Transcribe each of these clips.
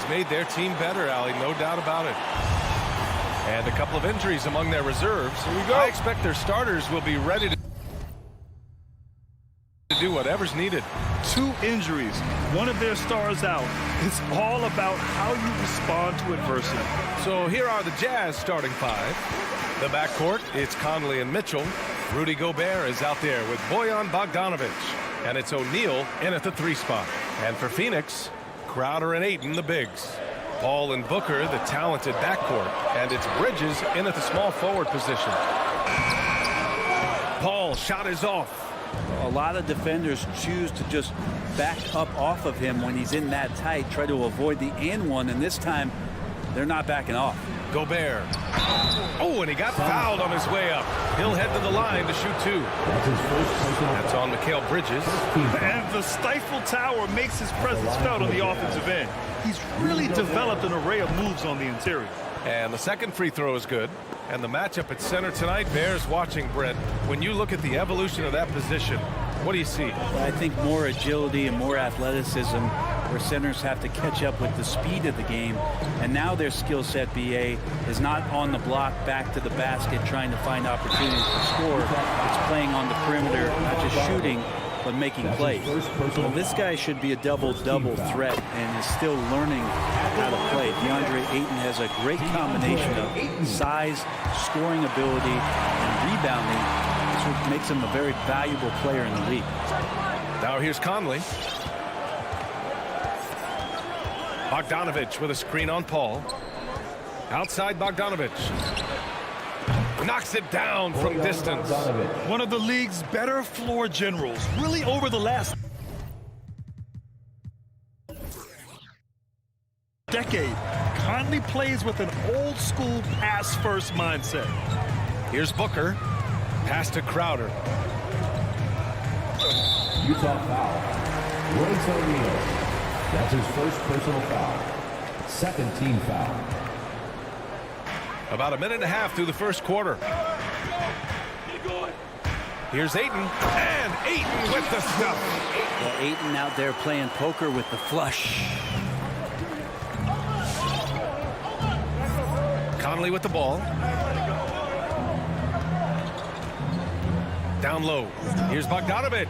made their team better, Allie, no doubt about it. And a couple of injuries among their reserves. Here we go. I expect their starters will be ready to do whatever's needed. 2 injuries, one of their stars out. It's all about how you respond to adversity. So here are the Jazz starting 5. The backcourt, it's Conley and Mitchell. Rudy Gobert is out there with Bojan Bogdanovic. And it's O'Neal in at the 3 spot. And for Phoenix, Crowder and Ayton, the bigs. Paul and Booker, the talented backcourt. And it's Bridges in at the small forward position. Paul, shot is off. A lot of defenders choose to just back up off of him when he's in that tight, try to avoid the and one, and this time they're not backing off. Gobert. Oh, and he got fouled on his way up. He'll head to the line to shoot 2. That's on Mikal Bridges. And the stifle tower makes his presence felt on the offensive end. He's really developed an array of moves on the interior. And the second free throw is good. And the matchup at center tonight bears watching, Brent. When you look at the evolution of that position, what do you see? Well, I think more agility and more athleticism, where centers have to catch up with the speed of the game. And now their skill set, BA, is not on the block back to the basket trying to find opportunities to score. It's playing on the perimeter, not just shooting, but making plays. Well, this guy should be a double-double threat and is still learning how to play. DeAndre Ayton has a great combination of size, scoring ability, and rebounding. That's what makes him a very valuable player in the league. Now here's Conley. Bogdanovic with a screen on Paul. Outside Bogdanovic. Knocks it down from distance. One of the league's better floor generals, really over the last decade. Conley plays with an old school pass first mindset. Here's Booker. Pass to Crowder. Utah foul. Royce O'Neal. That's his first personal foul. Second team foul. About a minute and a half through the first quarter. Here's Ayton. And Ayton with the stuff. Well, Ayton out there playing poker with the flush. Conley with the ball. Down low. Here's Bogdanovic.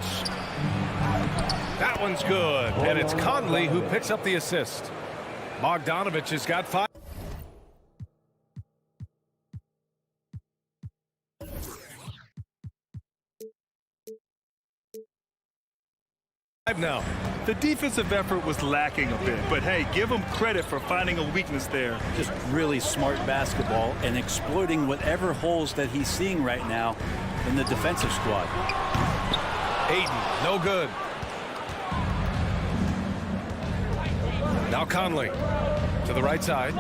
That one's good. And it's Conley who picks up the assist. Bogdanovic has got 5. Now. The defensive effort was lacking a bit, but hey, give him credit for finding a weakness there. Just really smart basketball and exploiting whatever holes that he's seeing right now in the defensive squad. Ayton, no good. Now Conley to the right side.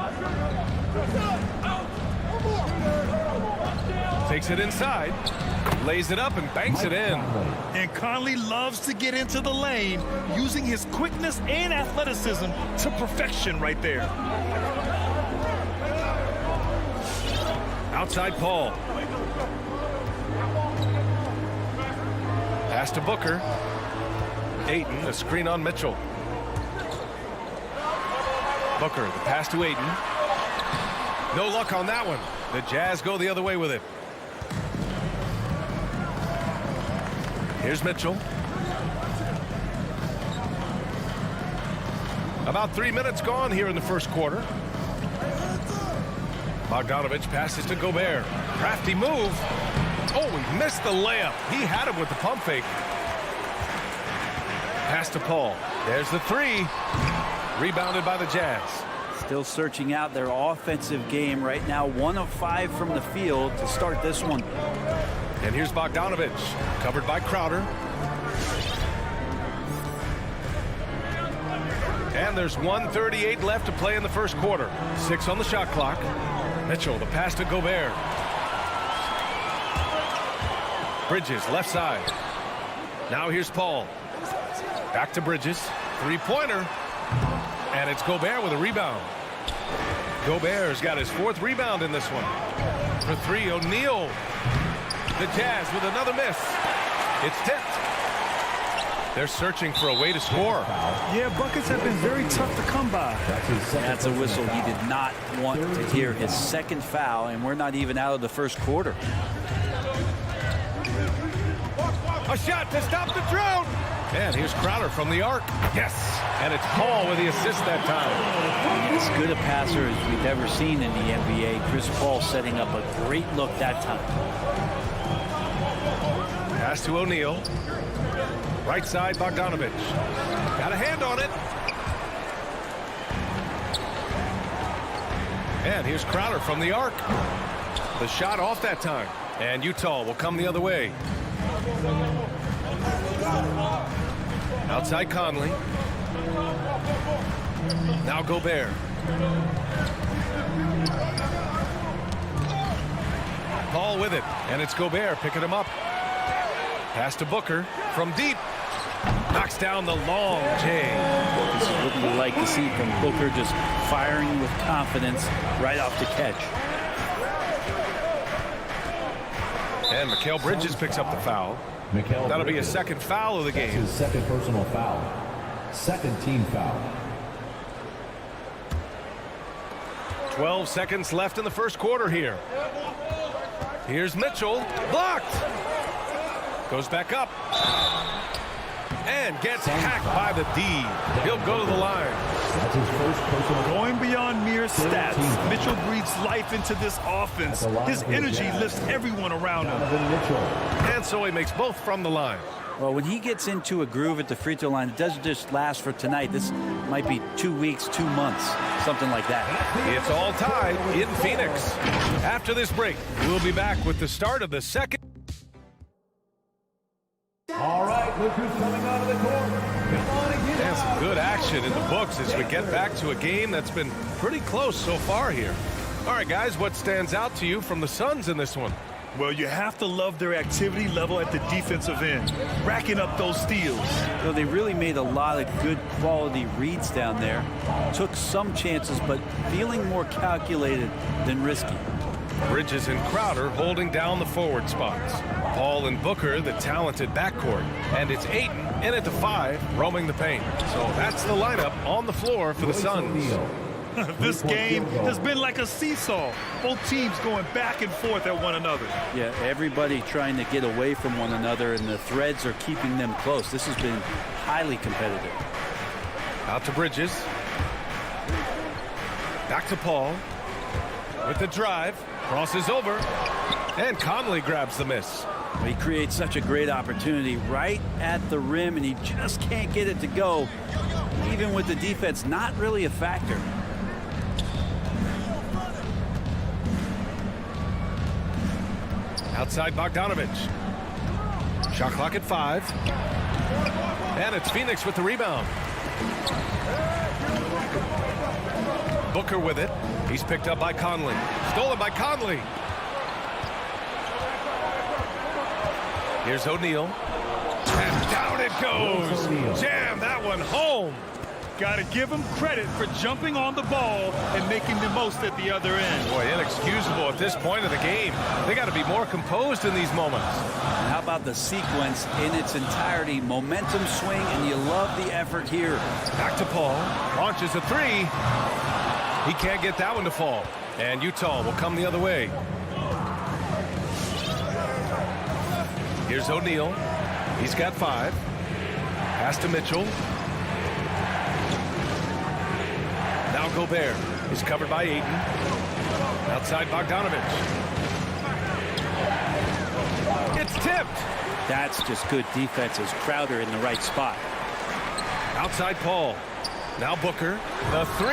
Takes it inside. Lays it up and banks it in. And Conley loves to get into the lane, using his quickness and athleticism to perfection right there. Outside Paul. Pass to Booker. Ayton, a screen on Mitchell. Booker, the pass to Ayton. No luck on that one. The Jazz go the other way with it. Here's Mitchell. About 3 minutes gone here in the first quarter. Bogdanovic passes to Gobert. Crafty move. Oh, he missed the layup. He had him with the pump fake. Pass to Paul. There's the 3. Rebounded by the Jazz. Still searching out their offensive game right now. 1 of 5 from the field to start this one. And here's Bogdanovic, covered by Crowder. And there's 1:38 left to play in the first quarter. 6 on the shot clock. Mitchell, the pass to Gobert. Bridges, left side. Now here's Paul. Back to Bridges. Three-pointer. And it's Gobert with a rebound. Gobert's got his 4th rebound in this one. For 3, O'Neal. The Jazz with another miss. It's tipped. They're searching for a way to score. Yeah, buckets have been very tough to come by. That's a whistle he did not want to hear. His second foul, and we're not even out of the first quarter. A shot to stop the drought. And here's Crowder from the arc. Yes. And it's Paul with the assist that time. As good a passer as we've ever seen in the NBA. Chris Paul setting up a great look that time. Pass to O'Neal. Right side, Bogdanovich. Got a hand on it. And here's Crowder from the arc. The shot off that time. And Utah will come the other way. Outside Conley. Now Gobert. Paul with it. And it's Gobert picking him up. Pass to Booker from deep. Knocks down the long J. This is what we like to see from Booker, just firing with confidence right off the catch. And Mikal Bridges picks up the foul. That'll be a second foul of the game. His second personal foul. Second team foul. 12 seconds left in the first quarter here. Here's Mitchell. Blocked. Goes back up. And gets hacked by the D. He'll go to the line. That's his first personal. Going beyond mere stats, Mitchell breathes life into this offense. His energy lifts everyone around him. And so he makes both from the line. Well, when he gets into a groove at the free throw line, it doesn't just last for tonight. This might be 2 weeks, 2 months, something like that. It's all tied in Phoenix. After this break, we'll be back with the start of the second. All right, look who's coming out of the court. Come on and get And some good action in the books as we get back to a game that's been pretty close so far here. All right, guys, what stands out to you from the Suns in this one? Well, you have to love their activity level at the defensive end, racking up those steals. So they really made a lot of good quality reads down there. Took some chances, but feeling more calculated than risky. Bridges and Crowder holding down the forward spots. Paul and Booker, the talented backcourt. And it's Ayton in at the 5, roaming the paint. So that's the lineup on the floor for the Suns. This game has been like a seesaw. Both teams going back and forth at one another. Yeah, everybody trying to get away from one another, and the threads are keeping them close. This has been highly competitive. Out to Bridges. Back to Paul. With the drive. Crosses over. And Conley grabs the miss. He creates such a great opportunity right at the rim, and he just can't get it to go. Even with the defense, not really a factor. Outside Bogdanovich. Shot clock at 5. And it's Phoenix with the rebound. Booker with it. He's picked up by Conley. Stolen by Conley. Here's O'Neal. And down it goes. Jam that one home. Got to give him credit for jumping on the ball and making the most at the other end. Boy, inexcusable at this point of the game. They got to be more composed in these moments. And how about the sequence in its entirety? Momentum swing, and you love the effort here. Back to Paul. Launches a 3. He can't get that one to fall. And Utah will come the other way. Here's O'Neal. He's got 5. Pass to Mitchell. Now Gobert is covered by Ayton. Outside Bogdanovich. It's tipped. That's just good defense as Crowder in the right spot. Outside Paul. Now Booker. The 3.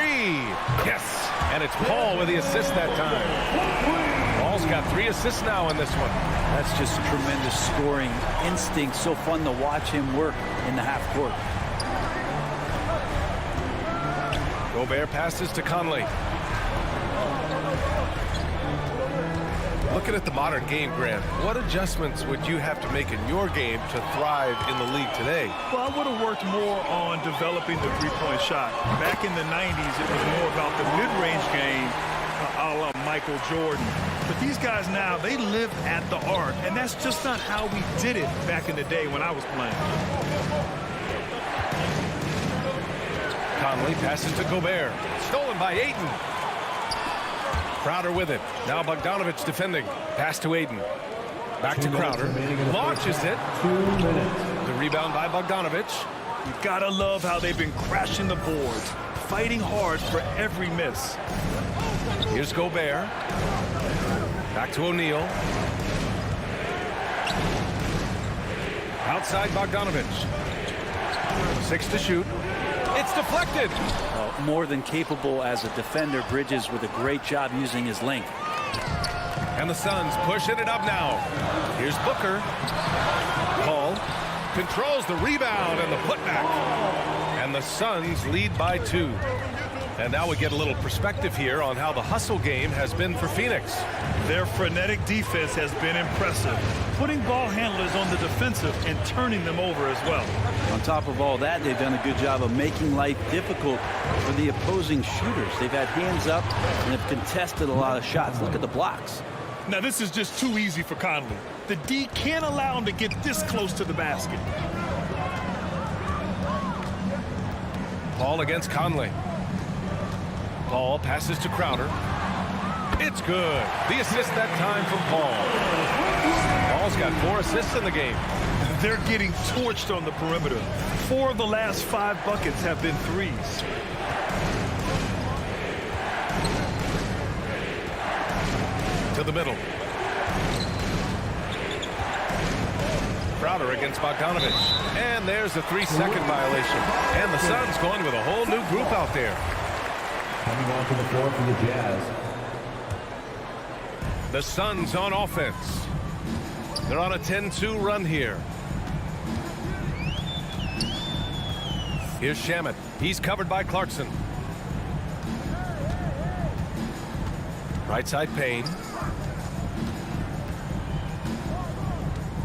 Yes. And it's Paul with the assist that time. Paul's got 3 assists now in this one. That's just tremendous scoring instinct. So fun to watch him work in the half court. Gobert passes to Conley. Looking at the modern game, Grant, what adjustments would you have to make in your game to thrive in the league today? Well, I would have worked more on developing the three-point shot. Back in the 90s, it was more about the mid-range game, a la Michael Jordan. But these guys now, they live at the arc, and that's just not how we did it back in the day when I was playing. Conley passes to Gobert. Stolen by Ayton. Crowder with it. Now Bogdanovich defending. Pass to Ayton. Back to Crowder. Launches it. 2 minutes. The rebound by Bogdanovich. You gotta love how they've been crashing the boards, fighting hard for every miss. Here's Gobert. Back to O'Neal. Outside Bogdanovich. 6 to shoot. It's deflected. More than capable as a defender. Bridges with a great job using his length. And the Suns pushing it up now. Here's Booker. Paul controls the rebound and the putback. And the Suns lead by 2. And now we get a little perspective here on how the hustle game has been for Phoenix. Their frenetic defense has been impressive, putting ball handlers on the defensive and turning them over as well. On top of all that, they've done a good job of making life difficult for the opposing shooters. They've had hands up and have contested a lot of shots. Look at the blocks. Now this is just too easy for Conley. The D can't allow him to get this close to the basket. Paul against Conley. Paul passes to Crowder. It's good. The assist that time from Paul. Paul's got 4 assists in the game. They're getting torched on the perimeter. 4 of the last 5 buckets have been threes. To the middle. Crowder against Bogdanovich. And there's a 3-second violation. And the Suns going with a whole new group out there. Coming onto the floor for the Jazz. The Suns on offense. They're on a 10-2 run here. Here's Shamet. He's covered by Clarkson. Right side Payne.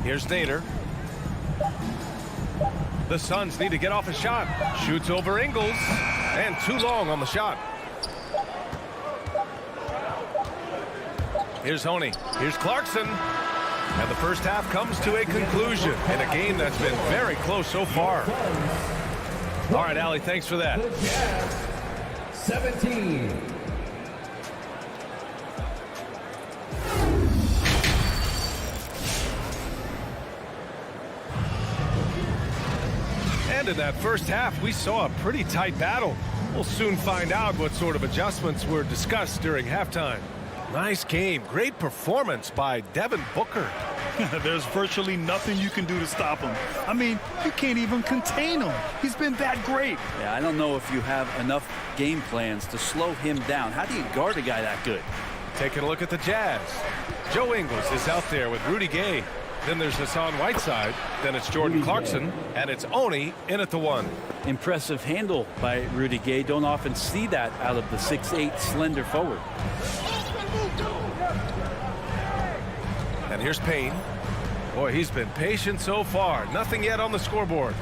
Here's Nader. The Suns need to get off a shot. Shoots over Ingles. And too long on the shot. Here's Honey. Here's Clarkson. And the first half comes to a conclusion in a game that's been very close so far. All right, Allie, thanks for that. The Jazz, 17. And in that first half, we saw a pretty tight battle. We'll soon find out what sort of adjustments were discussed during halftime. Nice game. Great performance by Devin Booker. There's virtually nothing you can do to stop him. I mean, you can't even contain him. He's been that great. Yeah, I don't know if you have enough game plans to slow him down. How do you guard a guy that good? Taking a look at the Jazz. Joe Ingles is out there with Rudy Gay. Then there's Hassan Whiteside. Then it's Jordan Clarkson. And it's Oni in at the 1. Impressive handle by Rudy Gay. Don't often see that out of the 6'8" slender forward. And here's Payne. Boy, he's been patient so far. Nothing yet on the scoreboard.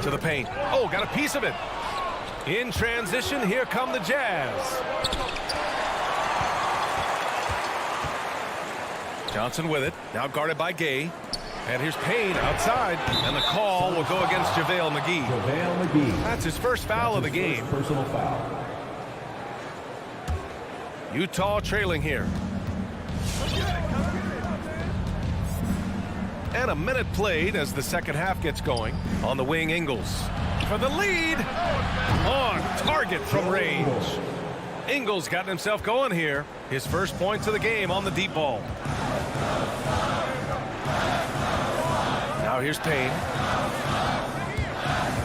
To the paint. Oh, got a piece of it. In transition, here come the Jazz. Johnson with it. Now guarded by Gay. And here's Payne outside. And the call will go against JaVale McGee. JaVale McGee. That's his first foul of the game. Personal foul. Utah trailing here. And a minute played as the second half gets going. On the wing, Ingles for the lead. On target from range. Ingles got himself going here. His first points of the game on the deep ball. Now here's Payne.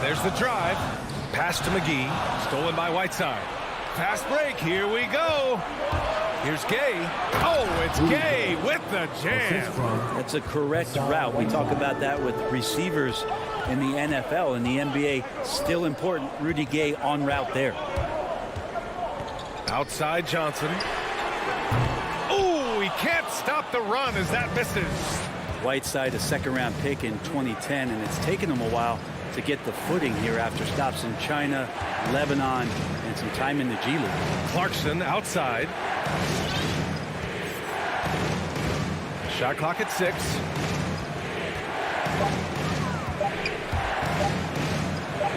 There's the drive. Pass to McGee. Stolen by Whiteside. Fast break. Here we go. Here's Gay. Oh, it's Gay with the jam. That's a correct route. We talk about that with receivers in the NFL. In the NBA, still important. Rudy Gay on route there. Outside Johnson. Oh, he can't stop the run as that misses. Whiteside, a second-round pick in 2010, and it's taken him a while to get the footing here after stops in China, Lebanon, and some time in the G League. Clarkson outside. Shot clock at 6.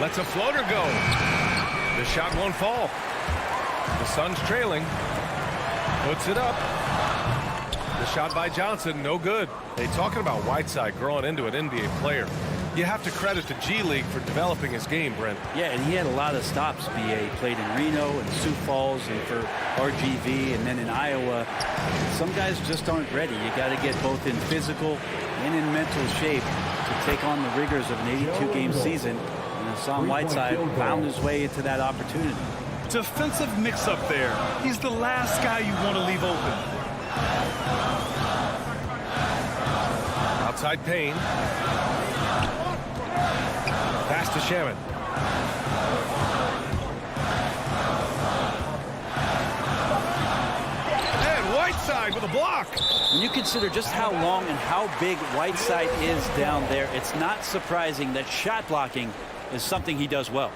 Lets a floater go. The shot won't fall. The Suns trailing. Puts it up. The shot by Johnson, no good. They talking about Whiteside growing into an NBA player. You have to credit the G League for developing his game, Brent. Yeah, and he had a lot of stops, B.A. Played in Reno and Sioux Falls and for RGV and then in Iowa. Some guys just aren't ready. You got to get both in physical and in mental shape to take on the rigors of an 82-game season. And Hassan Whiteside found his way into that opportunity. Defensive mix-up there. He's the last guy you want to leave open. Outside Payne. Pass to Shaman. And Whiteside with a block. When you consider just how long and how big Whiteside is down there, it's not surprising that shot blocking is something he does well.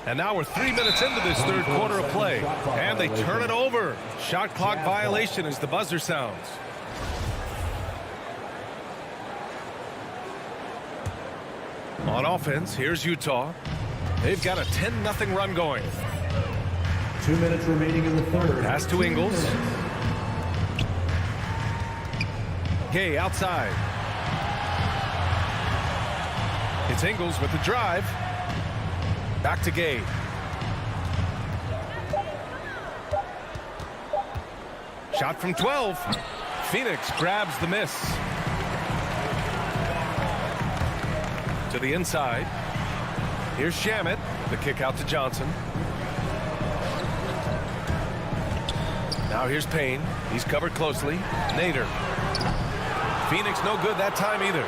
And now we're 3 minutes into this third quarter of play. And they turn it over. Shot clock violation as the buzzer sounds. On offense, here's Utah. They've got a 10-0 run going. 2 minutes remaining in the third. Pass to Ingles. Gay outside. It's Ingles with the drive. Back to Gay. Shot from 12. Phoenix grabs the miss. To the inside. Here's Shamet. The kick out to Johnson. Now here's Payne. He's covered closely. Nader. Phoenix no good that time either.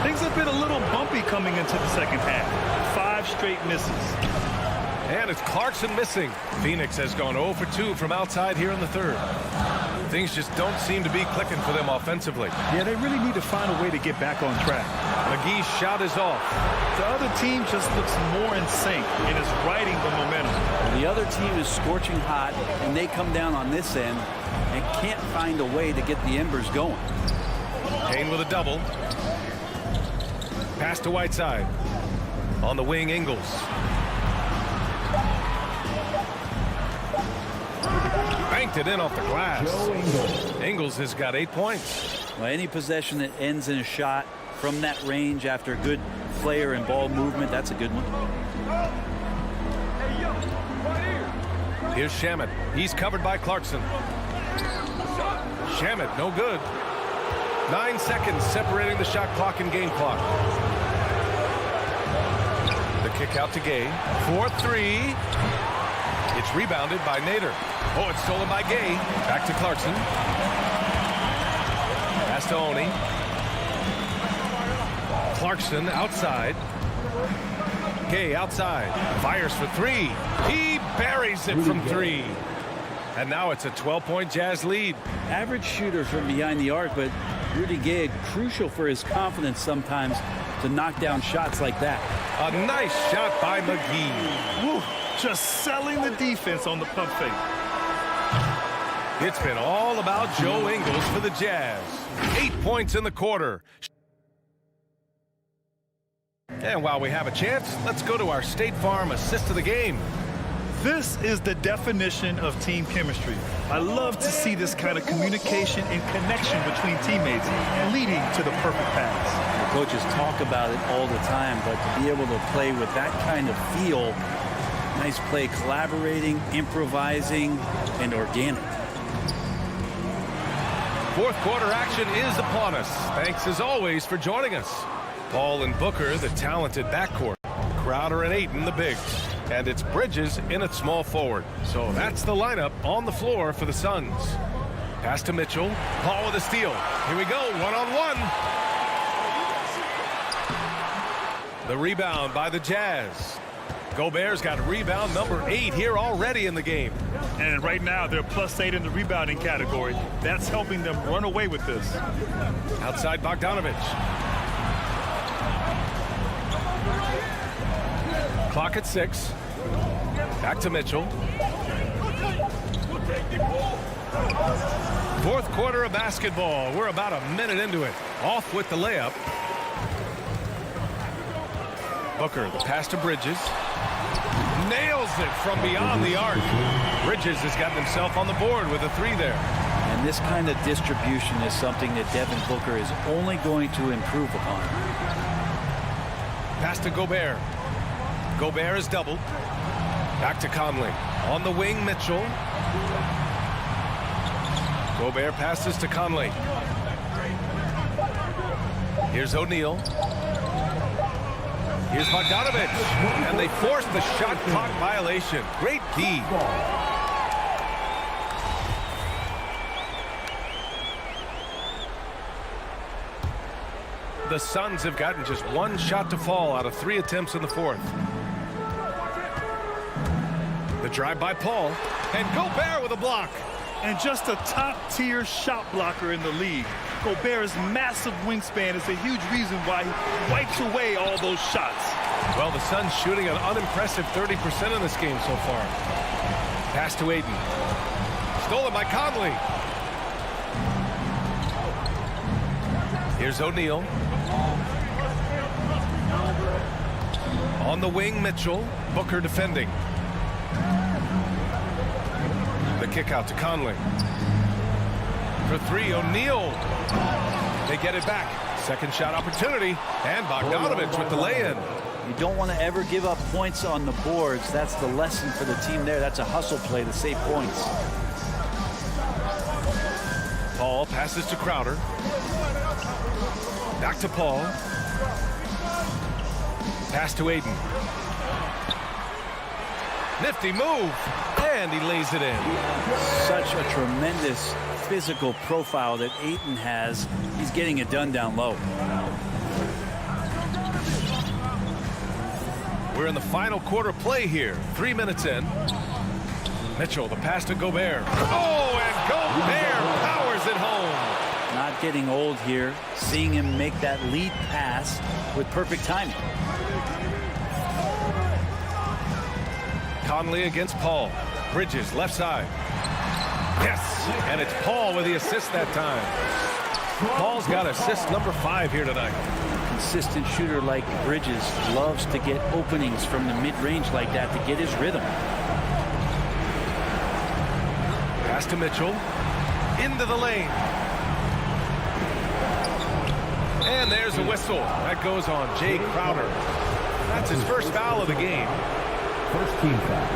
Things have been a little bumpy coming into the second half. 5 straight misses. And it's Clarkson missing. Phoenix has gone 0 for 2 from outside here in the third. Things just don't seem to be clicking for them offensively. Yeah, they really need to find a way to get back on track. McGee's shot is off. The other team just looks more in sync and is riding the momentum. The other team is scorching hot, and they come down on this end and can't find a way to get the embers going. Payne with a double. Pass to Whiteside. On the wing, Ingles. Banked it in off the glass. Ingles has got 8 points. Well, any possession that ends in a shot from that range after good player and ball movement, that's a good one. Here's Shamet. He's covered by Clarkson. Shamet, no good. 9 seconds separating the shot clock and game clock. The kick out to Gay. 4-3. It's rebounded by Nader. Oh, it's stolen by Gay. Back to Clarkson. Pass to Oni. Clarkson outside. Gay outside. Fires for 3. He buries it from 3. And now it's a 12-point Jazz lead. Average shooter from behind the arc, but Rudy Gay, crucial for his confidence sometimes to knock down shots like that. A nice shot by McGee. Woo, just selling the defense on the pump fake. It's been all about Joe Ingles for the Jazz. 8 points in the quarter. And while we have a chance, let's go to our State Farm assist of the game. This is the definition of team chemistry. I love to see this kind of communication and connection between teammates leading to the perfect pass. The coaches talk about it all the time, but to be able to play with that kind of feel, nice play, collaborating, improvising, and organic. Fourth quarter action is upon us. Thanks as always for joining us. Paul and Booker, the talented backcourt. Crowder and Ayton, the bigs. And it's Bridges in at small forward. So that's the lineup on the floor for the Suns. Pass to Mitchell. Paul with a steal. Here we go, one-on-one. The rebound by the Jazz. Gobert's got rebound number 8 here already in the game. And right now, they're +8 in the rebounding category. That's helping them run away with this. Outside Bogdanovich. Clock at 6. Back to Mitchell. Fourth quarter of basketball. We're about a minute into it. Off with the layup. Booker, the pass to Bridges. Nails it from beyond the arc. Bridges has gotten himself on the board with a three there. And this kind of distribution is something that Devin Booker is only going to improve upon. Pass to Gobert. Gobert is doubled. Back to Conley. On the wing, Mitchell. Gobert passes to Conley. Here's O'Neal. Here's Bogdanovic. And they force the shot clock violation. Great D. The Suns have gotten just one shot to fall out of 3 attempts in the fourth. The drive by Paul. And Gobert with a block. And just a top-tier shot blocker in the league. Gobert's massive wingspan is a huge reason why he wipes away all those shots. Well, the Suns shooting an unimpressive 30% in this game so far. Pass to Ayton. Stolen by Conley. Here's O'Neal. On the wing, Mitchell. Booker defending. The kick out to Conley. For three, O'Neal. They get it back. Second shot opportunity. And Bogdanovic with the lay-in. You don't want to ever give up points on the boards. That's the lesson for the team there. That's a hustle play to save points. Paul passes to Crowder. Back to Paul. Pass to Ayton. Nifty move. And he lays it in. Such a tremendous physical profile that Ayton has. He's getting it done down low. We're in the final quarter play here. 3 minutes in. Mitchell, the pass to Gobert. Oh, and Gobert powers it home. Not getting old here. Seeing him make that lead pass with perfect timing. Conley against Paul. Bridges, left side. Yes, and it's Paul with the assist that time. Paul's got assist number 5 here tonight. Consistent shooter like Bridges loves to get openings from the mid-range like that to get his rhythm. Pass to Mitchell. Into the lane. And there's a whistle. That goes on Jay Crowder. That's his first foul of the game. First team foul.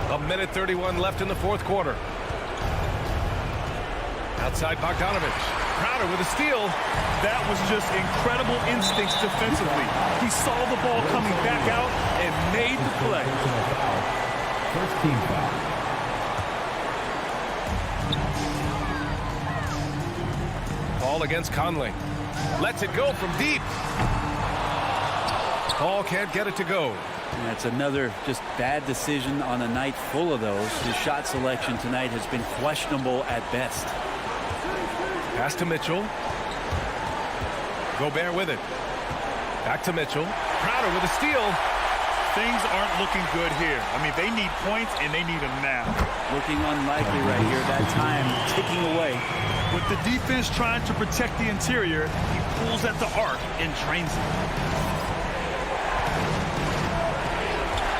1:31 left in the fourth quarter. Outside Bogdanovic. Crowder with a steal. That was just incredible instincts defensively. He saw the ball coming back out and made the play. First team foul. Paul against Conley. Lets it go from deep. Paul can't get it to go. That's another just bad decision on a night full of those. His shot selection tonight has been questionable at best. Pass to Mitchell. Gobert with it. Back to Mitchell. Crowder with a steal. Things aren't looking good here. I mean, they need points, and they need them now. Looking unlikely right here. That time ticking away. With the defense trying to protect the interior, he pulls at the arc and drains it.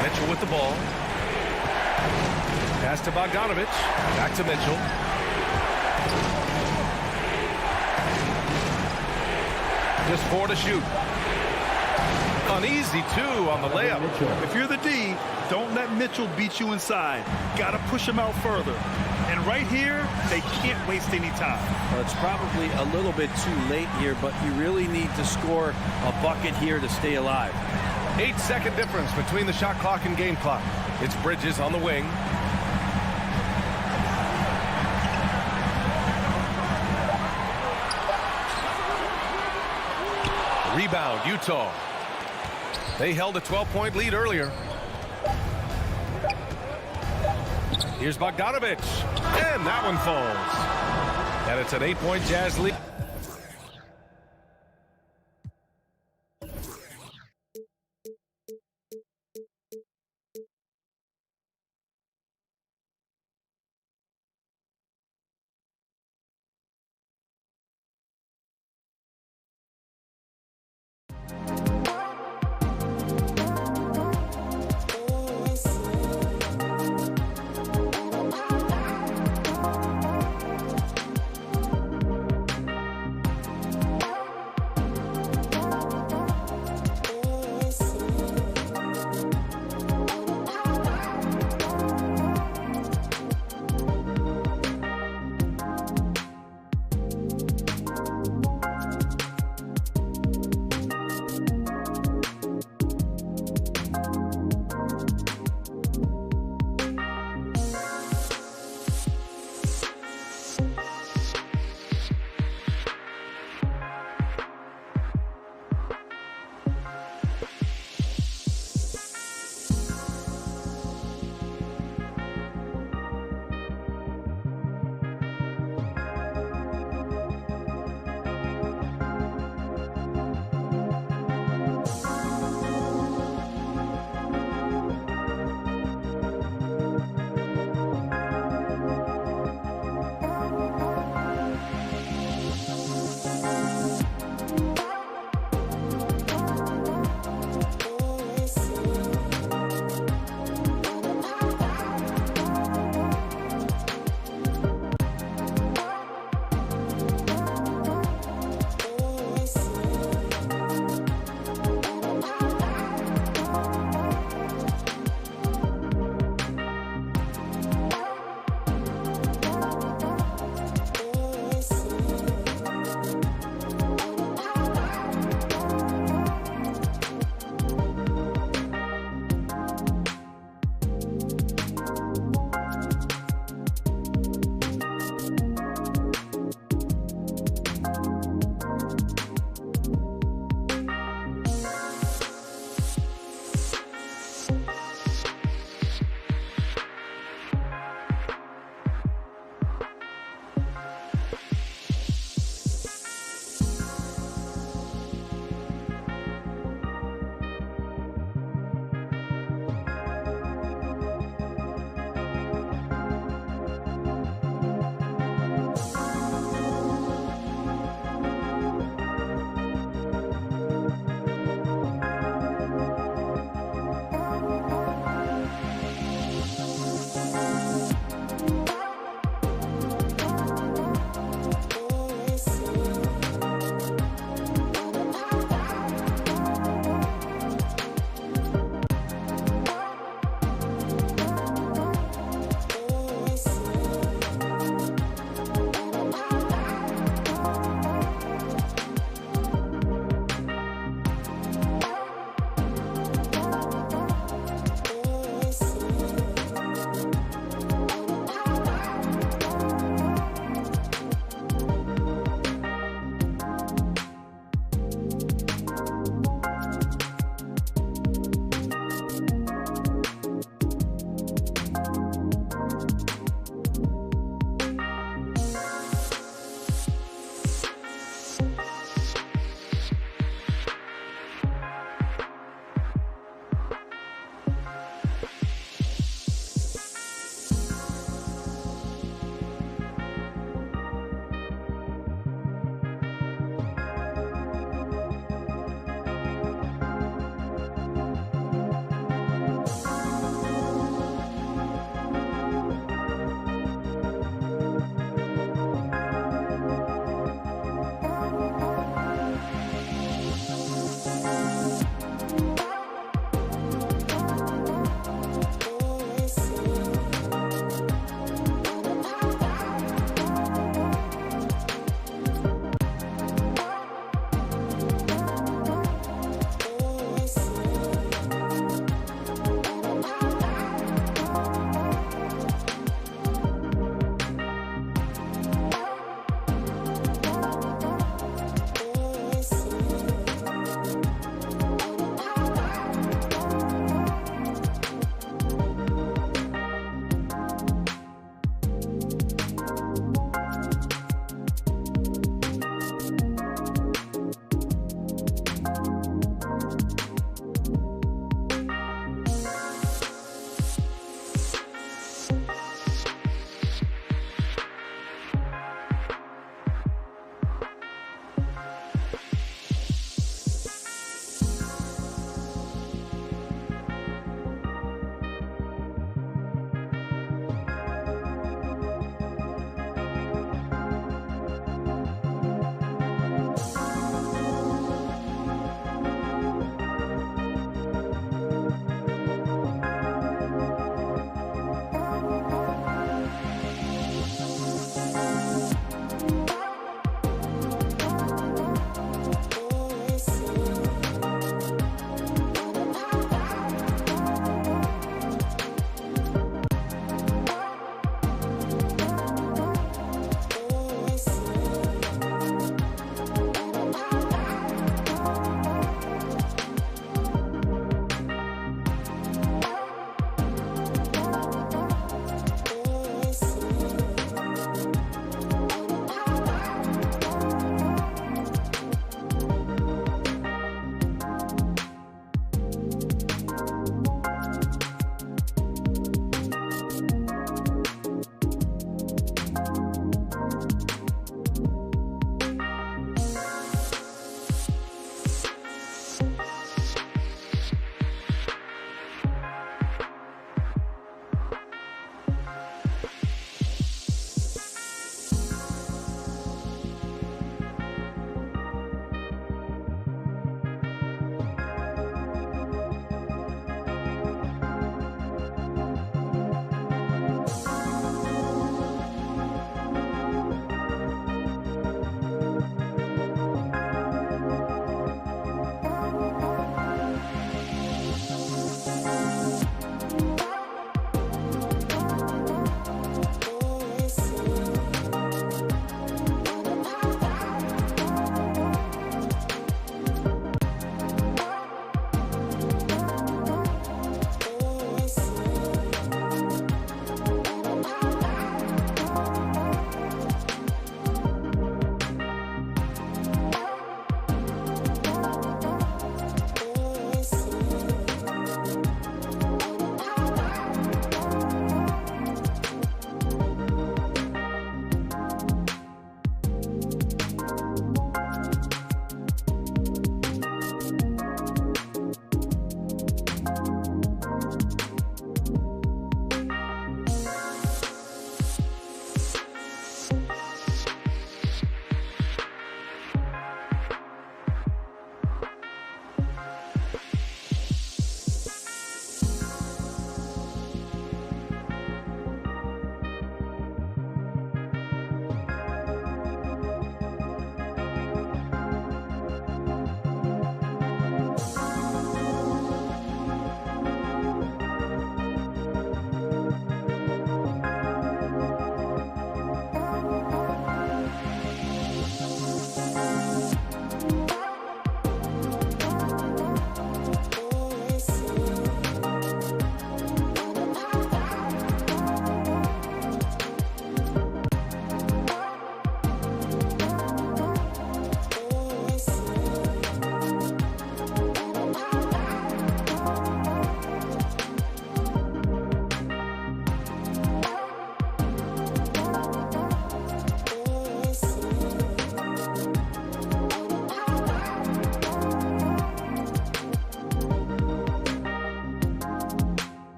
Mitchell with the ball. Pass to Bogdanovic. Back to Mitchell. Just 4 to shoot. Uneasy 2 on the layup. If you're the D, don't let Mitchell beat you inside. Got to push him out further. And right here, they can't waste any time. Well, it's probably a little bit too late here, but you really need to score a bucket here to stay alive. 8-second difference between the shot clock and game clock. It's Bridges on the wing. Rebound, Utah. They held a 12-point lead earlier. Here's Bogdanovic. And that one falls. And it's an 8-point Jazz lead.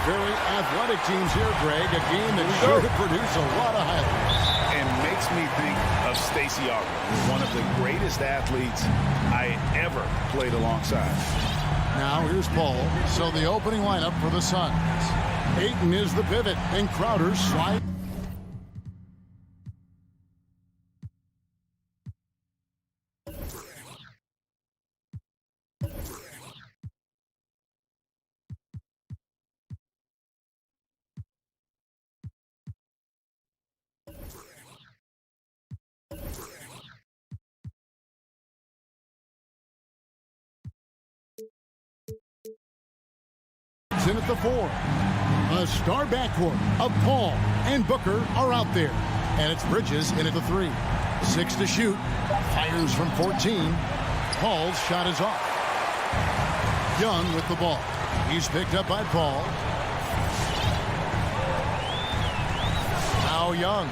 Very athletic teams here, Greg. A game that should produce a lot of highlights. And makes me think of Stacey Augmon, one of the greatest athletes I ever played alongside. Now here's Paul. So the opening lineup for the Suns. Ayton is the pivot, and Crowder slides. In at the 4. A star backcourt of Paul and Booker are out there. And it's Bridges in at the 3. 6 to shoot. Fires from 14. Paul's shot is off. Young with the ball. He's picked up by Paul. Now Young.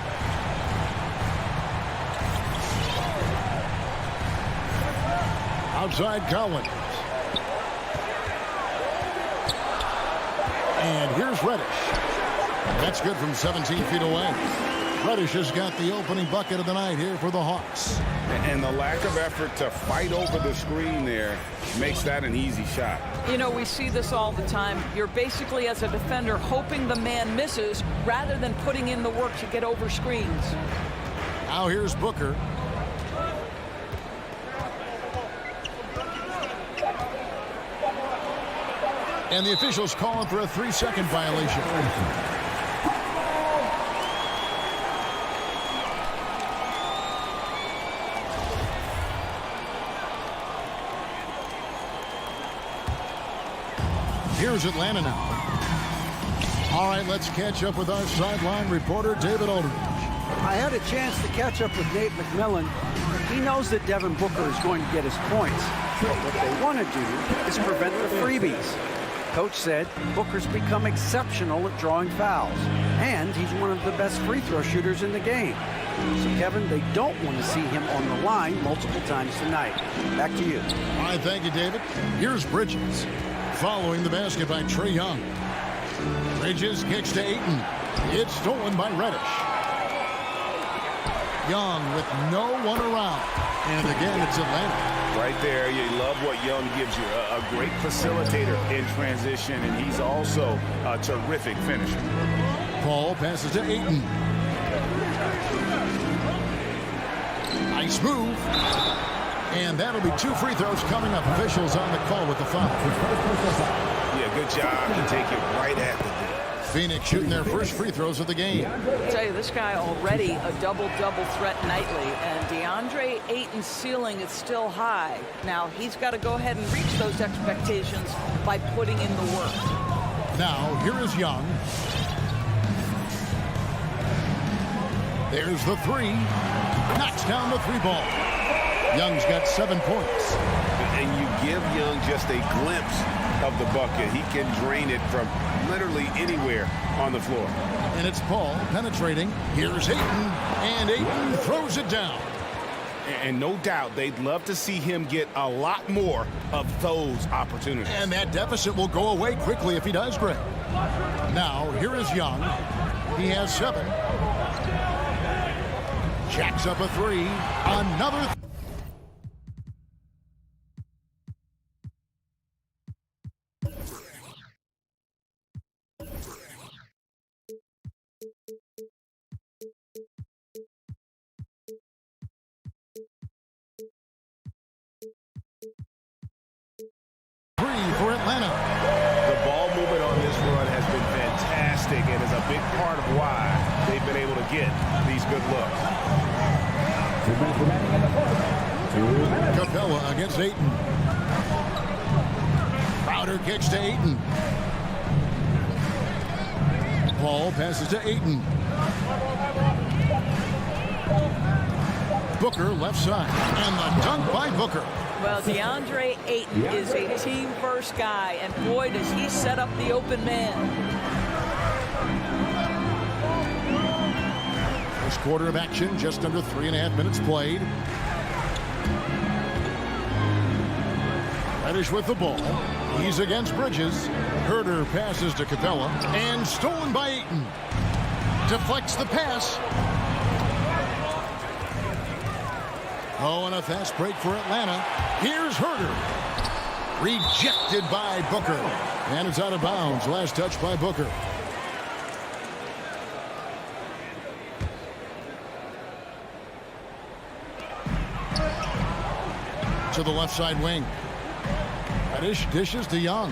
Outside Collins. And here's Reddish. That's good from 17 feet away. Reddish has got the opening bucket of the night here for the Hawks. And the lack of effort to fight over the screen there makes that an easy shot. You know, we see this all the time. You're basically, as a defender, hoping the man misses rather than putting in the work to get over screens. Now here's Booker. And the officials calling for a 3-second violation. Here's Atlanta now. All right, let's catch up with our sideline reporter, David Aldridge. I had a chance to catch up with Nate McMillan. He knows that Devin Booker is going to get his points. But what they want to do is prevent the freebies. Coach said Booker's become exceptional at drawing fouls, and he's one of the best free throw shooters in the game. So, Kevin, they don't want to see him on the line multiple times tonight. Back to you. All right, thank you, David. Here's Bridges. Following the basket by Trae Young. Bridges kicks to Ayton. It's stolen by Reddish. Young with no one around. And again, it's Atlanta. Right there, you love what Young gives you. A great facilitator in transition, and he's also a terrific finisher. Paul passes to Ayton. Nice move. And that'll be 2 free throws coming up. Officials on the call with the foul. Yeah, good job to take it right at the net. Phoenix shooting their first free throws of the game. I'll tell you, this guy already a double-double threat nightly, and DeAndre Ayton's ceiling is still high. Now, he's got to go ahead and reach those expectations by putting in the work. Now, here is Young. There's the 3. Knocks down the 3 ball. Young's got 7 points. And you give Young just a glimpse of the bucket. He can drain it from literally anywhere on the floor. And it's Paul penetrating. Here's Ayton, and Ayton throws it down. And no doubt they'd love to see him get a lot more of those opportunities. And that deficit will go away quickly if he does, Greg. Now, here is Young. He has 7. Jacks up a 3. Another. ballistic and is a big part of why they've been able to get these good looks. 2 minutes remaining in the fourth. 2 minutes. Capella against Ayton. Crowder kicks to Ayton. Paul passes to Ayton. Booker left side. And the dunk by Booker. Well, DeAndre Ayton is a team-first guy, and boy, does he set up the open man. First quarter of action, just under 3.5 minutes played. Reddish with the ball. He's against Bridges. Herder passes to Capella. And stolen by Ayton. Deflects the pass. Oh, and a fast break for Atlanta. Here's Herder. Rejected by Booker. And it's out of bounds. Last touch by Booker. To the left side wing. Reddish dishes to Young.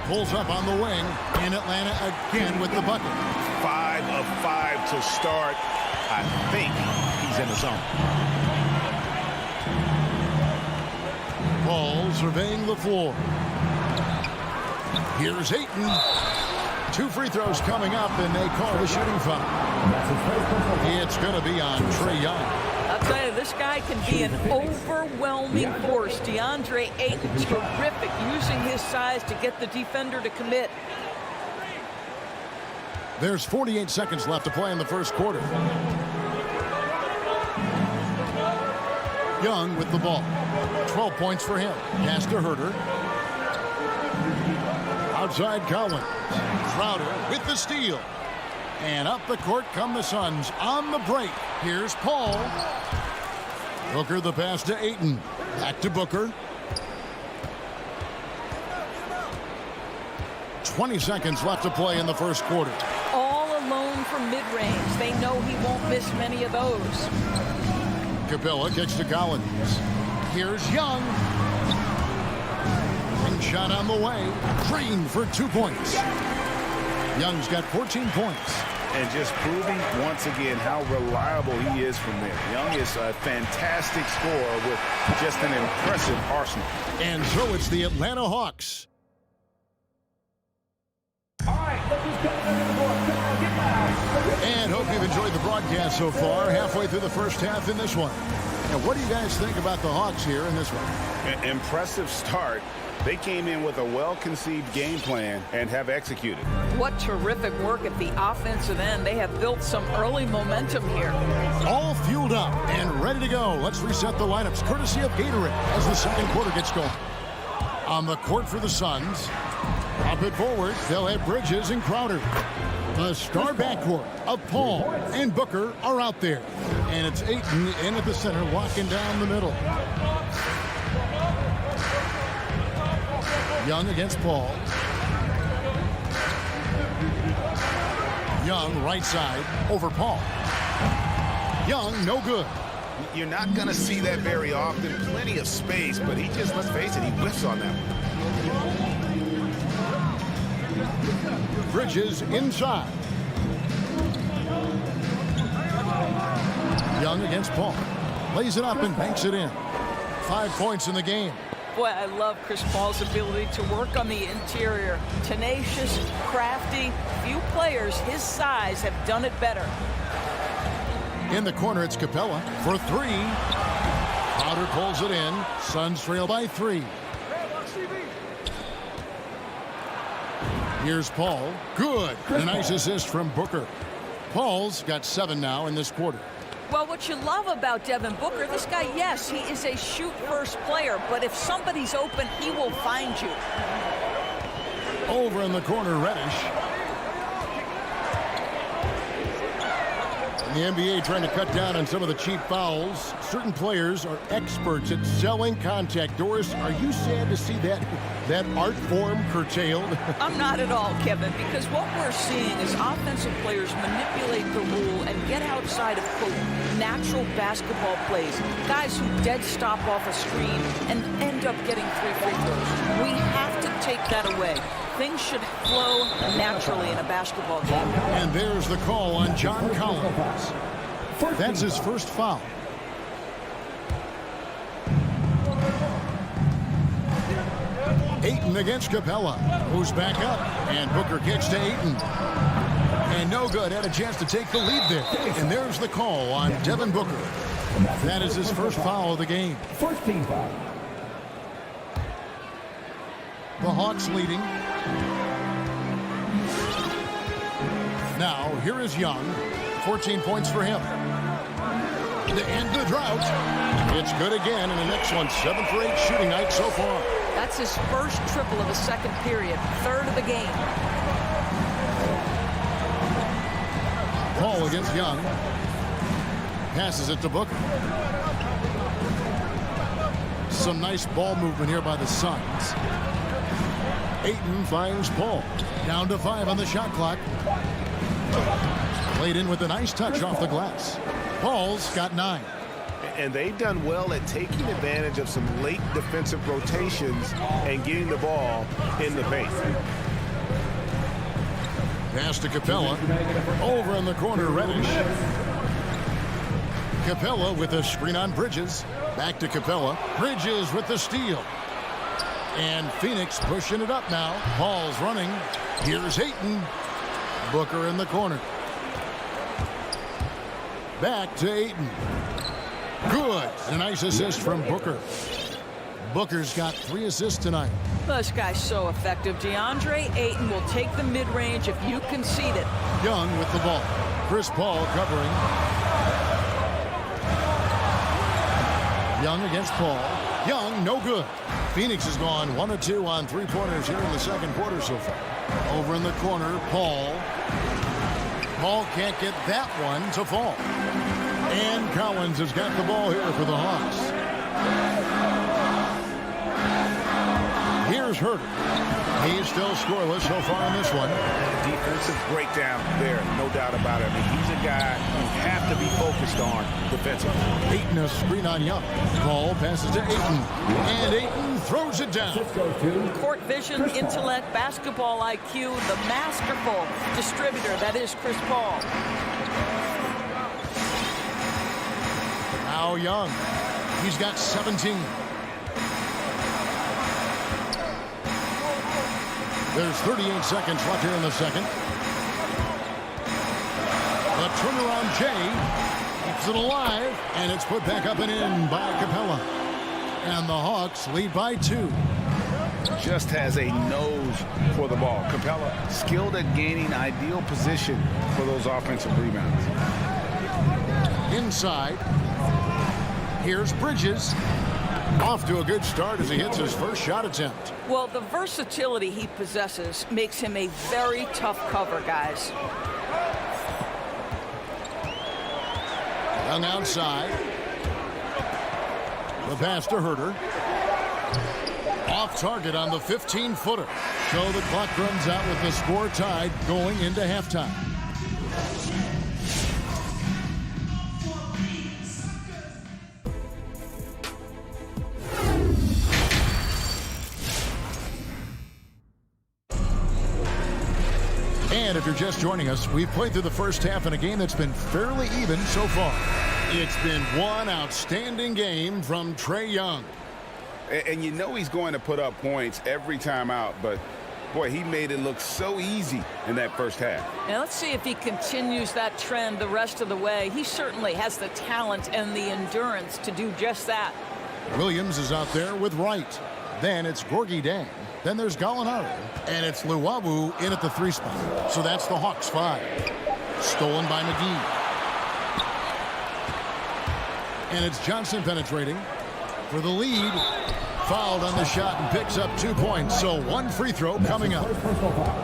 Pulls up on the wing. And Atlanta again with the bucket. 5 of 5 to start. I think he's in the zone. Paul surveying the floor. Here's Ayton. 2 free throws coming up, and they call the shooting foul. It's going to be on Trae Young. I'll tell you, this guy can be an overwhelming force. DeAndre Ayton, terrific, using his size to get the defender to commit. There's 48 seconds left to play in the first quarter. Young with the ball. 12 points for him. Pass to Herder. Outside Collins. Crowder with the steal. And up the court come the Suns on the break. Here's Paul. Booker the pass to Ayton. Back to Booker. 20 seconds left to play in the first quarter. All alone from mid-range. They know he won't miss many of those. Capella kicks to Collins. Here's Young. And shot on the way. Green for 2 points. Young's got 14 points. And just proving once again how reliable he is from there. Young is a fantastic scorer with just an impressive arsenal. And so it's the Atlanta Hawks. And hope you've enjoyed the broadcast so far. Halfway through the first half in this one. Now, what do you guys think about the Hawks here in this one? Impressive start. They came in with a well-conceived game plan and have executed. What terrific work at the offensive end. They have built some early momentum here. All fueled up and ready to go. Let's reset the lineups courtesy of Gatorade as the second quarter gets going. On the court for the Suns. Up it forward. They'll have Bridges and Crowder. The star backcourt of Paul and Booker are out there. And it's Ayton in at the center, locking down the middle. Young against Paul. Young right side over Paul. Young, no good. You're not going to see that very often. Plenty of space, but he just, let's face it, he whiffs on that one. Bridges inside. Young against Paul. Lays it up and banks it in. 5 points in the game. Boy, I love Chris Paul's ability to work on the interior. Tenacious, crafty. Few players his size have done it better. In the corner, it's Capella for 3. Crowder pulls it in. Suns trail by 3. Here's Paul. Good. A nice assist from Booker. Paul's got 7 now in this quarter. Well, what you love about Devin Booker, this guy, yes, he is a shoot-first player, but if somebody's open, he will find you. Over in the corner, Reddish. The NBA trying to cut down on some of the cheap fouls. Certain players are experts at selling contact. Doris, are you sad to see that art form curtailed? I'm not at all, Kevin, because what we're seeing is offensive players manipulate the rule and get outside of, quote, natural basketball plays. Guys who dead stop off a screen and end up getting 3 free throws. We have to take that away. things should flow naturally in a basketball game. And there's the call on John Collins. That's his first foul. Ayton against Capella, who's back up, and Booker kicks to Ayton. And no good, had a chance to take the lead there. And there's the call on Devin Booker. That is his first foul of the game. First team foul. The Hawks leading. Now, here is Young. 14 points for him. To end the drought. It's good again, and an excellent 7 for 8 shooting night so far. That's his first triple of the second period, third of the game. Paul against Young. Passes it to Booker. Some nice ball movement here by the Suns. Ayton fires Paul. Down to 5 on the shot clock. Played in with a nice touch off the glass. Paul's got 9. And they've done well at taking advantage of some late defensive rotations and getting the ball in the paint. Pass to Capella. Over in the corner, Reddish. Capella with a screen on Bridges. Back to Capella. Bridges with the steal. And Phoenix pushing it up now. Paul's running. Here's Ayton. Booker in the corner. Back to Ayton. Good. A nice assist from Booker. Booker's got 3 assists tonight. This guy's so effective. DeAndre Ayton will take the mid-range if you concede it. Young with the ball. Chris Paul covering. Young against Paul. Young, no good. Phoenix has gone 1 of 2 on 3-pointers here in the second quarter so far. Over in the corner, Paul. Paul can't get that one to fall. And Collins has got the ball here for the Hawks. Here's Herter. He's still scoreless so far in this one. Defensive breakdown there, no doubt about it. I mean, he's a guy you have to be focused on defensively. Ayton a screen on Young. Paul passes to Ayton. And Ayton throws it down. Court vision, intellect, basketball IQ, the masterful distributor that is Chris Paul. Now Young. He's got 17. There's 38 seconds left here in the second. The turnaround Jay keeps it alive, and it's put back up and in by Capella. And the Hawks lead by 2. Just has a nose for the ball. Capella skilled at gaining ideal position for those offensive rebounds. Inside. Here's Bridges. Off to a good start as he hits his first shot attempt. Well, the versatility he possesses makes him a very tough cover, guys. Young outside. The pass to Herter. Off target on the 15-footer. So the clock runs out with the score tied going into halftime. And if you're just joining us, we've played through the first half in a game that's been fairly even so far. It's been one outstanding game from Trae Young. And you know he's going to put up points every time out, but boy, he made it look so easy in that first half. Now let's see if he continues that trend the rest of the way. He certainly has the talent and the endurance to do just that. Williams is out there with Wright. Then it's Gorgie Dang. Then there's Gallinari. And it's Luwawu in at the 3 spot. So that's the Hawks 5. Stolen by McGee. And it's Johnson penetrating for the lead. Fouled on the shot and picks up 2 points. So 1 free throw coming up.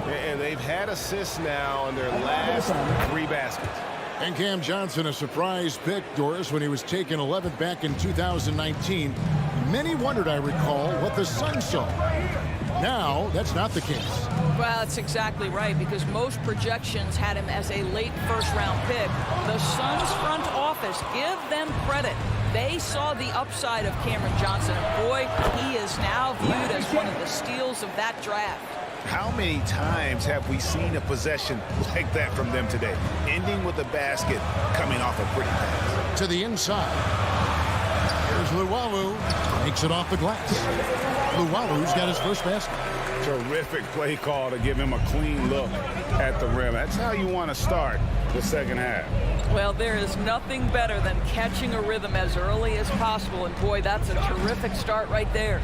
And they've had assists now on their last 3 baskets. And Cam Johnson, a surprise pick, Doris, when he was taken 11th back in 2019. Many wondered, I recall, what the Suns saw. Now, that's not the case. Well, that's exactly right, because most projections had him as a late first-round pick. The Suns front office, give them credit. They saw the upside of Cameron Johnson, and boy, he is now viewed as one of the steals of that draft. How many times have we seen a possession like that from them today? Ending with a basket, coming off a pretty pass. To the inside. Here's Luwawu. Takes it off the glass. Luwawu's got his first basket. Terrific play call to give him a clean look at the rim. That's how you want to start the second half. Well, there is nothing better than catching a rhythm as early as possible. And boy, that's a terrific start right there.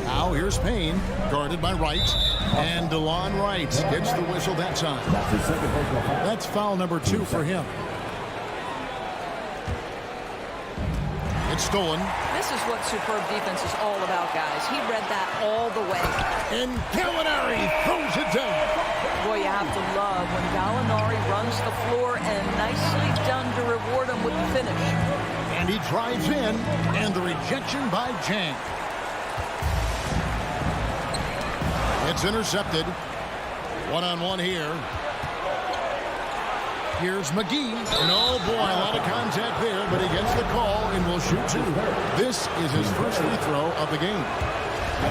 Now here's Payne, guarded by Wright. And DeLon Wright gets the whistle that time. That's foul number 2 for him. It's stolen. This is what superb defense is all about, guys. He read that all the way. And Gallinari throws it down. Boy, you have to love when Gallinari runs the floor, and nicely done to reward him with the finish. And he drives in, and the rejection by Jang. It's intercepted. One-on-one here. Here's McGee. And oh boy, a lot of contact there, but he gets the call and will shoot 2. This is his first free throw of the game.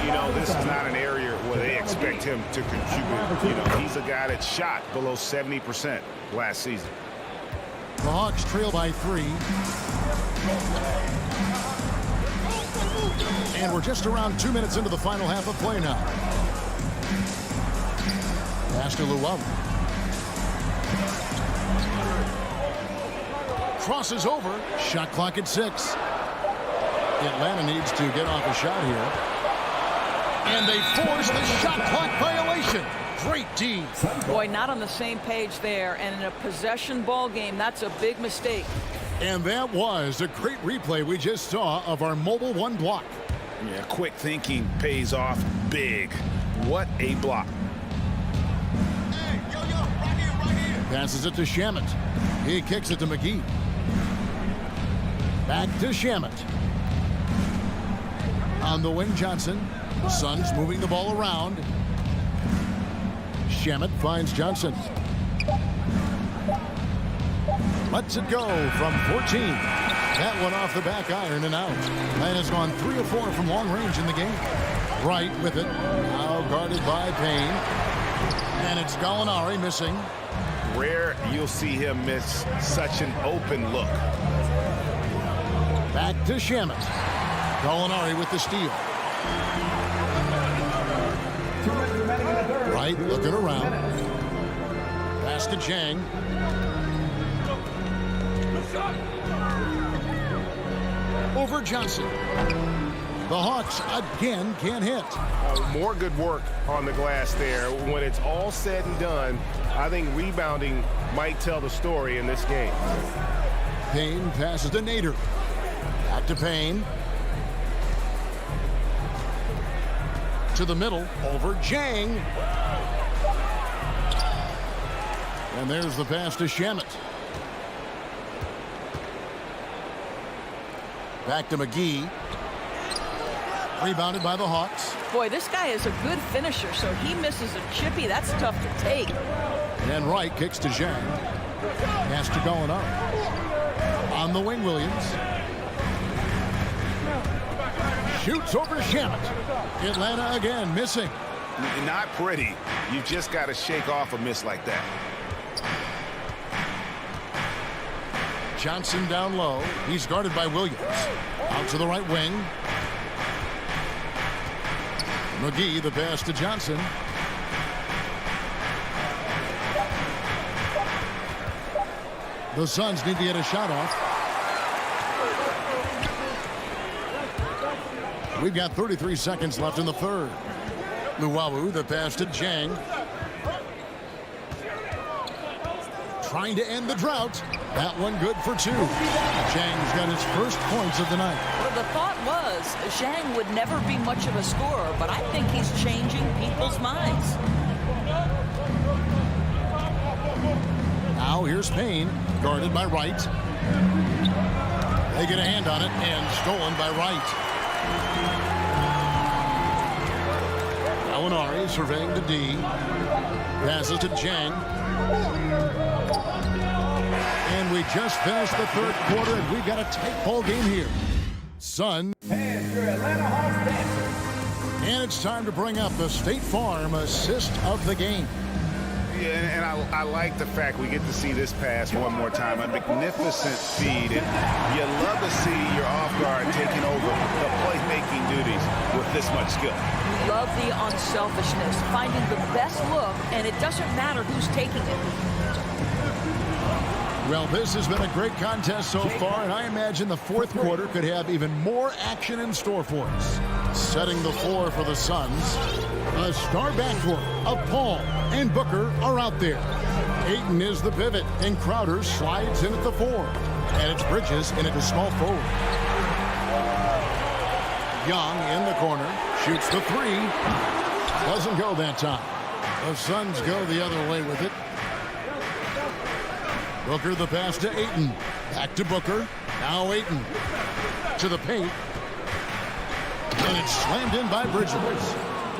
You know, this is not an area where they expect him to contribute. You know, he's a guy that shot below 70% last season. The Hawks trail by 3. And we're just around 2 minutes into the final half of play now. Pass to Luwawu. Crosses over. Shot clock at 6. Atlanta needs to get off a shot here. And they force the shot clock violation. Great D. Boy, not on the same page there. And in a possession ball game, that's a big mistake. And that was a great replay we just saw of our Mobile One block. Yeah, quick thinking pays off big. What a block. Passes it to Shamet. He kicks it to McGee. Back to Shamet. On the wing, Johnson. Suns moving the ball around. Shamet finds Johnson. Lets it go from 14. That one off the back iron and out. And has gone 3 of 4 from long range in the game. Wright with it. Now guarded by Payne. And it's Gallinari missing. Rare you'll see him miss such an open look. Back to Shamet. Gallinari with the steal. Wright looking around. Pass to Jang. Over Johnson. The Hawks again can't hit. More good work on the glass there. When it's all said and done, I think rebounding might tell the story in this game. Payne passes to Nader. Back to Payne. To the middle. Over Jang. And there's the pass to Shamet. Back to McGee. Rebounded by the Hawks. Boy, this guy is a good finisher, so he misses a chippy. That's tough to take. And Wright kicks to Zhang. Pass to Gallinari. On the wing, Williams. Shoots over Shamet. Atlanta again missing. Not pretty. You just got to shake off a miss like that. Johnson down low. He's guarded by Williams. Out to the right wing. McGee, the pass to Johnson. The Suns need to get a shot off. We've got 33 seconds left in the third. Luwawu, the pass to Jang. Trying to end the drought. That one good for 2. Zhang's got his first points of the night. Well, the thought was Zhang would never be much of a scorer, but I think he's changing people's minds. Now here's Payne, guarded by Wright. They get a hand on it, and stolen by Wright. Gallinari surveying the D. Passes to Jang. And we just finished the third quarter, and we've got a tight ball game here. Sun. And your Atlanta Hawks dancers it's time to bring up the State Farm assist of the game. Yeah, and I like the fact we get to see this pass one more time. A magnificent feed. And you love to see your off guard taking over the playmaking duties with this much skill. Love the unselfishness, finding the best look, and it doesn't matter who's taking it. Well, this has been a great contest so far, and I imagine the fourth quarter could have even more action in store for us. Setting the floor for the Suns, a star backcourt of Paul and Booker are out there. Ayton is the pivot, and Crowder slides in at the 4. And it's Bridges in at the small forward. Young in the corner, shoots the 3. Doesn't go that time. The Suns go the other way with it. Booker the pass to Ayton. Back to Booker. Now Ayton to the paint. And it's slammed in by Bridges.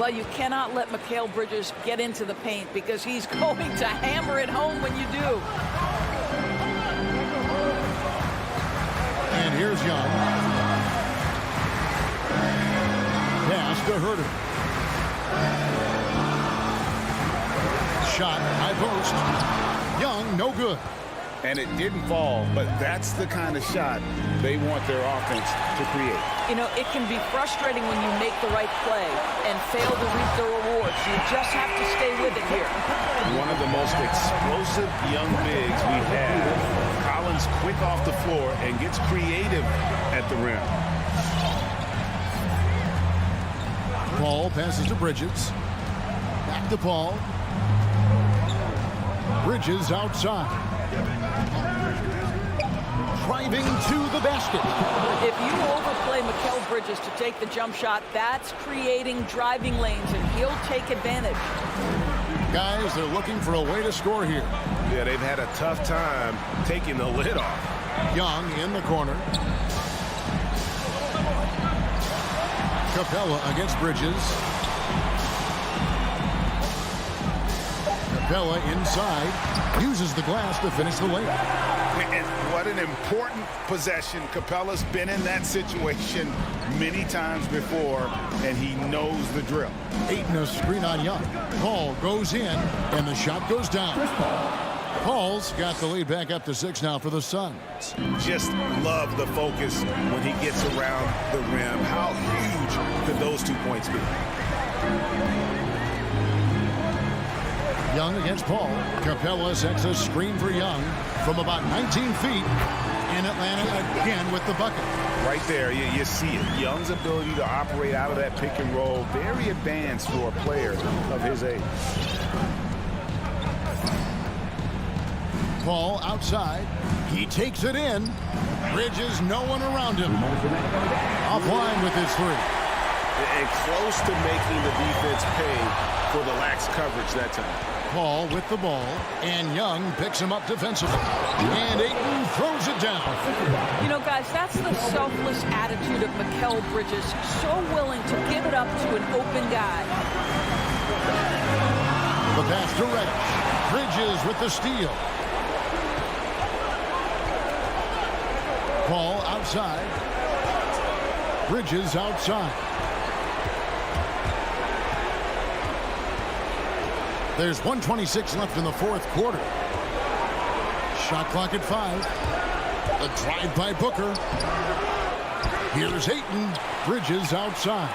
Well, you cannot let Mikal Bridges get into the paint because he's going to hammer it home when you do. And here's Young. Pass to Herter. Shot, high post. Young, no good. And it didn't fall, but that's the kind of shot they want their offense to create. You know, it can be frustrating when you make the right play and fail to reap the rewards. You just have to stay with it here. One of the most explosive young bigs we have. Collins quick off the floor and gets creative at the rim. Paul passes to Bridges. Back to Paul. Bridges outside. Driving to the basket. If you overplay Mikal Bridges to take the jump shot, that's creating driving lanes, and he'll take advantage. Guys, they're looking for a way to score here. Yeah, they've had a tough time taking the lid off. Young in the corner. Capella against Bridges. Capella inside. Uses the glass to finish the layup. And what an important possession. Capella's been in that situation many times before, and he knows the drill. Ayton a screen on Young. Paul goes in, and the shot goes down. Paul's got the lead back up to 6 now for the Suns. Just love the focus when he gets around the rim. How huge could those 2 points be? Young against Paul. Capella sets a screen for Young from about 19 feet. And Atlanta again with the bucket. Right there, you see it. Young's ability to operate out of that pick and roll, very advanced for a player of his age. Paul outside. He takes it in. Bridges, no one around him. Offline with his 3. And close to making the defense pay for the lax coverage that time. Paul with the ball, and Young picks him up defensively. And Ayton throws it down. You know, guys, that's the selfless attitude of Mikal Bridges. So willing to give it up to an open guy. The pass to Reddish. Bridges with the steal. Paul outside. Bridges outside. There's 1:26 left in the fourth quarter. Shot clock at 5. A drive by Booker. Here's Ayton. Bridges outside.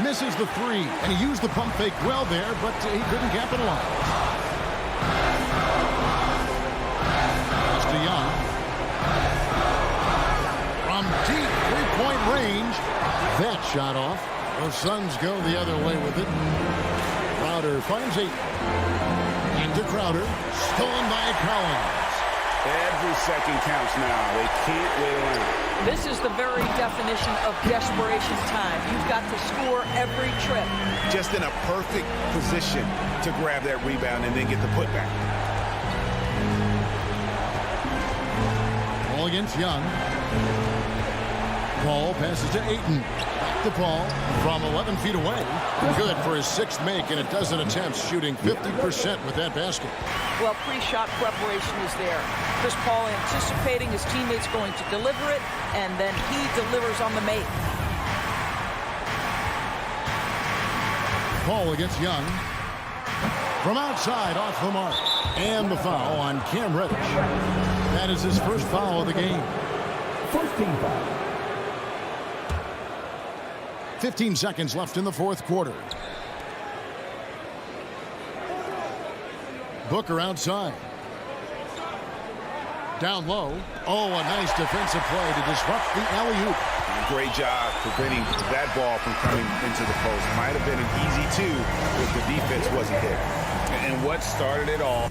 Misses the 3, and he used the pump fake well there, but he couldn't capitalize. Pass to Young. From deep three-point range. That shot off. The Suns go the other way with it. Crowder finds Ayton. Into Crowder. Stolen by Collins. Every second counts now. They can't wait around. This is the very definition of desperation time. You've got to score every trip. Just in a perfect position to grab that rebound and then get the putback. Ball against Young. Paul passes to Ayton. Back to Paul from 11 feet away. Good for his 6th make and a dozen attempts, shooting 50% with that basket. Well, pre-shot preparation is there. Chris Paul anticipating his teammates going to deliver it, and then he delivers on the make. call against Young. From outside, off the mark. And the foul on Cam Reddish. That is his first foul of the game. First team foul. 15 seconds left in the fourth quarter. Booker outside. Down low. Oh, a nice defensive play to disrupt the alley-oop. Great job preventing that ball from coming into the post. Might have been an easy two if the defense wasn't there. And what started it all?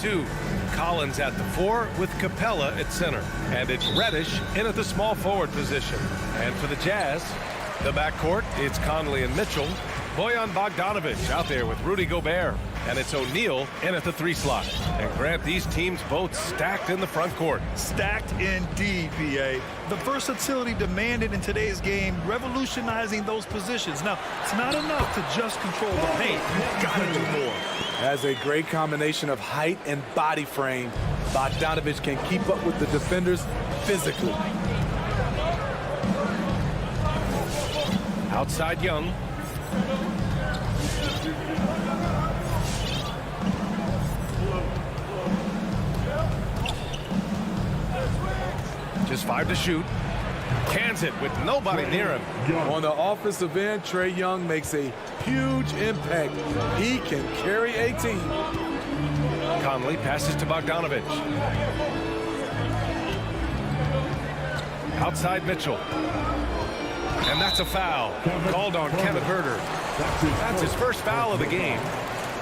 2. Collins at the 4 with Capella at center. And it's Reddish in at the small forward position. And for the Jazz, the backcourt, it's Conley and Mitchell. Bojan Bogdanovic out there with Rudy Gobert. And it's O'Neal in at the 3 slot. And Grant, these teams both stacked in the front court. Stacked indeed, B.A. The versatility demanded in today's game, revolutionizing those positions. Now, it's not enough to just control the paint. You've got to do more. Has a great combination of height and body frame. Bogdanovic can keep up with the defenders physically. Outside Young. Just 5 to shoot. Cans it with nobody near him. On the offensive end, Trae Young makes a huge impact. He can carry a team. Conley passes to Bogdanovic. Outside Mitchell. And that's a foul. Called on Kevin Huerter. That's his first foul of the game.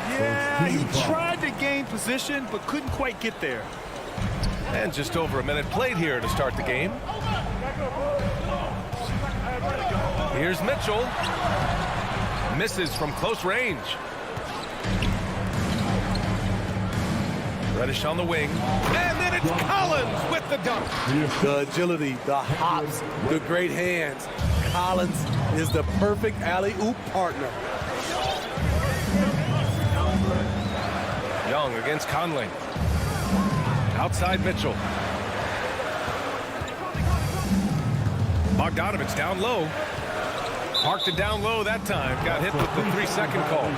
Yeah, he tried to gain position, but couldn't quite get there. And just over a minute played here to start the game. Here's Mitchell. Misses from close range. Reddish on the wing. And then it's Collins with the dunk. The agility, the hops, the great hands. Collins is the perfect alley-oop partner. Young against Conley. Outside Mitchell. Bogdanovic down low. Parked it down low that time. Got hit with the 3-second call.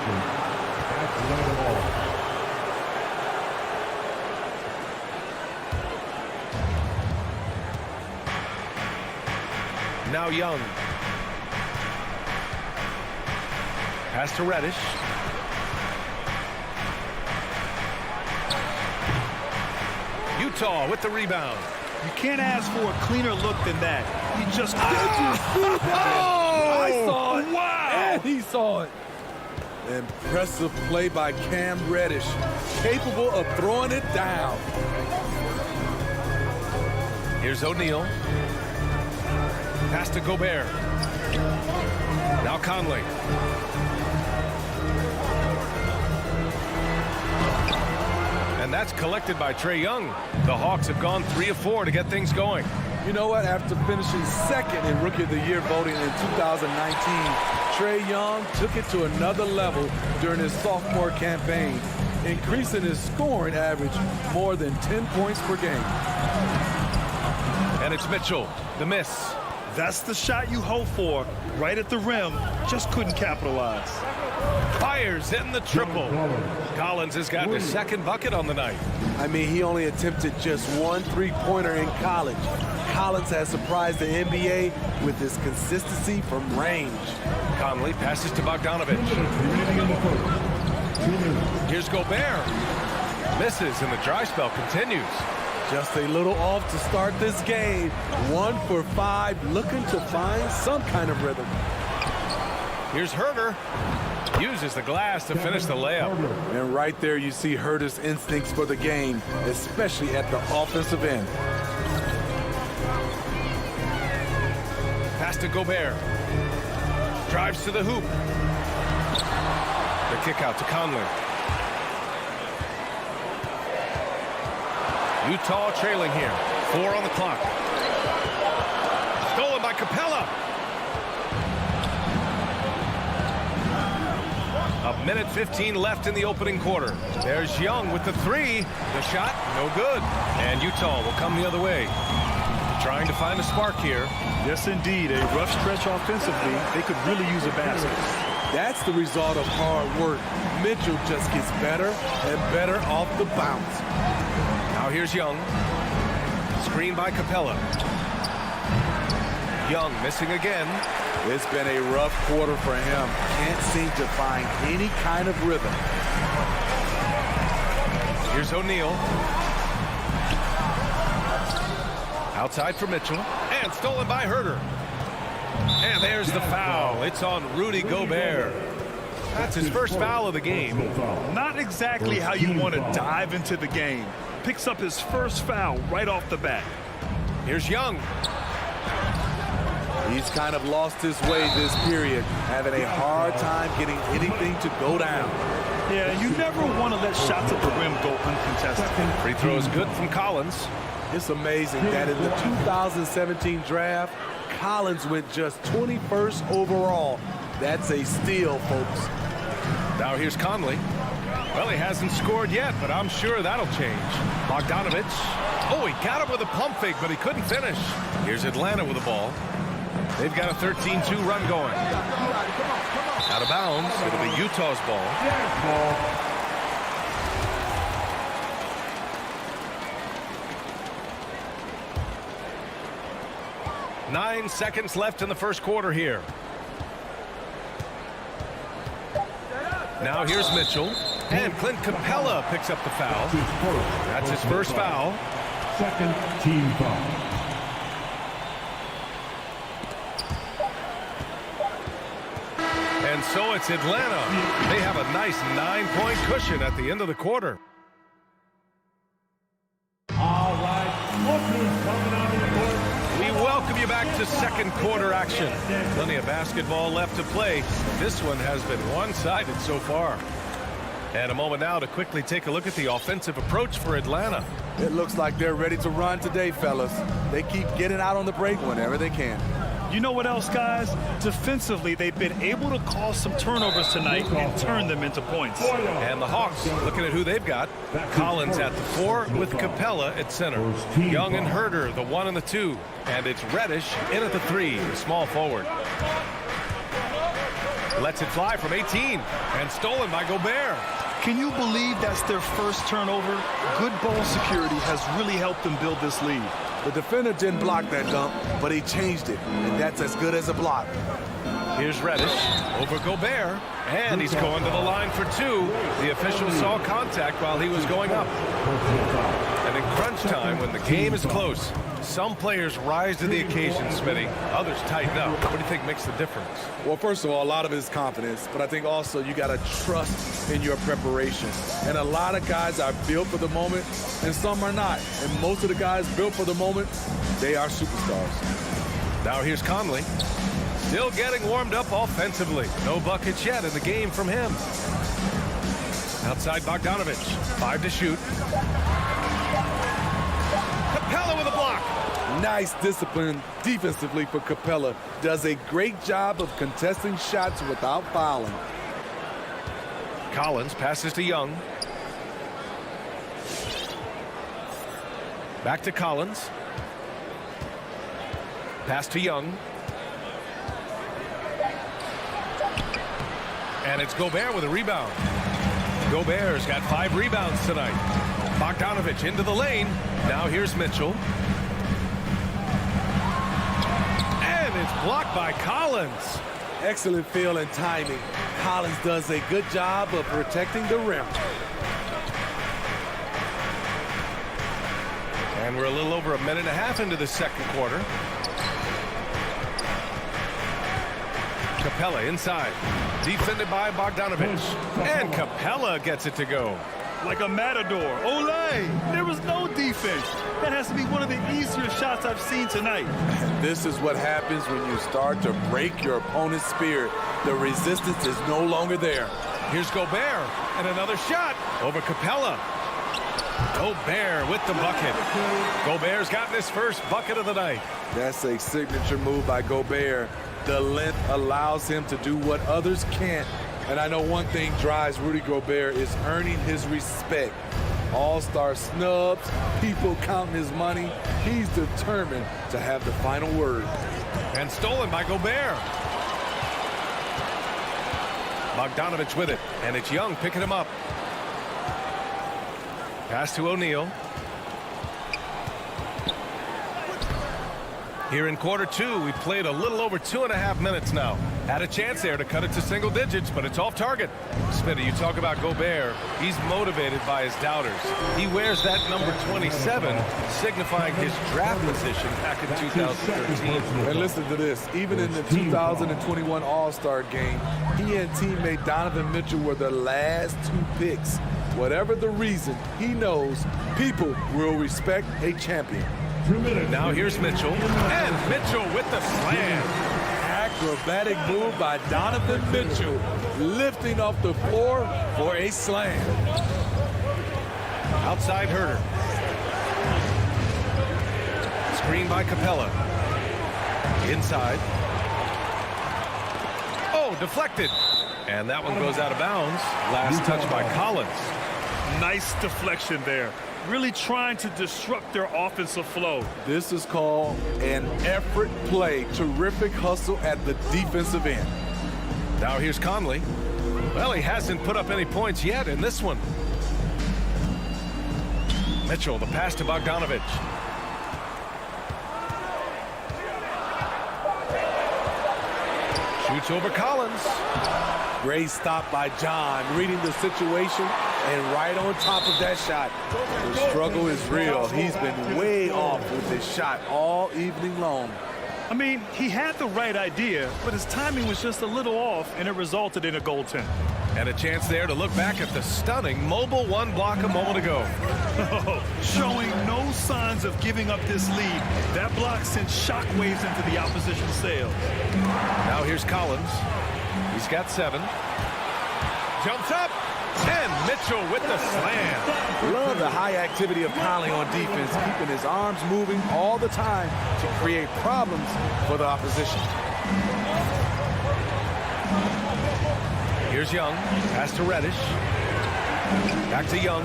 Now Young. Pass to Reddish. Utah with the rebound. You can't ask for a cleaner look than that. You just I saw it. Wow! And he saw it. Impressive play by Cam Reddish. Capable of throwing it down. Here's O'Neal. Pass to Gobert. Now Conley. And that's collected by Trae Young. The Hawks have gone 3 of 4 to get things going. You know what? After finishing second in Rookie of the Year voting in 2019, Trae Young took it to another level during his sophomore campaign, increasing his scoring average more than 10 points per game. And it's Mitchell, the miss. That's the shot you hope for. Right at the rim, just couldn't capitalize. Fires in the triple. Collins has got his second bucket on the night. I mean, he only attempted just 1 3-pointer in college. Collins has surprised the NBA with his consistency from range. Conley passes to Bogdanovic. Here's Gobert. Misses, and the dry spell continues. Just a little off to start this game. 1 for 5, looking to find some kind of rhythm. Here's Huerter. Uses the glass to finish the layup. And right there you see Huerter's instincts for the game, especially at the offensive end. Pass to Gobert. Drives to the hoop. The kick out to Conley. Utah trailing here. 4 on the clock. Stolen by Capella. A minute 15 left in the opening quarter. There's Young with the 3. The shot, no good. And Utah will come the other way. Trying to find a spark here. Yes, indeed. A rough stretch offensively. They could really use a basket. That's the result of hard work. Mitchell just gets better and better off the bounce. Now here's Young. Screen by Capella. Young missing again. It's been a rough quarter for him. Can't seem to find any kind of rhythm. Here's O'Neal. Outside for Mitchell. And stolen by Huerter. And there's the foul. It's on Rudy Gobert. That's his first foul of the game. Not exactly how you want to dive into the game. Picks up his first foul right off the bat. Here's Young. He's kind of lost his way this period, having a hard time getting anything to go down. Yeah, you never want to let shots at the rim go uncontested. Free throw is good from Collins. It's amazing that in the 2017 draft, Collins went just 21st overall. That's a steal, folks. Now here's Conley. Well, he hasn't scored yet, but I'm sure that'll change. Bogdanovich. Oh, he got him with a pump fake, but he couldn't finish. Here's Atlanta with the ball. They've got a 13-2 run going. Out of bounds. It'll be Utah's ball. 9 seconds left in the first quarter here. Now here's Mitchell. And Clint Capella picks up the foul. That's his first foul. Second team foul. And so it's Atlanta. They have a nice 9-point cushion at the end of the quarter. All right, Booker's coming out of the court. We welcome you back to second quarter action. Plenty of basketball left to play. This one has been one-sided so far. And a moment now to quickly take a look at the offensive approach for Atlanta. It looks like they're ready to run today, fellas. They keep getting out on the break whenever they can. You know what else, guys? Defensively, they've been able to cause some turnovers tonight and turn them into points. And the Hawks, looking at who they've got. Collins at the 4 with Capella at center. Young and Herder, the 1 and the 2. And it's Reddish in at the 3, the small forward. Lets it fly from 18 and stolen by Gobert. Can you believe that's their first turnover? Good ball security has really helped them build this lead. The defender didn't block that dunk, but he changed it, and that's as good as a block. Here's Reddish over Gobert, and he's going to the line for 2. The official saw contact while he was going up. And in crunch time, when the game is close, some players rise to the occasion, Smitty. Others tighten up. What do you think makes the difference? Well, first of all, a lot of it is confidence, but I think also you got to trust in your preparation. And a lot of guys are built for the moment, and some are not. And most of the guys built for the moment, they are superstars. Now here's Conley. Still getting warmed up offensively. No buckets yet in the game from him. Outside Bogdanovich. 5 to shoot. Capella with a block. Nice discipline defensively for Capella. Does a great job of contesting shots without fouling. Collins passes to Young. Back to Collins. Pass to Young. And it's Gobert with a rebound. Gobert's got 5 rebounds tonight. Bogdanovich into the lane. Now here's Mitchell. And it's blocked by Collins. Excellent feel and timing. Collins does a good job of protecting the rim. And we're a little over a minute and a half into the second quarter. Capella inside. Defended by Bogdanovich. And Capella gets it to go. Like a matador. Olé! There was no defense. That has to be one of the easier shots I've seen tonight. This is what happens when you start to break your opponent's spirit. The resistance is no longer there. Here's Gobert. And another shot over Capella. Gobert with the bucket. Gobert's gotten his first bucket of the night. That's a signature move by Gobert. The length allows him to do what others can't. And I know one thing drives Rudy Gobert is earning his respect. All-star snubs, people counting his money. He's determined to have the final word. And stolen by Gobert. Bogdanovich with it. And it's Young picking him up. Pass to O'Neal. Here in quarter two, we've played a little over 2.5 minutes now. Had a chance there to cut it to single digits, but it's off target. Smitty, you talk about Gobert. He's motivated by his doubters. He wears that number 27, signifying his draft position back in 2013. And listen to this. Even in the 2021 All-Star game, he and teammate Donovan Mitchell were the last 2 picks. Whatever the reason, he knows people will respect a champion. Now here's Mitchell, and Mitchell with the slam. Acrobatic move by Donovan Mitchell, lifting off the floor for a slam. Outside Herter. Screen by Capella. Inside. Oh, deflected. And that one goes out of bounds. Last touch by Collins. Nice deflection there. Really trying to disrupt their offensive flow. This is called an effort play. Terrific hustle at the defensive end. Now here's Conley. Well, he hasn't put up any points yet in this one. Mitchell, the pass to Bogdanovich. Shoots over Collins. Great stop by John, reading the situation and right on top of that shot. The struggle is real. He's been way off with this shot all evening long. I mean, he had the right idea, but his timing was just a little off, and it resulted in a goaltend. And a chance there to look back at the stunning mobile one block a moment ago. Showing no signs of giving up this lead. That block sent shockwaves into the opposition sails. Now here's Collins. He's got 7. Jumps up. And Mitchell with the slam. Love the high activity of Conley on defense, keeping his arms moving all the time to create problems for the opposition. Here's Young. Pass to Reddish. Back to Young.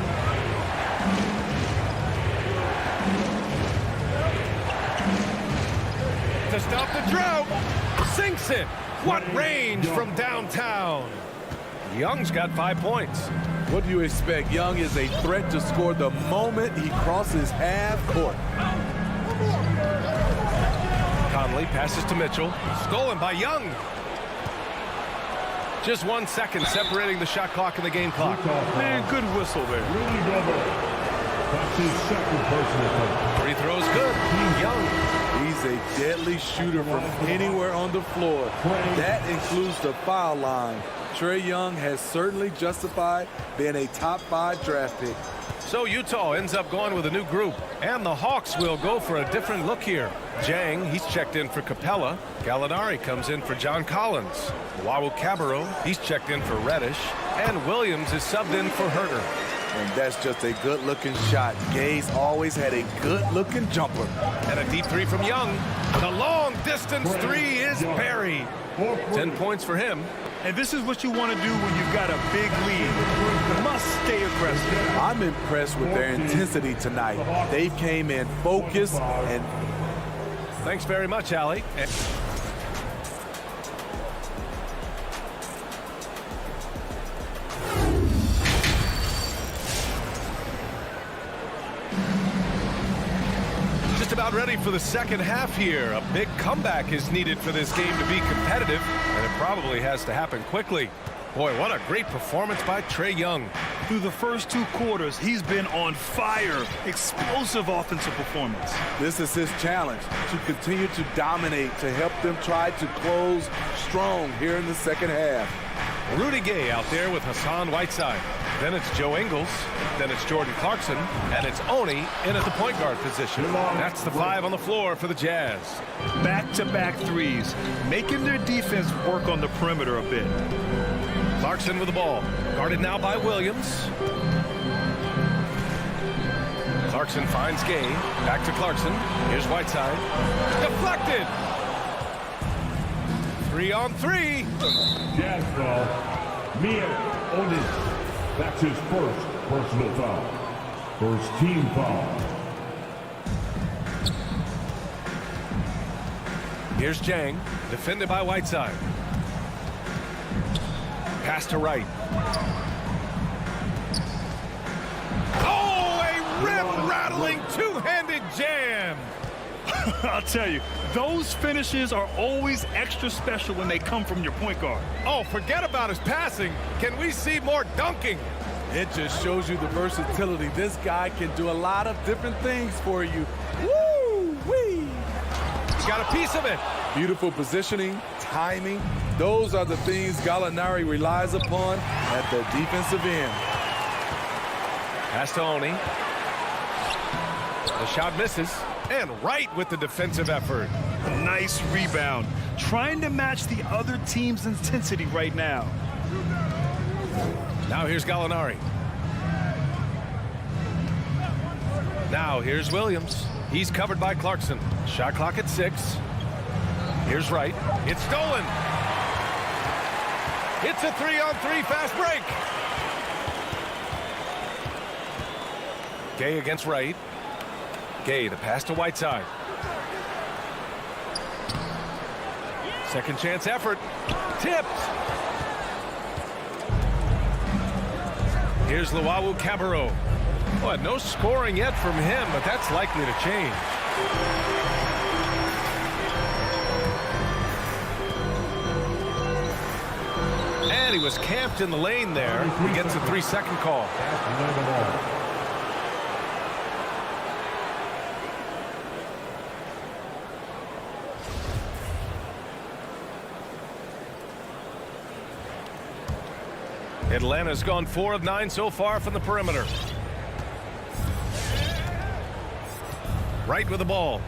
To stop the drought. Sinks it. What range from downtown. Young's got 5 points. What do you expect? Young is a threat to score the moment he crosses half court. Conley passes to Mitchell. Stolen by Young. Just 1 second separating the shot clock and the game clock. Man, good whistle there. Free throw's good. Young. He's a deadly shooter from anywhere on the floor. That includes the foul line. Trae Young has certainly justified being a top 5 draft pick. So Utah ends up going with a new group, and the Hawks will go for a different look here. Jang, he's checked in for Capella. Gallinari comes in for John Collins. Wawu Cabarro, he's checked in for Reddish. And Williams is subbed in for Herter. And that's just a good-looking shot. Gaze always had a good-looking jumper. And a deep 3 from Young. The long-distance 3 is buried. 10 points for him. And this is what you want to do when you've got a big lead. You must stay aggressive. I'm impressed with their intensity tonight. They came in focused and... Thanks very much, Allie. About ready for the second half here. A big comeback is needed for this game to be competitive, and it probably has to happen quickly. Boy, what a great performance by Trae Young. Through the first 2 quarters, he's been on fire. Explosive offensive performance. This is his challenge, to continue to dominate, to help them try to close strong here in the second half. Rudy Gay out there with Hassan Whiteside. Then it's Joe Ingles. Then it's Jordan Clarkson. And it's Oni in at the point guard position. That's the 5 on the floor for the Jazz. Back-to-back threes, making their defense work on the perimeter a bit. Clarkson with the ball. Guarded now by Williams. Clarkson finds Gay. Back to Clarkson. Here's Whiteside. Deflected. 3 on 3. Jazz foul. Mia Oni. That's his first personal foul. First team foul. Here's Jang, defended by Whiteside. Pass to Wright. Oh, a rim-rattling two-handed jam. I'll tell you, those finishes are always extra special when they come from your point guard. Oh, forget about his passing. Can we see more dunking? It just shows you the versatility. This guy can do a lot of different things for you. Woo-wee! He got a piece of it. Beautiful positioning, timing. Those are the things Gallinari relies upon at the defensive end. Pass to Oni. The shot misses. And right with the defensive effort. A nice rebound. Trying to match the other team's intensity right now. Now here's Gallinari. Now here's Williams. He's covered by Clarkson. Shot clock at 6. Here's Wright. It's stolen. It's a 3-on-3 fast break. Gay against Wright. Gay, the pass to Whiteside. Second chance effort. Tipped. Here's Luau Cabarro. Well, no scoring yet from him, but that's likely to change. And he was camped in the lane there. He gets a 3-second call. Atlanta's gone 4 of 9 so far from the perimeter. Wright with the ball.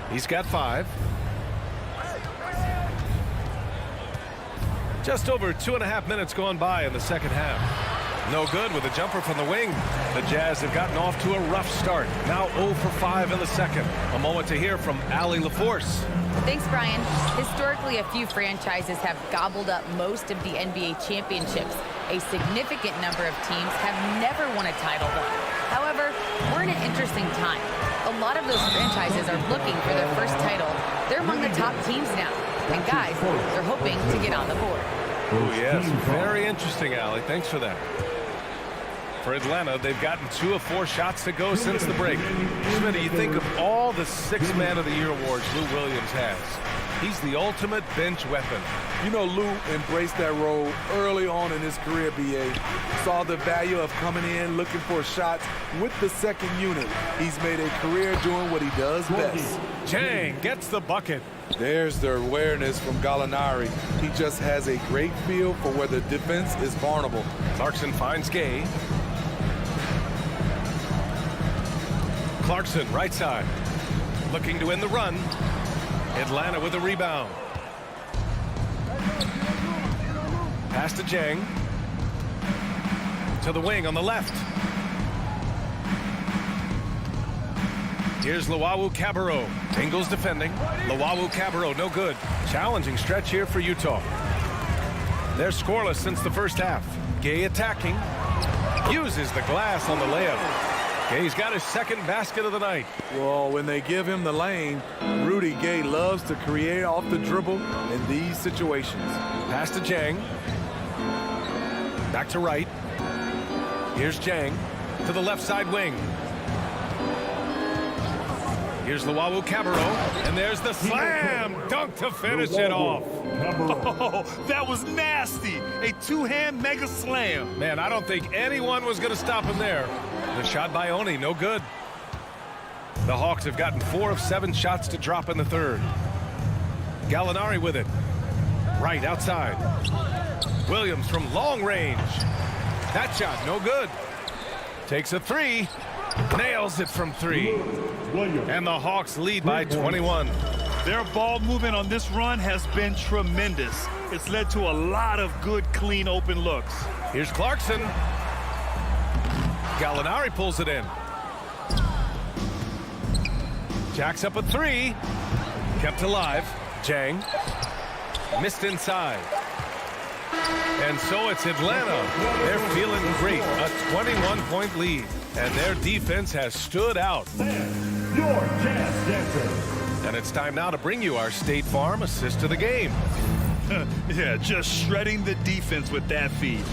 He's got 5. Just over 2.5 minutes gone by in the second half. No good with a jumper from the wing. The Jazz have gotten off to a rough start. Now 0 for 5 in the second. A moment to hear from Allie LaForce. Thanks, Brian. Historically, a few franchises have gobbled up most of the NBA championships. A significant number of teams have never won a title, though. However, we're in an interesting time. A lot of those franchises are looking for their first title. They're among the top teams now. And guys, they're hoping to get on the board. Oh, yes. Very interesting, Allie. Thanks for that. For Atlanta, they've gotten 2 of 4 shots to go since the break. Smitty, you think of all the 6th Man of the Year awards Lou Williams has. He's the ultimate bench weapon. You know, Lou embraced that role early on in his career, B.A. Saw the value of coming in, looking for shots with the second unit. He's made a career doing what he does best. Chang gets the bucket. There's the awareness from Gallinari. He just has a great feel for where the defense is vulnerable. Clarkson finds Gay. Clarkson, right side. Looking to win the run. Atlanta with a rebound. Pass to Jang. To the wing on the left. Here's Luau Cabarro. Ingles defending. Luau Cabarro, no good. Challenging stretch here for Utah. They're scoreless since the first half. Gay attacking. Uses the glass on the layup. Gay's got his second basket of the night. Well, when they give him the lane, Rudy Gay loves to create off the dribble in these situations. Pass to Jang. Back to Wright. Here's Jang to the left side wing. Here's Luau Cabarro, and there's the slam dunk to finish it off. Oh, that was nasty. A 2-hand mega slam. Man, I don't think anyone was going to stop him there. The shot by Oni, no good. The Hawks have gotten 4 of 7 shots to drop in the third. Gallinari with it. Right outside. Williams from long range. That shot, no good. Takes a 3. Nails it from 3. And the Hawks lead by 21. Their ball movement on this run has been tremendous. It's led to a lot of good, clean, open looks. Here's Clarkson. Gallinari pulls it in. Jacks up a 3. Kept alive. Jang. Missed inside. And so it's Atlanta. They're feeling great. A 21-point lead. And their defense has stood out. Your Jazz Dancer. And it's time now to bring you our State Farm assist of the game. Yeah, just shredding the defense with that feed.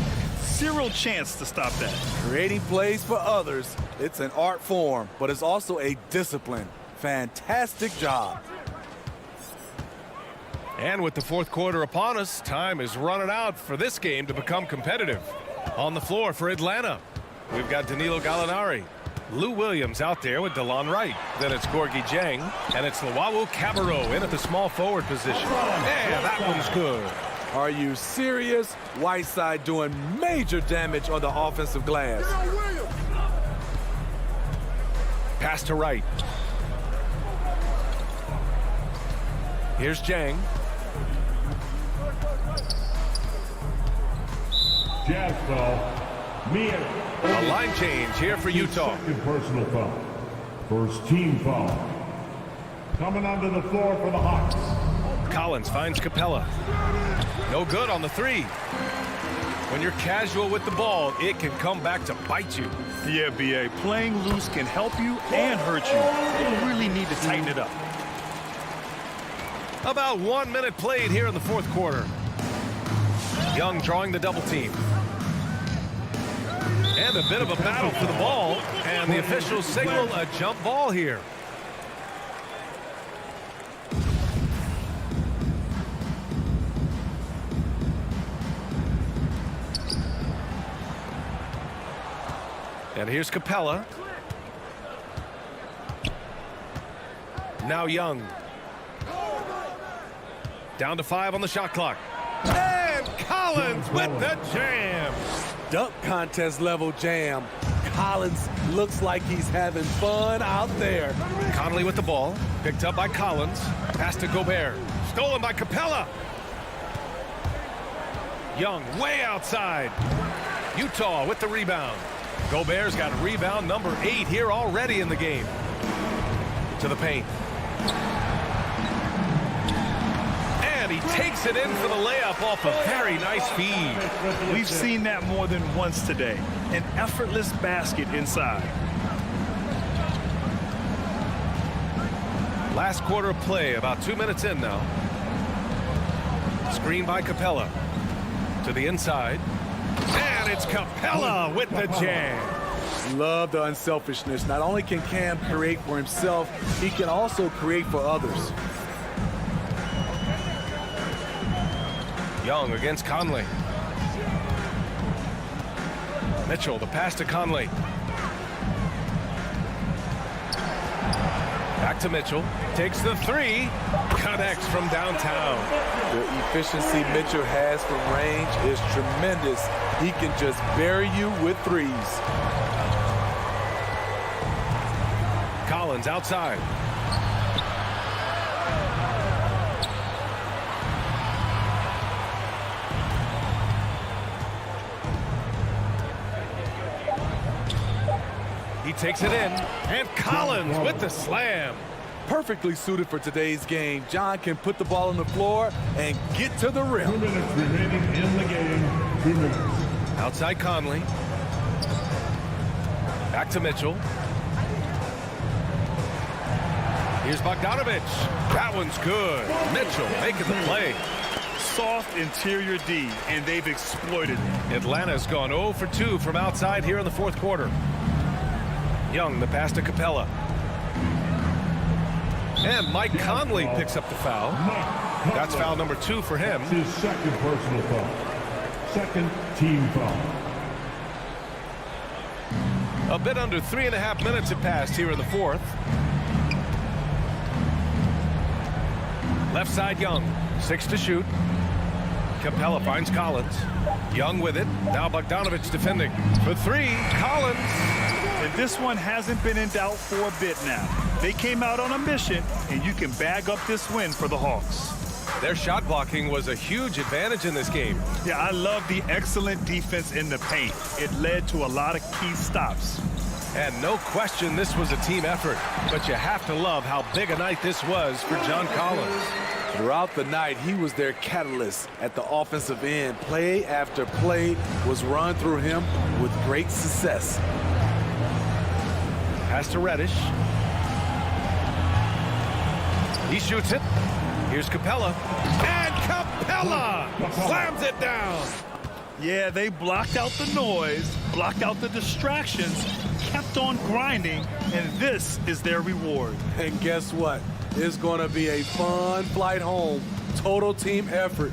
Zero chance to stop that. Creating plays for others, it's an art form, but it's also a discipline. Fantastic job. And with the fourth quarter upon us, time is running out for this game to become competitive. On the floor for Atlanta, we've got Danilo Gallinari. Lou Williams out there with DeLon Wright. Then it's Gorgui Dieng, and it's Luwawu Cabarrot in at the small forward position. Yeah, that one's good. Are you serious? Whiteside doing major damage on the offensive glass. Pass to Wright. Here's Dieng. Jazz foul. Mia. A line change here for Utah. Second personal foul. First team foul. Coming onto the floor for the Hawks. Collins finds Capella. No good on the three. When you're casual with the ball, it can come back to bite you. Yeah, B.A. Playing loose can help you and hurt you. You really need to tighten it up. About 1 minute played here in the fourth quarter. Young drawing the double team. And a bit of a battle for the ball. And the officials signal a jump ball here. And here's Capella. Now Young. Down to 5 on the shot clock. And Collins with the jam. Dunk contest level jam. Collins looks like he's having fun out there. Conley with the ball. Picked up by Collins. Pass to Gobert. Stolen by Capella. Young way outside. Utah with the rebound. Gobert's got rebound number 8 here already in the game. To the paint. And he takes it in for the layup off a very nice feed. We've seen that more than once today. An effortless basket inside. Last quarter of play, about 2 minutes in now. Screen by Capella. To the inside. And it's Capella with the jam. Love the unselfishness. Not only can Cam create for himself, he can also create for others. Young against Conley. Mitchell, the pass to Conley. Back to Mitchell. Takes the three. Connects from downtown. The efficiency Mitchell has from range is tremendous. He can just bury you with threes. Collins outside. He takes it in, and Collins with the slam. Perfectly suited for today's game. John can put the ball on the floor and get to the rim. 2 minutes remaining in the game. 2 minutes. Outside Conley. Back to Mitchell. Here's Bogdanovich. That one's good. Mitchell making the play. Soft interior D, and they've exploited it. Atlanta's gone 0 for 2 from outside here in the fourth quarter. Young, the pass to Capella. And Mike Conley picks up the foul. That's foul number 2 for him. That's his second personal foul. Second team foul. A bit under 3.5 minutes have passed here in the fourth. Left side Young. 6 to shoot. Capella finds Collins. Young with it. Now Bogdanovich defending. For 3, Collins. And this one hasn't been in doubt for a bit now. They came out on a mission, and you can bag up this win for the Hawks. Their shot blocking was a huge advantage in this game. Yeah, I love the excellent defense in the paint. It led to a lot of key stops. And no question this was a team effort. But you have to love how big a night this was for John Collins. Throughout the night, he was their catalyst at the offensive end. Play after play was run through him with great success. Pass to Reddish. He shoots it. Here's Capella. And Capella slams it down. Yeah, they blocked out the noise, blocked out the distractions, kept on grinding, and this is their reward. And guess what? It's going to be a fun flight home. Total team effort.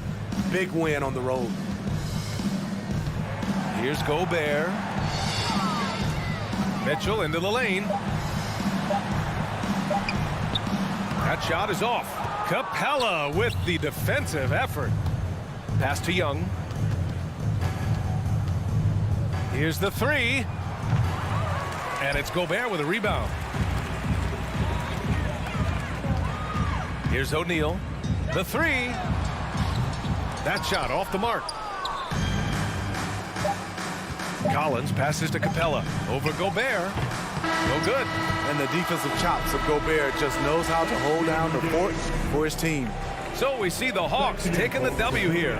Big win on the road. Here's Gobert. Mitchell into the lane. That shot is off. Capella with the defensive effort. Pass to Young. Here's the three. And it's Gobert with a rebound. Here's O'Neal. The three. That shot off the mark. Collins passes to Capella. Over Gobert. No good. And the defensive chops of Gobert just knows how to hold down the fort for his team. So we see the Hawks taking the W here.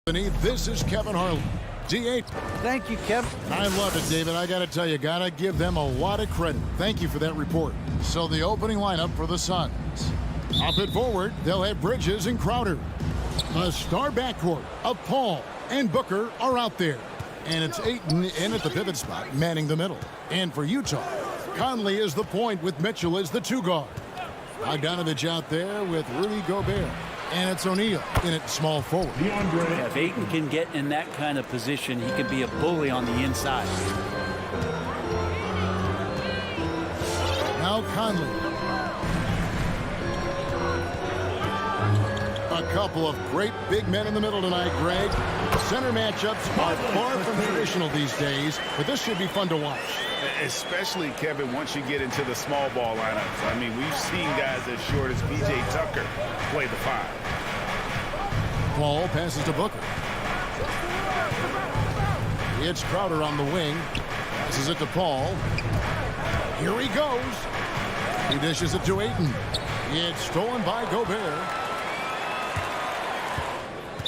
This is Kevin Harlan. D8. Thank you, Kevin. I love it, David. I got to tell you, got to give them a lot of credit. Thank you for that report. So the opening lineup for the Suns. Up and forward, they'll have Bridges and Crowder. The star backcourt of Paul and Booker are out there. And it's Ayton in at the pivot spot, manning the middle. And for Utah, Conley is the point with Mitchell as the two guard. Bogdanovich out there with Rudy Gobert. And it's O'Neal in at small forward. Yeah, if Ayton can get in that kind of position, he can be a bully on the inside. Now Conley. A couple of great big men in the middle tonight, Greg. Center matchups are far from traditional these days, but this should be fun to watch. Especially, Kevin, once you get into the small ball lineups. I mean, we've seen guys as short as B.J. Tucker play the 5. Paul passes to Booker. It's Crowder on the wing. Passes it to Paul. Here he goes. He dishes it to Ayton. It's stolen by Gobert.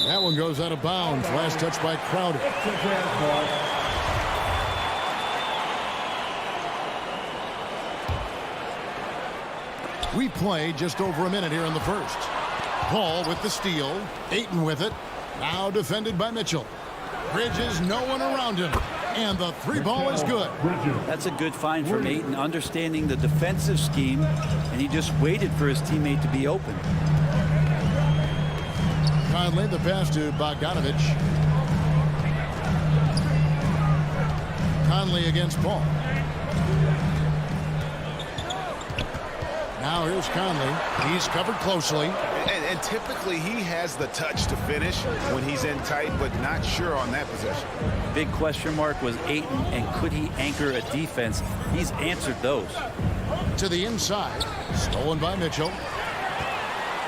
That one goes out of bounds. Last touch by Crowder. We play just over a minute here in the first. Paul with the steal. Ayton with it. Now defended by Mitchell. Bridges, no one around him. And the 3 ball is good. That's a good find from Ayton, understanding the defensive scheme, and he just waited for his teammate to be open. Conley, the pass to Bogdanovich. Conley against Paul. Now here's Conley. He's covered closely. And typically he has the touch to finish when he's in tight, but not sure on that possession. Big question mark was Ayton, and could he anchor a defense? He's answered those. To the inside. Stolen by Mitchell.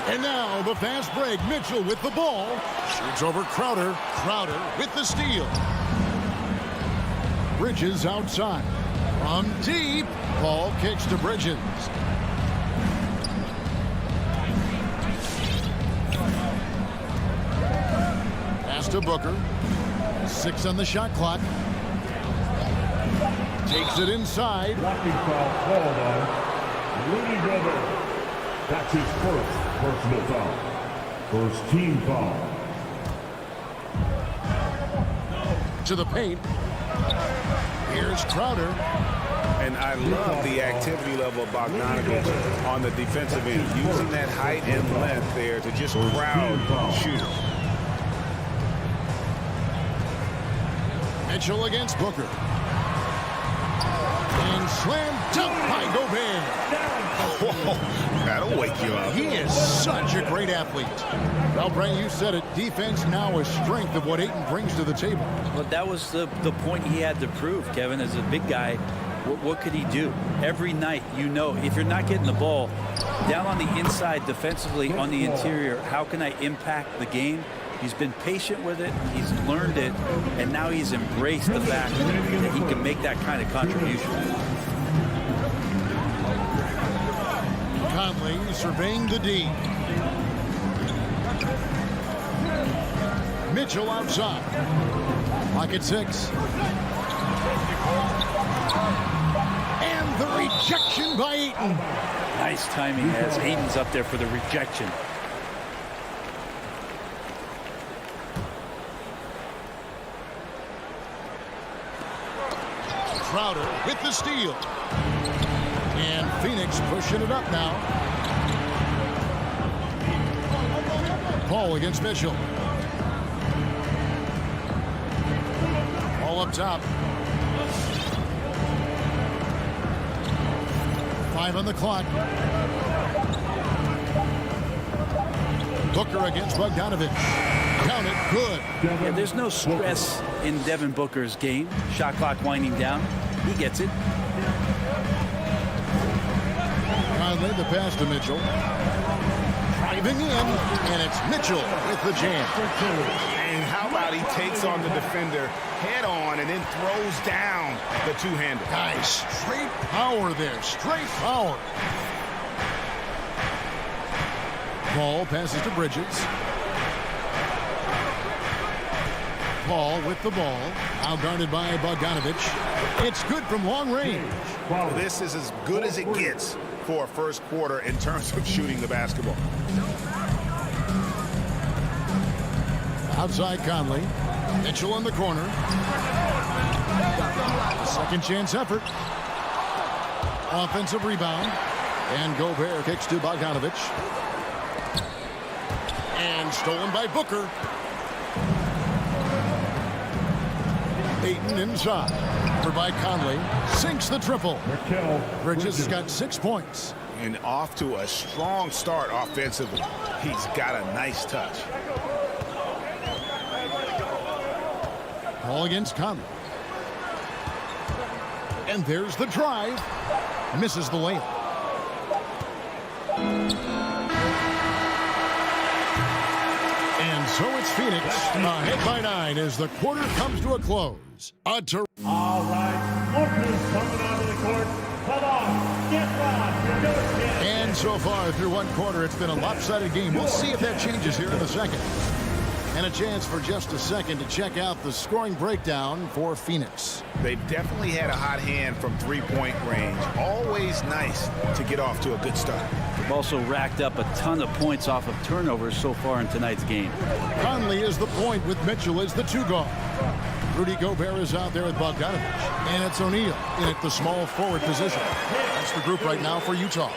And now the fast break. Mitchell with the ball. Shoots over Crowder. Crowder with the steal. Bridges outside. From deep. Ball kicks to Bridges. Pass to Booker. 6 on the shot clock. Takes it inside. Blocking foul called on Rudy Gobert. That's his first personal foul. First team foul. To the paint. Here's Crowder. And I love the activity level of Bogdanovich on the defensive end, using that height and length there to just crowd shooters. Mitchell against Booker. And slam dunk by Gobert. Whoa, that'll wake you up. He is such a great athlete. Well, Brent, you said it. Defense now a strength of what Ayton brings to the table. Well, that was the point he had to prove, Kevin. As a big guy, what could he do? Every night, you know, if you're not getting the ball down on the inside defensively on the interior, how can I impact the game? He's been patient with it, he's learned it, and now he's embraced the fact that he can make that kind of contribution. Conley surveying the D. Mitchell outside. Lock at 6. And the rejection by Ayton. Nice timing as Ayton's up there for the rejection. Crowder with the steal. And Phoenix pushing it up now. Paul against Mitchell. All up top. 5 on the clock. Booker against Bogdanovich. Count it. Good. Yeah, there's no stress in Devin Booker's game. Shot clock winding down. He gets it. Conley, the pass to Mitchell. Driving in, and it's Mitchell with the jam. And how about he takes on the defender head on and then throws down the two-hander. Nice. Straight power there. Straight power. Ball passes to Bridges. Paul with the ball. Out guarded by Bogdanovich. It's good from long range. Well, this is as good as it gets for a first quarter in terms of shooting the basketball. Outside Conley. Mitchell in the corner. Second chance effort. Offensive rebound. And Gobert kicks to Bogdanovich. And stolen by Booker. Ayton inside. For by Conley. Sinks the triple. Bridges has got 6 points. And off to a strong start offensively. He's got a nice touch. Ball against Conley. And there's the drive. Misses the layup. And so it's Phoenix ahead by 9 as the quarter comes to a close. All right, Booker's coming onto the court. Come on, get loud. And so far through one quarter, it's been a lopsided game. We'll see if that changes here in a second. And a chance for just a second to check out the scoring breakdown for Phoenix. They've definitely had a hot hand from three-point range. Always nice to get off to a good start. They've also racked up a ton of points off of turnovers so far in tonight's game. Conley is the point with Mitchell as the 2 guard. Rudy Gobert is out there with Bogdanovich. And it's O'Neal in at the small forward position. That's the group right now for Utah.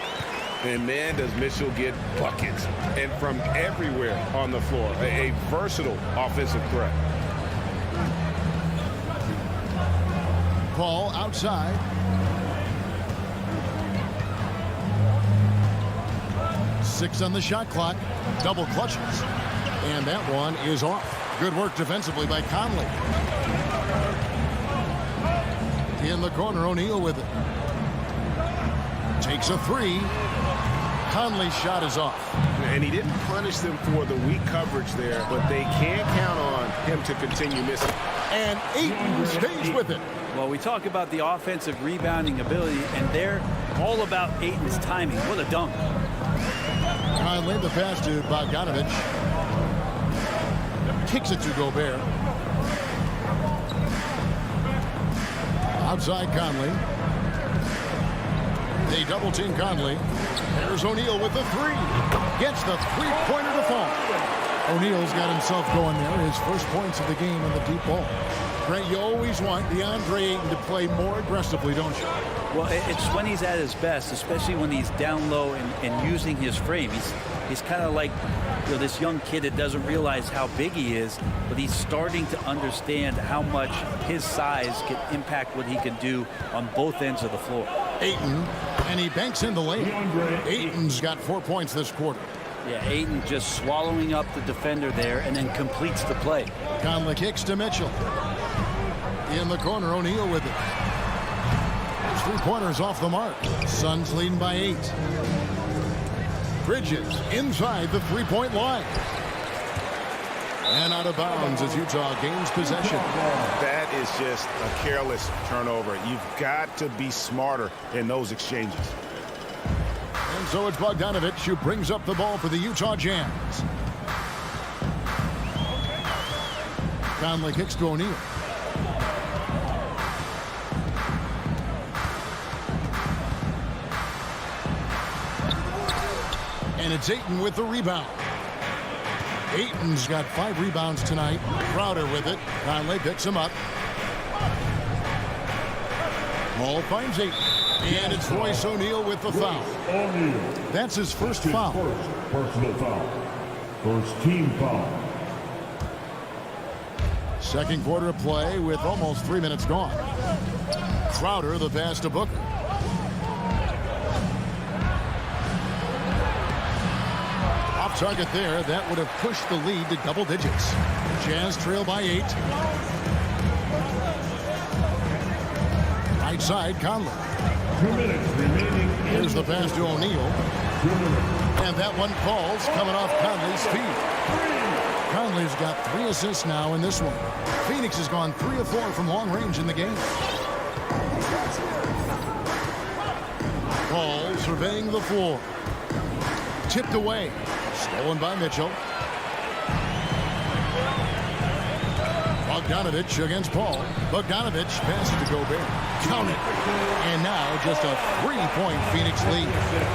And man, does Mitchell get buckets. And from everywhere on the floor. A versatile offensive threat. Paul outside. Six on the shot clock. Double clutches. And that one is off. Good work defensively by Conley. In the corner, O'Neal with it. Takes a 3. Conley's shot is off. And he didn't punish them for the weak coverage there, but they can't count on him to continue missing. And Ayton stays with it. Well, we talk about the offensive rebounding ability, and they're all about Ayton's timing. What a dunk. Conley, the pass to Bogdanovich. Kicks it to Gobert. Outside Conley. They double team Conley. There's O'Neal with the 3. Gets the three-pointer to fall. O'Neal's got himself going there. His first points of the game in the deep ball. Grant, you always want DeAndre Ayton to play more aggressively, don't you? Well, it's when he's at his best, especially when he's down low and using his frame. He's kind of like, you know, this young kid that doesn't realize how big he is, but he's starting to understand how much his size can impact what he can do on both ends of the floor. Ayton, and he banks in the lane. Ayton's got 4 points this quarter. Yeah, Ayton just swallowing up the defender there and then completes the play. Conley kicks to Mitchell. In the corner, O'Neal with it. 3-pointers off the mark. Suns leading by 8. Bridges inside the 3-point line. And out of bounds as Utah gains possession. That is just a careless turnover. You've got to be smarter in those exchanges. And so it's Bogdanovich who brings up the ball for the Utah Jazz. Conley kicks to O'Neal. And it's Ayton with the rebound. Ayton's got 5 rebounds tonight. Crowder with it. Conley picks him up. Ball finds Ayton. And it's Royce O'Neal with the foul. That's his first foul. First personal foul. First team foul. Second quarter of play with almost 3 minutes gone. Crowder the pass to Booker. Off target there. That would have pushed the lead to double digits. Jazz trail by 8. Right side, Conley. 2 minutes remaining. Here's the pass to O'Neal. And that one falls coming off Conley's feet. Conley's got 3 assists now in this one. Phoenix has gone 3 of 4 from long range in the game. Ball surveying the floor. Tipped away. Stolen by Mitchell. Bogdanovich against Paul. Bogdanovich passes to Gobert. Count it. And now just a 3-point Phoenix lead.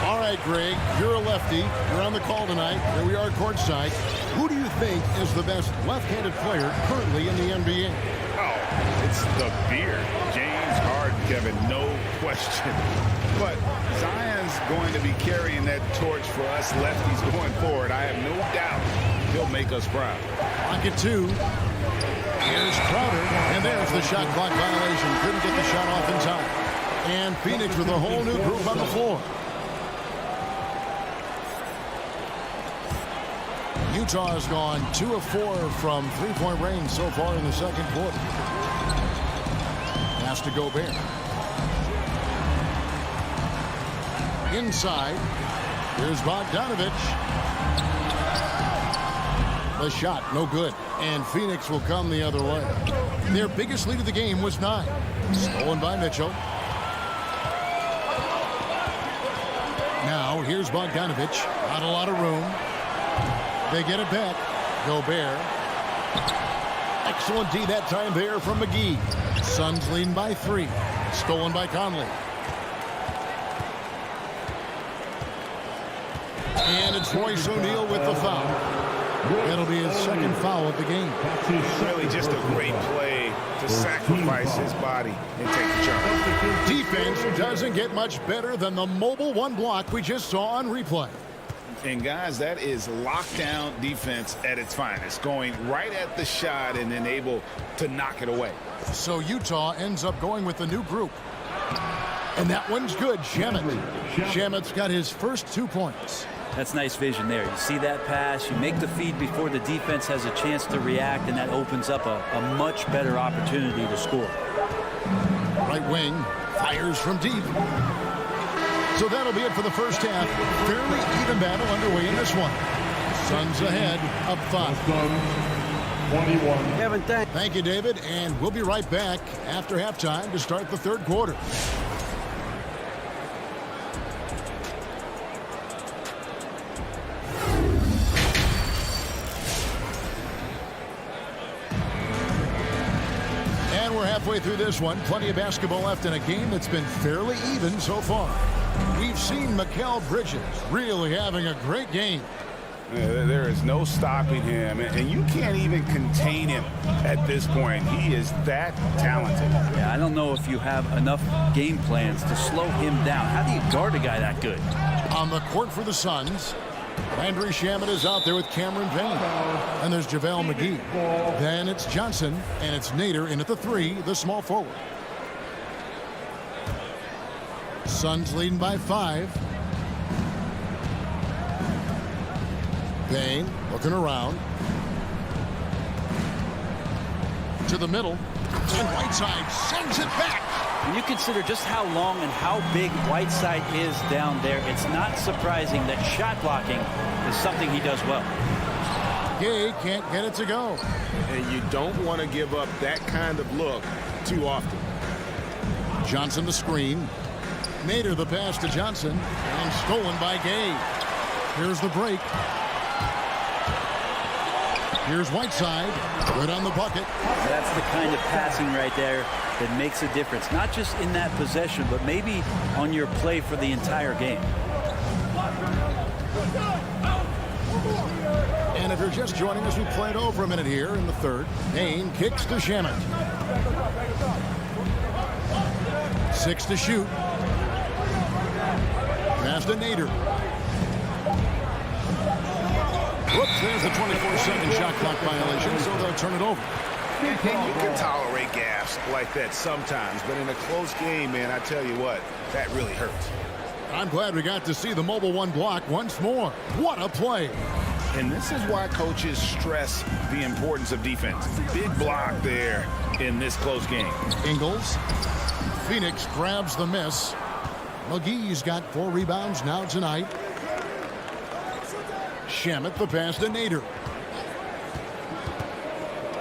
All right, Greg, you're a lefty. You're on the call tonight. Here we are courtside. Who do you think is the best left-handed player currently in the NBA? Oh, it's the beard. James Harden, Kevin, no question. But Zion's going to be carrying that torch for us lefties going forward. I have no doubt he'll make us proud. Pocket 2. Here's Crowder, and there's the shot clock violation. Couldn't get the shot off in time. And Phoenix with a whole new group on the floor. Utah has gone 2 of 4 from three-point range so far in the second quarter. Pass to Gobert. Inside. Here's Bogdanovich. The shot, no good. And Phoenix will come the other way. Their biggest lead of the game was 9. Stolen by Mitchell. Now, here's Bogdanovich. Not a lot of room. They get it back. Gobert. Excellent D that time there from McGee. Suns leading by 3. Stolen by Conley. And it's Royce O'Neal with the foul. That'll be his second foul of the game. Really just a great play to sacrifice his body and take the charge. Defense doesn't get much better than the mobile one block we just saw on replay. And guys, that is lockdown defense at its finest, going right at the shot and then able to knock it away. So Utah ends up going with the new group. And that one's good. Shamet. Shamet's got his first 2 points. That's nice vision there. You see that pass, you make the feed before the defense has a chance to react, and that opens up a much better opportunity to score. Right wing fires from deep. So that'll be it for the first half. Fairly even battle underway in this one. Suns ahead, up 5. 21. Kevin, Thank you, David. And we'll be right back after halftime to start the third quarter. And we're halfway through this one. Plenty of basketball left in a game that's been fairly even so far. We've seen Mikal Bridges really having a great game. There is no stopping him, and you can't even contain him at this point. He is that talented. Yeah, I don't know if you have enough game plans to slow him down. How do you guard a guy that good? On the court for the Suns, Landry Shamet is out there with Cameron Payne. And there's JaVale McGee. Then it's Johnson, and it's Nader in at the 3, the small forward. Suns leading by 5. Payne looking around. To the middle. And Whiteside sends it back. When you consider just how long and how big Whiteside is down there, it's not surprising that shot blocking is something he does well. Gay can't get it to go. And you don't want to give up that kind of look too often. Johnson the screen. Nader the pass to Johnson. And stolen by Gay. Here's the break. Here's Whiteside. Good on the bucket. That's the kind of passing right there that makes a difference. Not just in that possession, but maybe on your play for the entire game. And if you're just joining us, we played over a minute here in the third. Payne kicks to Shamet. 6 to shoot. Pass to Nader. Whoops, there's the 24-second shot clock violation, so they'll turn it over. And you can tolerate gaffes like that sometimes, but in a close game, man, I tell you what, that really hurts. I'm glad we got to see the mobile one block once more. What a play. And this is why coaches stress the importance of defense. Big block there in this close game. Ingles. Phoenix grabs the miss. McGee's got 4 rebounds now tonight. Shamet the pass to Nader.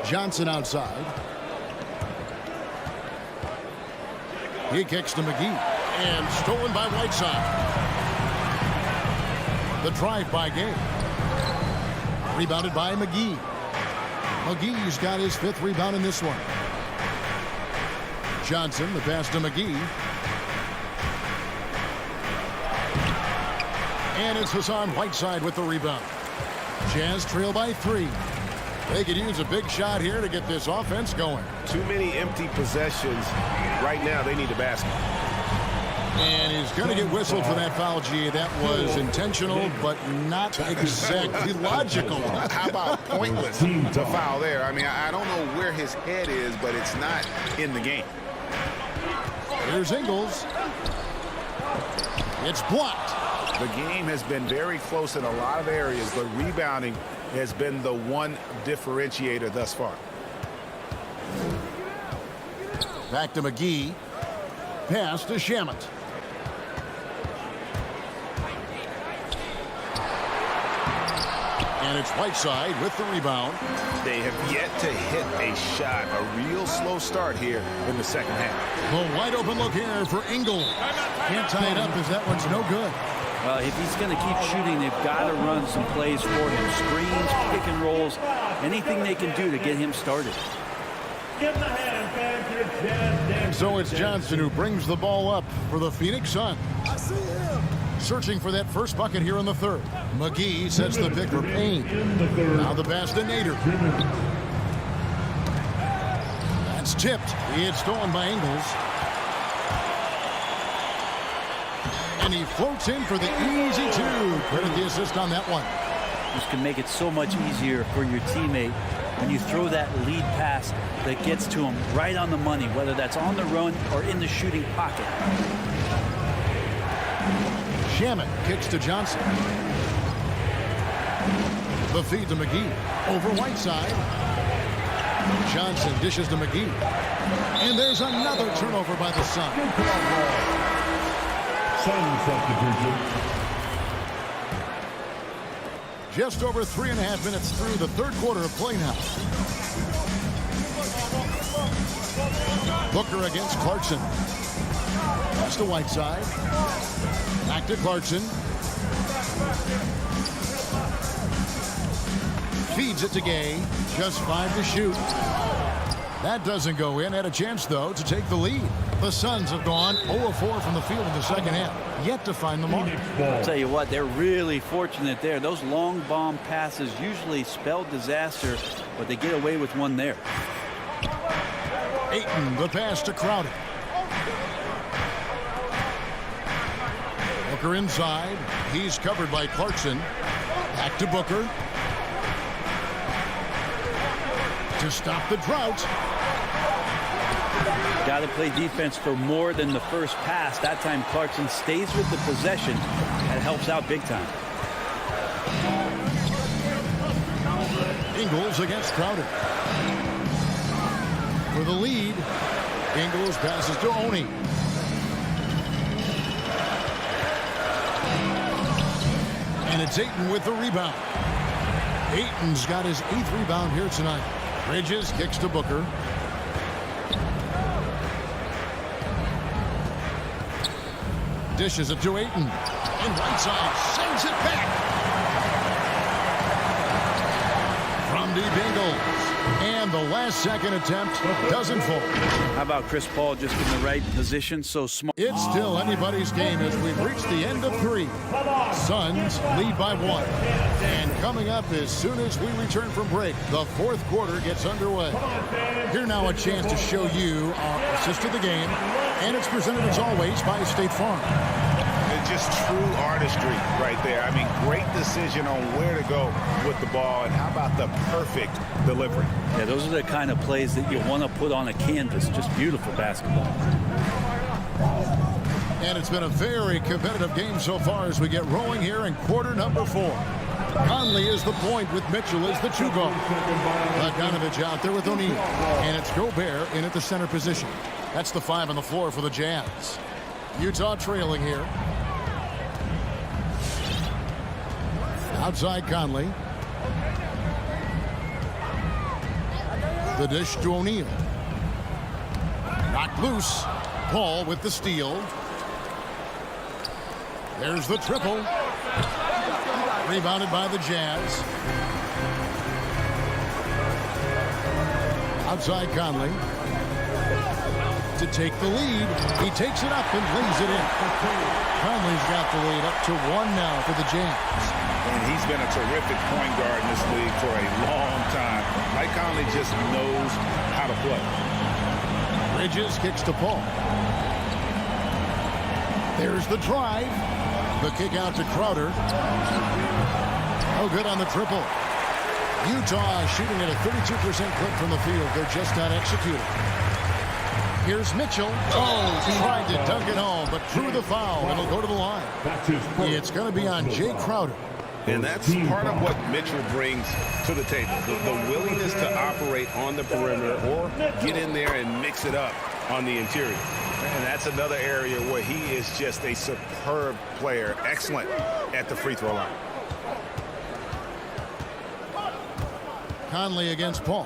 Johnson outside. He kicks to McGee. And stolen by Whiteside. The drive by Gay. Rebounded by McGee. McGee's got his 5th rebound in this one. Johnson, the pass to McGee. And it's Hassan Whiteside with the rebound. Jazz trail by 3. They could use a big shot here to get this offense going. Too many empty possessions. Right now, they need a basket. And he's going to get whistled for that foul, G. That was intentional, but not exactly logical. How about pointless to foul there? I mean, I don't know where his head is, but it's not in the game. Here's Ingles. It's blocked. The game has been very close in a lot of areas, but rebounding has been the one differentiator thus far. Back to McGee. Pass to Shamet. And it's Whiteside with the rebound. They have yet to hit a shot. A real slow start here in the second half. The wide open look here for Ingles. Can't tie it up as that one's no good. Well, if he's going to keep shooting, they've got to run some plays for him. Screens, pick and rolls, anything they can do to get him started. So it's Johnson who brings the ball up for the Phoenix Suns. I see him. Searching for that first bucket here in the 3rd. McGee sets the pick for Payne. Now the pass to Nader. That's tipped. It's stolen by Ingles. And he floats in for the easy 2. Credit the assist on that one. This can make it so much easier for your teammate when you throw that lead pass that gets to him right on the money, whether that's on the run or in the shooting pocket. Shamet kicks to Johnson. The feed to McGee. Over Whiteside. Johnson dishes to McGee. And there's another turnover by the Suns. Sun substitution. Just over 3.5 minutes through the 3rd quarter of play now. Booker against Clarkson. Pass to Whiteside. Back to Clarkson. Feeds it to Gay. Just 5 to shoot. That doesn't go in. Had a chance, though, to take the lead. The Suns have gone 0-4 from the field in the second half. Yet to find the mark. I'll tell you what, they're really fortunate there. Those long bomb passes usually spell disaster, but they get away with one there. Ayton, the pass to Crowder. Booker inside. He's covered by Clarkson. Back to Booker. To stop the drought. Got to play defense for more than the first pass. That time Clarkson stays with the possession. That helps out big time. Ingles against Crowder. For the lead. Ingles passes to Oni. And it's Ayton with the rebound. Ayton's got his 8th rebound here tonight. Bridges kicks to Booker. Dishes it to Ayton. And Whiteside sends it back. From deep Ingles. And the last second attempt doesn't fall. How about Chris Paul just in the right position? So smart. It's still anybody's game as we've reached the end of 3. Suns lead by 1. And coming up as soon as we return from break, the 4th quarter gets underway. Here now a chance to show you our assist of the game. And it's presented as always by State Farm. It's just true artistry right there. I mean, great decision on where to go with the ball, and how about the perfect delivery? Yeah, those are the kind of plays that you want to put on a canvas. Just beautiful basketball. And it's been a very competitive game so far as we get rolling here in quarter number 4. Conley is the point with Mitchell as the 2 guard. Bogdanovich out there with O'Neal. And it's Gobert in at the center position. That's the 5 on the floor for the Jazz. Utah trailing here. Outside Conley. The dish to O'Neal. Knocked loose. Paul with the steal. There's the triple. Rebounded by the Jazz. Outside Conley. To take the lead. He takes it up and lays it in. Conley's got the lead up to 1 now for the Jazz. And he's been a terrific point guard in this league for a long time. Mike Conley just knows how to play. Bridges kicks to Paul. There's the drive. The kick out to Crowder. Oh, good on the triple. Utah shooting at a 32% clip from the field. They're just not executing. Here's Mitchell. Oh, tried to dunk it home, but drew the foul, and it'll go to the line. It's going to be on Jay Crowder. And that's part of what Mitchell brings to the table. The willingness to operate on the perimeter or get in there and mix it up on the interior. And that's another area where he is just a superb player. Excellent at the free throw line. Conley against Paul.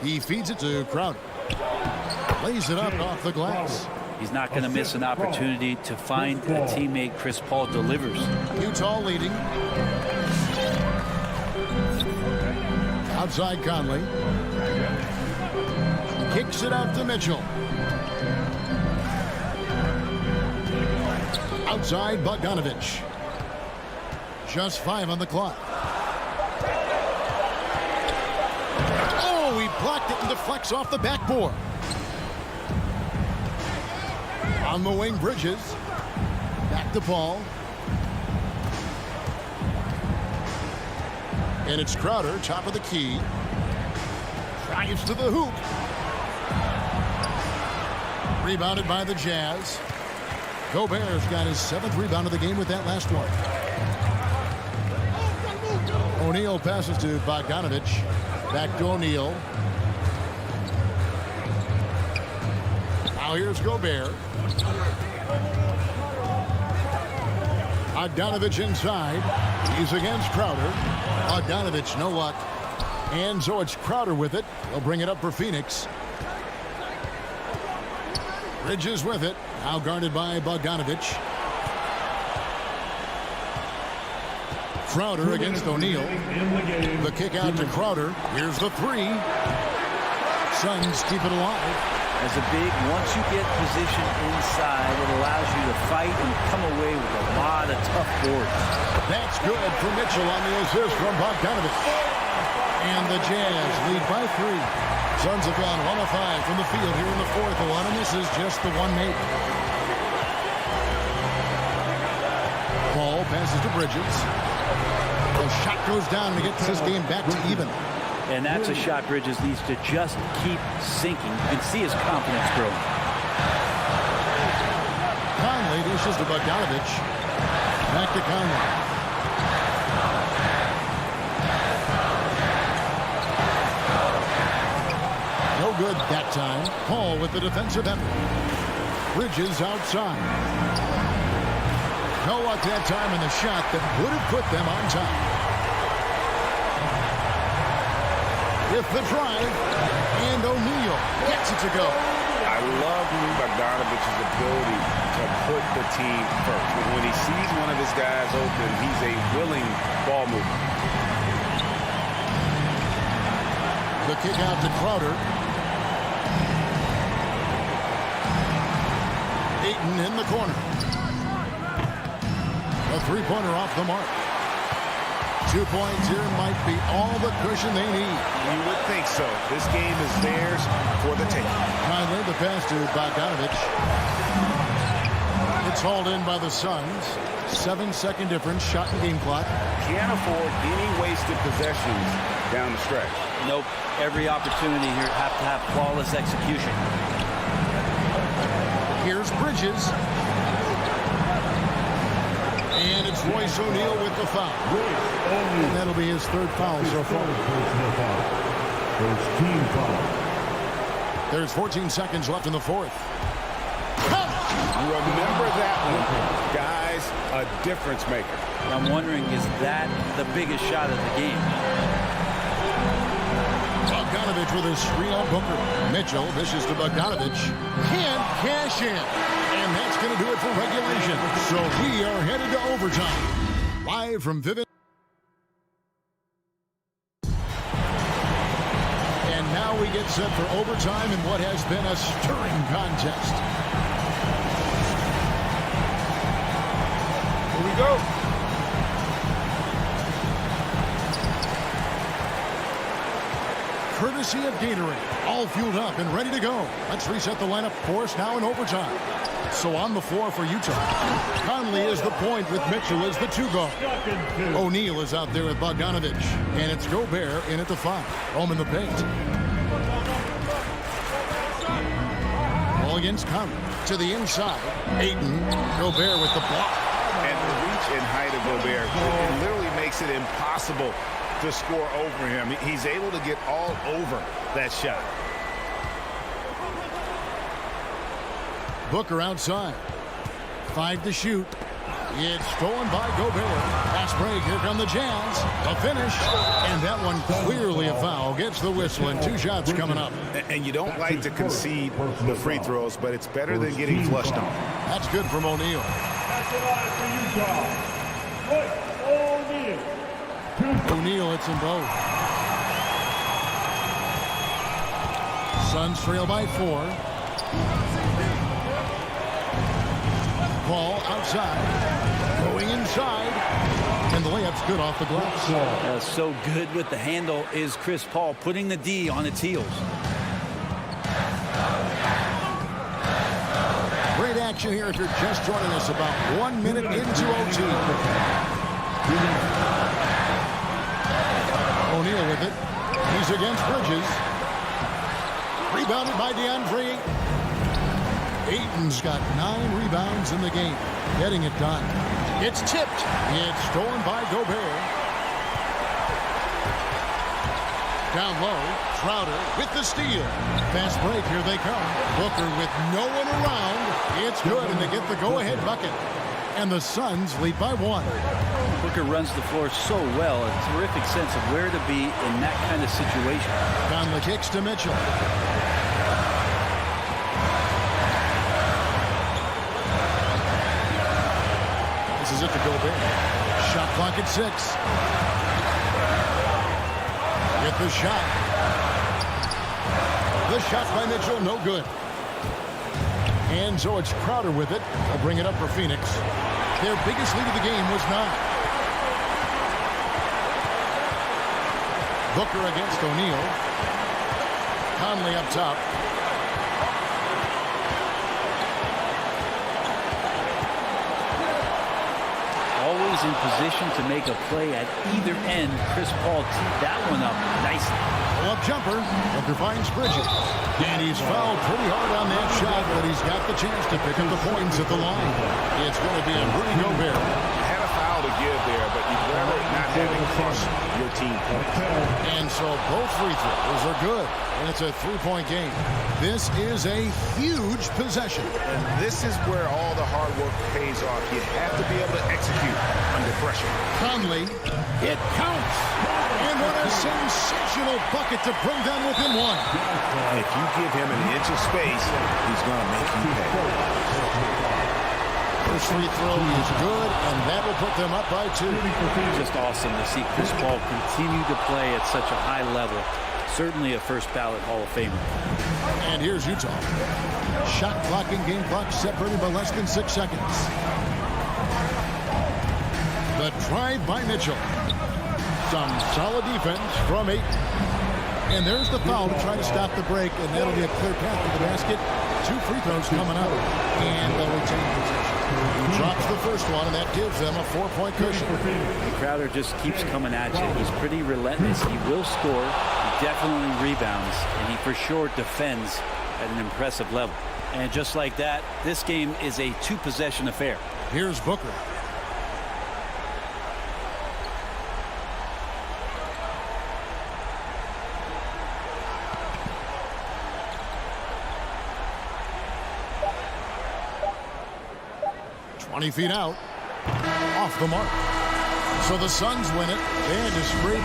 He feeds it to Crowder. Lays it up off the glass. He's not going to miss an opportunity to find a teammate. Chris Paul delivers. Utah leading. Outside Conley. Kicks it out to Mitchell. Outside Bogdanovich. Just 5 on the clock. Oh, he blocked it and deflects off the backboard. On the wing, Bridges. Back to Paul. And it's Crowder, top of the key. Drives to the hoop. Rebounded by the Jazz. Gobert's got his 7th rebound of the game with that last one. O'Neal passes to Bogdanovich. Back to O'Neal. Now here's Gobert. Bogdanovich inside. He's against Crowder. Bogdanovich, no luck. And so it's Crowder with it. He'll bring it up for Phoenix. Bridges with it. Now guarded by Bogdanovich. Crowder against O'Neal. The kick out to Crowder. Here's the 3. Suns keep it alive. As a big, once you get position inside, it allows you to fight and come away with a lot of tough boards. That's good for Mitchell on the assist from Bogdanovich. And the Jazz lead by 3. Suns have gone 1 of 5 from the field here in the 4th one, and this is just the 1 made. Paul passes to Bridges. The shot goes down and it gets this game back to even. And that's a shot Bridges needs to just keep sinking. You can see his confidence growing. Conley dishes to Bogdanovich. Back to Conley. No good that time. Paul with the defensive effort. Bridges outside. No luck that time in the shot that would have put them on top. With the drive, and O'Neal gets it to go. I love Bogdanovich's ability to put the team first. When he sees one of his guys open, he's a willing ball mover. The kick out to Crowder. Ayton in the corner. A 3-pointer off the mark. 2 points here might be all the cushion they need. You would think so. This game is theirs for the taking. Finally, the pass to Bogdanovich. It's hauled in by the Suns. 7-second difference, shot and game clock. Can't afford any wasted possessions down the stretch. Nope. Every opportunity here have to have flawless execution. Here's Bridges. And it's Royce O'Neal with the foul. And that'll be his 3rd foul so far. First team foul. There's 14 seconds left in the 4th. Remember that one. Guys, a difference maker. I'm wondering, is that the biggest shot of the game? Bogdanovich with his screen on Booker. Mitchell, this is to Bogdanovich. Can't cash in. And that's going to do it for regulation. So we are headed to overtime. Live from Vivint. we get set for overtime in what has been a stirring contest. Here we go. Courtesy of Gatorade, all fueled up and ready to go. Let's reset the lineup for us now in overtime. So on the floor for Utah, Conley is the point with Mitchell as the 2 guard. O'Neal is out there with Bogdanovich, and it's Gobert in at the 5. Home in the paint. Ball against Conley to the inside. Ayton, Gobert with the block. And the reach and height of Gobert, it literally makes it impossible to score over him. He's able to get all over that shot. Booker outside. 5 to shoot. It's stolen by Gobert. Pass break. Here come the Jazz. A finish. And that one clearly a foul. Gets the whistle and 2 shots coming up. And you don't like to concede the free throws, but it's better than getting flushed on. That's good from O'Neal. O'Neal hits them both. Suns trail by 4. Ball outside. Going inside. And the layup's good off the glass. So good with the handle is Chris Paul, putting the D on its heels. Great action here if you're just joining us, about 1 minute into OT. O'Neal with it. He's against Bridges. Rebounded by DeAndre. Ayton's got 9 rebounds in the game. Getting it done. It's tipped. It's stolen by Gobert. Down low. Crowder with the steal. Fast break. Here they come. Booker with no one around. It's good, and they get the go-ahead bucket. And the Suns lead by 1. Booker runs the floor so well, a terrific sense of where to be in that kind of situation. Conley kicks to Mitchell. This is it to Gobert. Shot clock at 6. Get the shot. The shot by Mitchell, no good. And so it's Crowder with it. They'll bring it up for Phoenix. Their biggest lead of the game was 9. Booker against O'Neal. Conley up top. Always in position to make a play at either end. Chris Paul teed that one up nicely. Pull-up jumper. Booker finds Bridges. And he's fouled pretty hard on that shot, but he's got the chance to pick up the points at the line. It's going to be a Rudy Gobert. Had a foul to give there, but you'd rather not have it cost your team points. And so both free throws are good, and it's a 3-point game. This is a huge possession. And this is where all the hard work pays off. You have to be able to execute under pressure. Conley, it counts. And what a sensational bucket to bring them within 1. If you give him an inch of space, he's going to make you pay. First free throw is good, and that will put them up by 2. Just awesome to see Chris Paul continue to play at such a high level. Certainly a first ballot Hall of Famer. And here's Utah. Shot clock and game clock separated by less than 6 seconds. The drive by Mitchell. Some solid defense from 8. And there's the foul to try to stop the break, and that'll be a clear path to the basket. 2 free throws coming up, and they'll retain possession. He drops the first one, and that gives them a 4-point cushion. And Crowder just keeps coming at you. He's pretty relentless. He will score. He definitely rebounds, and he for sure defends at an impressive level. And just like that, this game is a 2-possession affair. Here's Booker. Feet out, off the mark. So the Suns win it. They had to scrape.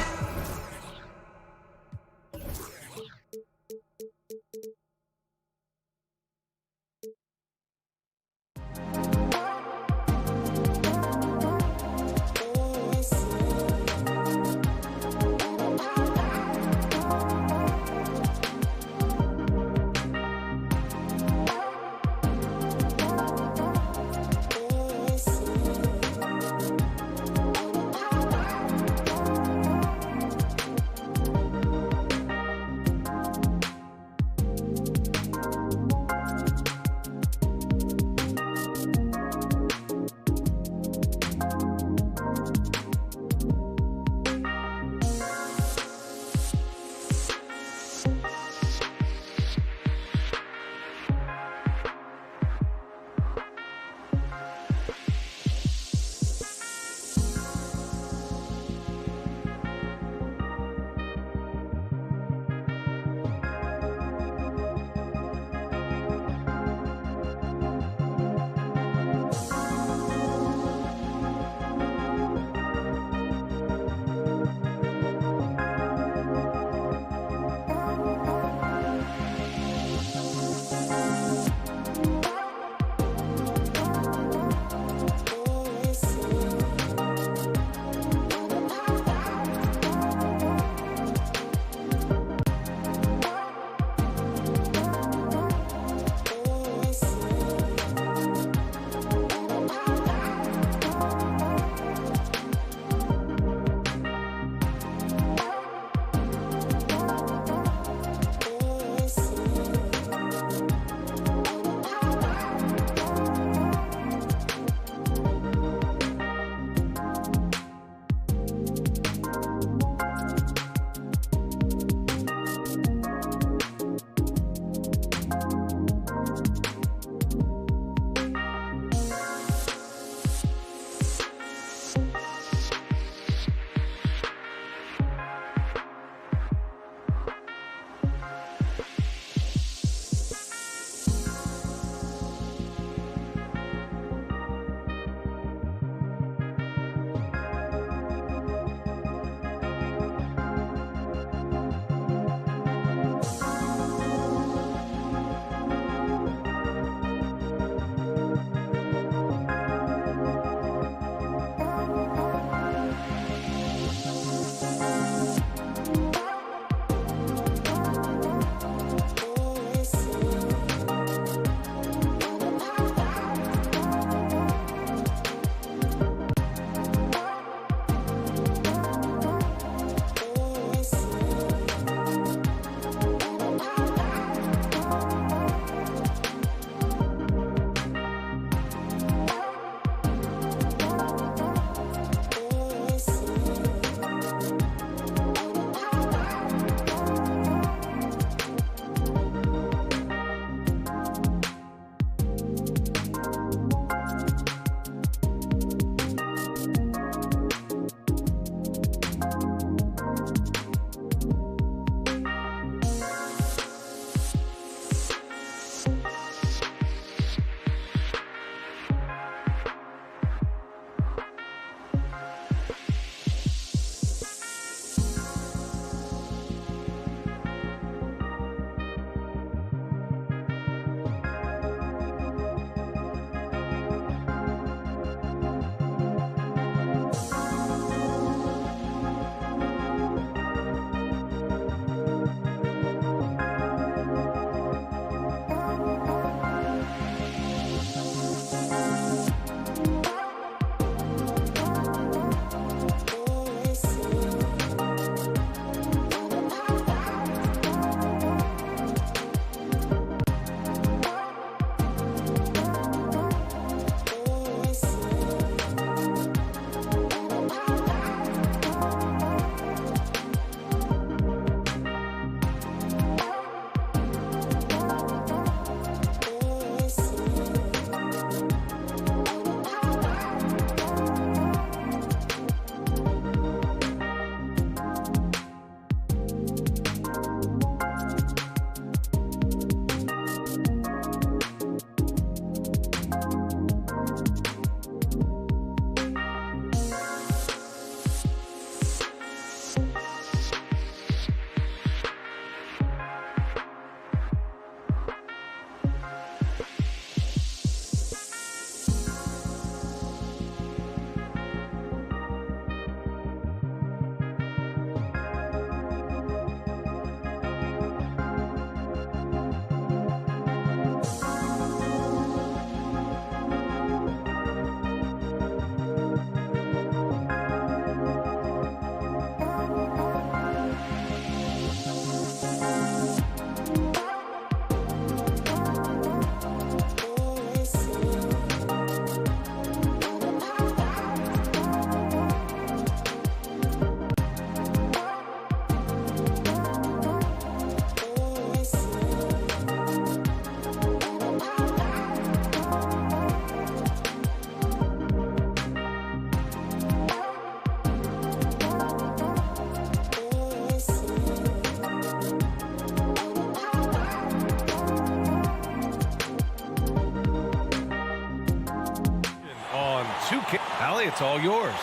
2 kick. Allie, it's all yours.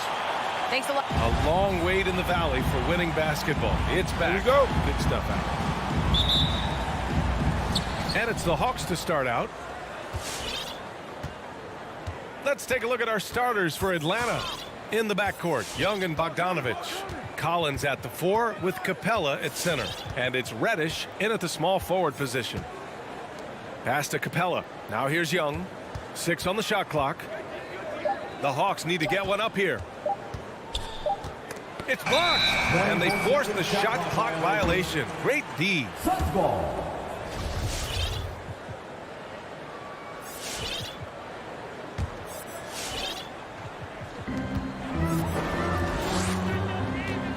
Thanks a lot. A long wait in the valley for winning basketball. It's back. Here you go. Good stuff, Allie. And it's the Hawks to start out. Let's take a look at our starters for Atlanta. In the backcourt, Young and Bogdanovich. Collins at the 4 with Capella at center. And it's Reddish in at the small forward position. Pass to Capella. Now here's Young. 6 on the shot clock. The Hawks need to get one up here. It's blocked. And they force the shot clock violation. Great D.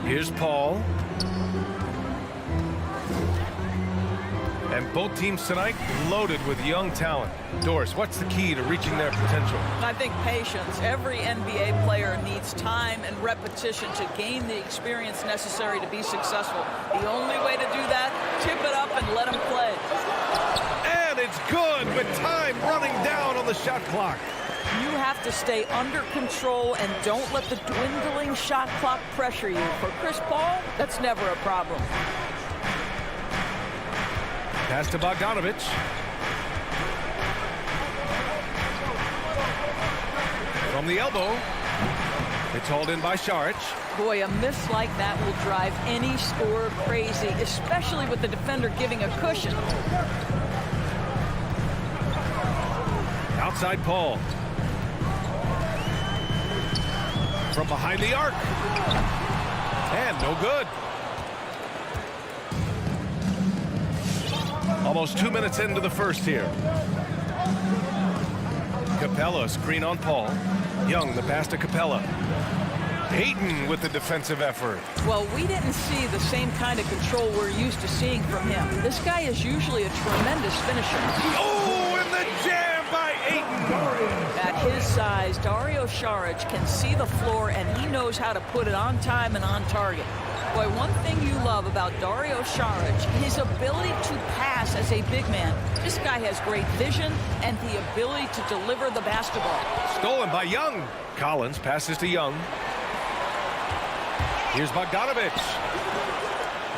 Here's Paul. And both teams tonight loaded with young talent. Doris, what's the key to reaching their potential? I think patience. Every NBA player needs time and repetition to gain the experience necessary to be successful. The only way to do that, tip it up and let them play. And it's good with time running down on the shot clock. You have to stay under control and don't let the dwindling shot clock pressure you. For Chris Paul, that's never a problem. Pass to Bogdanovich. From the elbow. It's hauled in by Saric. Boy, a miss like that will drive any scorer crazy, especially with the defender giving a cushion. Outside Paul. From behind the arc. And no good. Almost 2 minutes into the first here. Capella screen on Paul. Young, the pass to Capella. Ayton with the defensive effort. Well, we didn't see the same kind of control we're used to seeing from him. This guy is usually a tremendous finisher. Oh, and the jam by Ayton. At his size, Dario Saric can see the floor, and he knows how to put it on time and on target. Boy, one thing you love about Dario Saric, his ability to pass as a big man. This guy has great vision and the ability to deliver the basketball. Stolen by Young. Collins passes to Young. Here's Bogdanovich.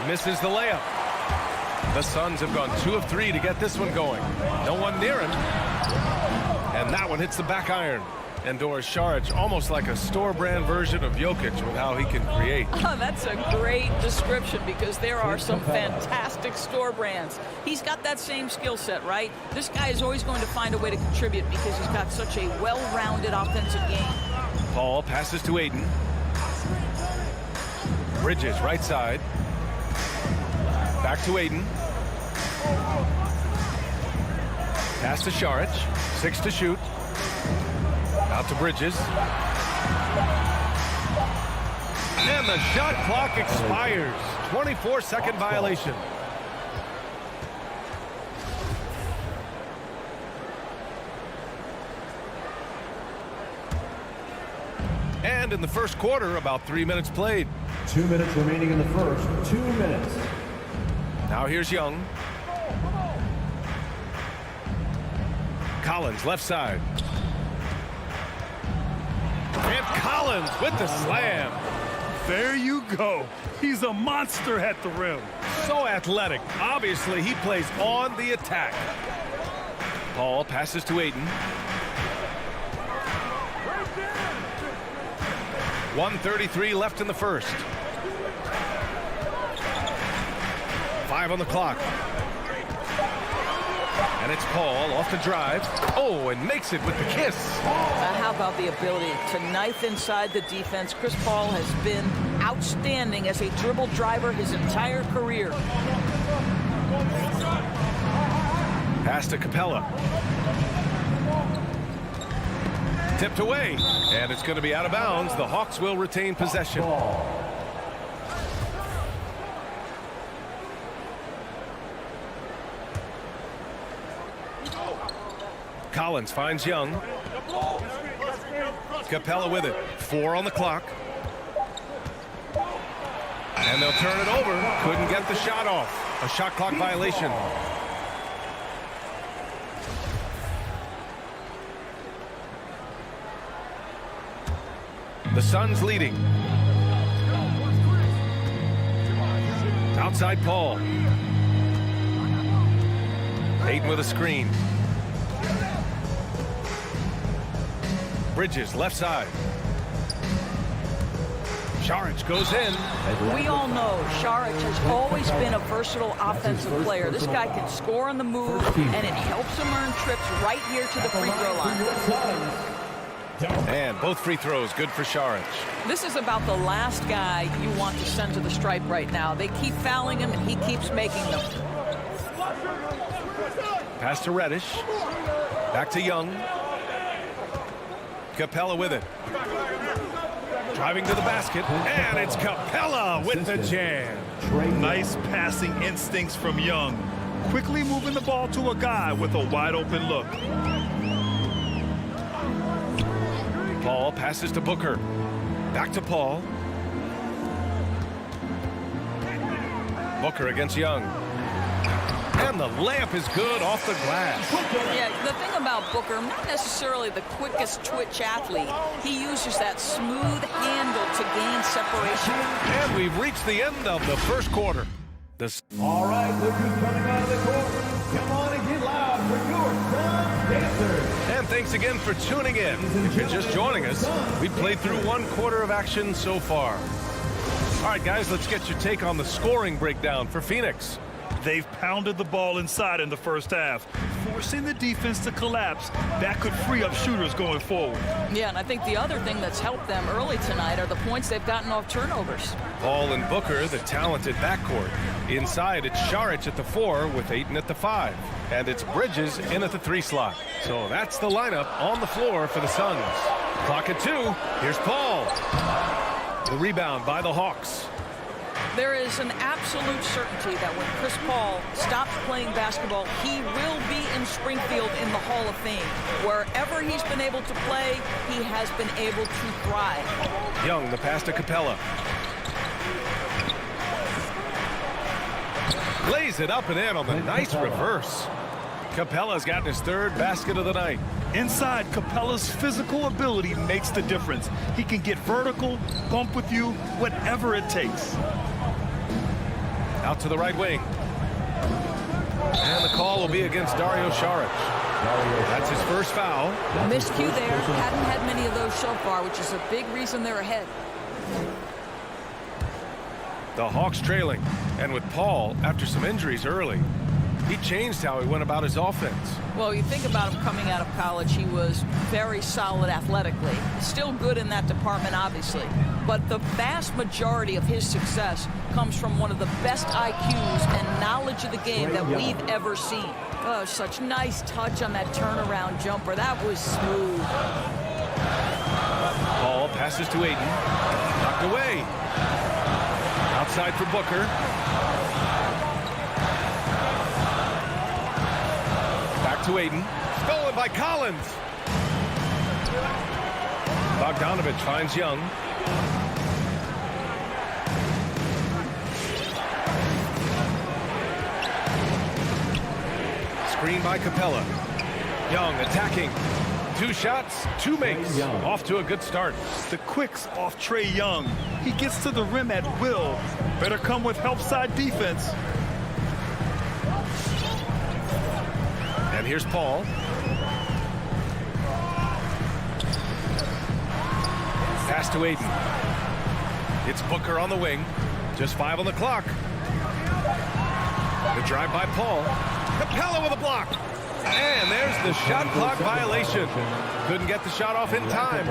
Misses the layup. The Suns have gone 2 of 3 to get this one going. No one near him. And that one hits the back iron. And Doris, Saric almost like a store-brand version of Jokic with how he can create. Oh, that's a great description because there are some fantastic store brands. He's got that same skill set, right? This guy is always going to find a way to contribute because he's got such a well-rounded offensive game. Paul passes to Ayton. Bridges right side. Back to Ayton. Pass to Saric. 6 to shoot. Out to Bridges. And the shot clock expires. 24-second violation. And in the first quarter, about 3 minutes played. 2 minutes remaining in the first. 2 minutes. Now here's Young. Collins left side. And Collins with the slam. There you go. He's a monster at the rim. So athletic. Obviously, he plays on the attack. Paul passes to Ayton. 1:33 left in the first. 5 on the clock. And it's Paul off the drive. Oh, and makes it with the kiss. How about the ability to knife inside the defense? Chris Paul has been outstanding as a dribble driver his entire career. Pass to Capella. Tipped away. And it's going to be out of bounds. The Hawks will retain possession. Collins finds Young. Capella with it. 4 on the clock. And they'll turn it over. Couldn't get the shot off. A shot clock violation. The Suns leading. Outside Paul. Ayton with a screen. Bridges, left side. Šarić goes in. We all know Šarić has always been a versatile offensive player. This guy can score on the move, and it helps him earn trips right here to the free throw line. And both free throws good for Šarić. This is about the last guy you want to send to the stripe right now. They keep fouling him, and he keeps making them. Pass to Reddish. Back to Young. Capella with it. Driving to the basket, and it's Capella with the jam. Nice passing instincts from Young. Quickly moving the ball to a guy with a wide-open look. Paul passes to Booker. Back to Paul. Booker against Young. And the layup is good off the glass. Yeah, the thing about Booker, not necessarily the quickest twitch athlete. He uses that smooth handle to gain separation. And we've reached the end of the first quarter. All right, look who's coming out of the court. Come on and get loud for your Sun Dancers. And thanks again for tuning in. If you're just joining us, we played through 1 quarter of action so far. All right, guys, let's get your take on the scoring breakdown for Phoenix. They've pounded the ball inside in the first half, forcing the defense to collapse. That could free up shooters going forward. Yeah, and I think the other thing that's helped them early tonight are the points they've gotten off turnovers. Paul and Booker, the talented backcourt. Inside, it's Šarić at the 4 with Ayton at the 5. And it's Bridges in at the 3 slot. So that's the lineup on the floor for the Suns. Clock at 2. Here's Paul. The rebound by the Hawks. There is an absolute certainty that when Chris Paul stops playing basketball, he will be in Springfield in the Hall of Fame. Wherever he's been able to play, he has been able to thrive. Young, the pass to Capella. Lays it up and in on the nice reverse. Capella's gotten his 3rd basket of the night. Inside, Capella's physical ability makes the difference. He can get vertical, bump with you, whatever it takes. Out to the right wing. And the call will be against Dario Šarić. That's his first foul. Miscue there. Hadn't had many of those so far, which is a big reason they're ahead. The Hawks trailing. And with Paul, after some injuries early, he changed how he went about his offense. Well, you think about him coming out of college, he was very solid athletically. Still good in that department, obviously. But the vast majority of his success comes from one of the best IQs and knowledge of the game that we've ever seen. Oh, such nice touch on that turnaround jumper. That was smooth. Paul passes to Ayton. Knocked away. Outside for Booker. Back to Ayton. Stolen by Collins. Bogdanović finds Young. Screen by Capella. Young attacking. 2 shots, 2 makes. Off to a good start. The quicks off Trae Young. He gets to the rim at will. Better come with help side defense. And here's Paul. Pass to Ayton. It's Booker on the wing. Just 5 on the clock. The drive by Paul. Capella with a block. And there's the shot clock violation. Couldn't get the shot off in time.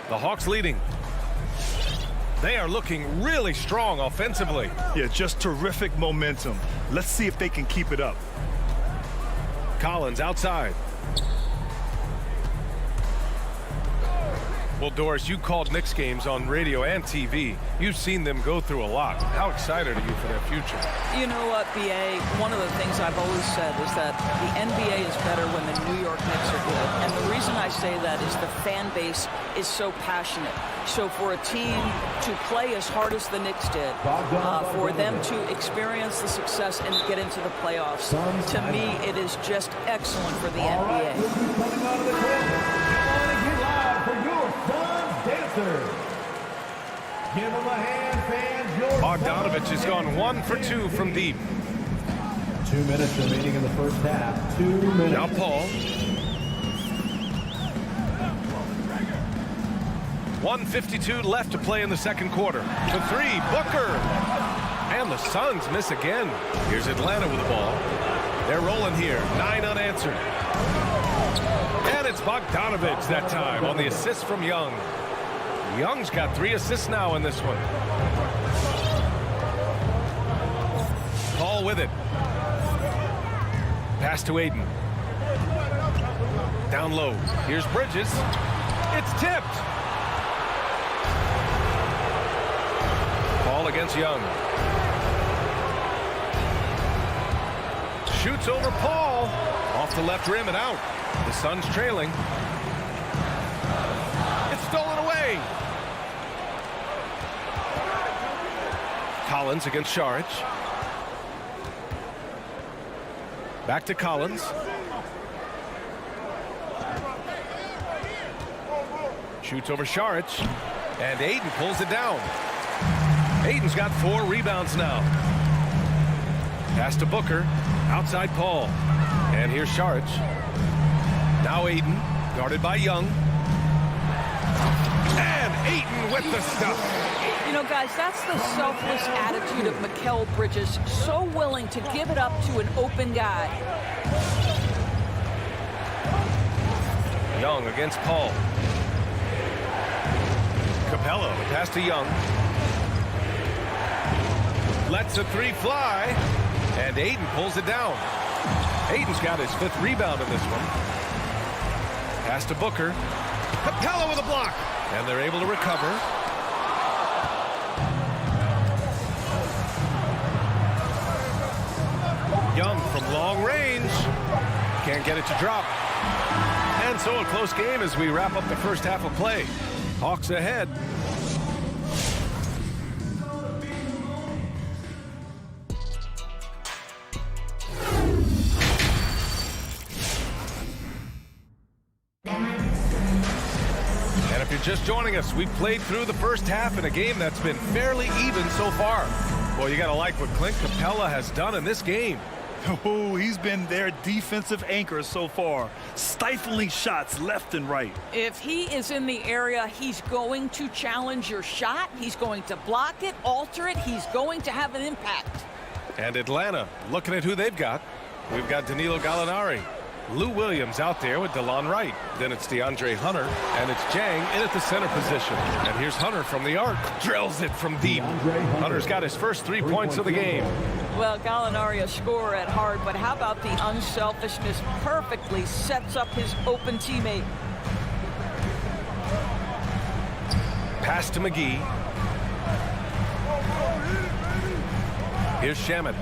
The Hawks leading. They are looking really strong offensively. Yeah, just terrific momentum. Let's see if they can keep it up. Collins outside. Well, Doris, you called Knicks games on radio and TV. You've seen them go through a lot. How excited are you for their future? You know what, BA? One of the things I've always said is that the NBA is better when the New York Knicks are good. And the reason I say that is the fan base is so passionate. So for a team to play as hard as the Knicks did, for them to experience the success and get into the playoffs, to me, it is just excellent for the NBA. Coming out of the court, come on and get loud for your Suns dancers. Give them a hand, fans. Your Bogdanovich has gone 1 for 2 from deep. 2 minutes remaining in the first half. 2 minutes. Now Paul. 1:52 left to play in the second quarter. For 3, Booker. And the Suns miss again. Here's Atlanta with the ball. They're rolling here. 9 unanswered. And it's Bogdanovich that time on the assist from Young. Young's got 3 assists now in this one. Paul with it. Pass to Aiden. Down low. Here's Bridges. It's tipped. Paul against Young. Shoots over Paul. Off the left rim and out. The Suns trailing. It's stolen away. Collins against Šarić. Back to Collins. Shoots over Šarić. And Aiden pulls it down. Aiden's got 4 rebounds now. Pass to Booker. Outside Paul. And here's Šarić. Now Aiden, guarded by Young. And Aiden with the stuff. You know, guys, that's the selfless attitude of Mikal Bridges. So willing to give it up to an open guy. Young against Paul. Capella, the pass to Young. Lets a 3 fly. And Aiden pulls it down. Aiden's got his 5th rebound in this one. Pass to Booker. Capella with a block. And they're able to recover. Young from long range. Can't get it to drop. And so a close game as we wrap up the first half of play. Hawks ahead. And if you're just joining us, we played through the first half in a game that's been fairly even so far. Well, you got to like what Clint Capella has done in this game. Oh, he's been their defensive anchor so far, stifling shots left and right. If he is in the area, he's going to challenge your shot. He's going to block it, alter it. He's going to have an impact. And Atlanta, looking at who they've got. We've got Danilo Gallinari. Lou Williams out there with DeLon Wright. Then it's DeAndre Hunter, and it's Jang in at the center position. And here's Hunter from the arc. Drills it from deep. Hunter's got his first 3 points of the game. Well, Gallinari a scorer at heart, but how about the unselfishness? Perfectly sets up his open teammate. Pass to McGee. Here's Shamet.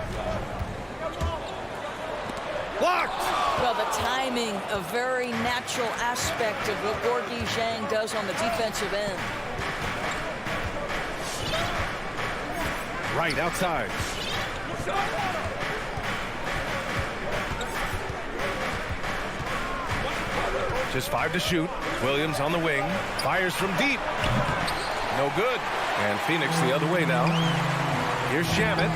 Blocked! Well, the timing, a very natural aspect of what Gorgui Dieng does on the defensive end. Right outside. Just 5 to shoot. Williams on the wing. Fires from deep. No good. And Phoenix the other way now. Here's Shamet.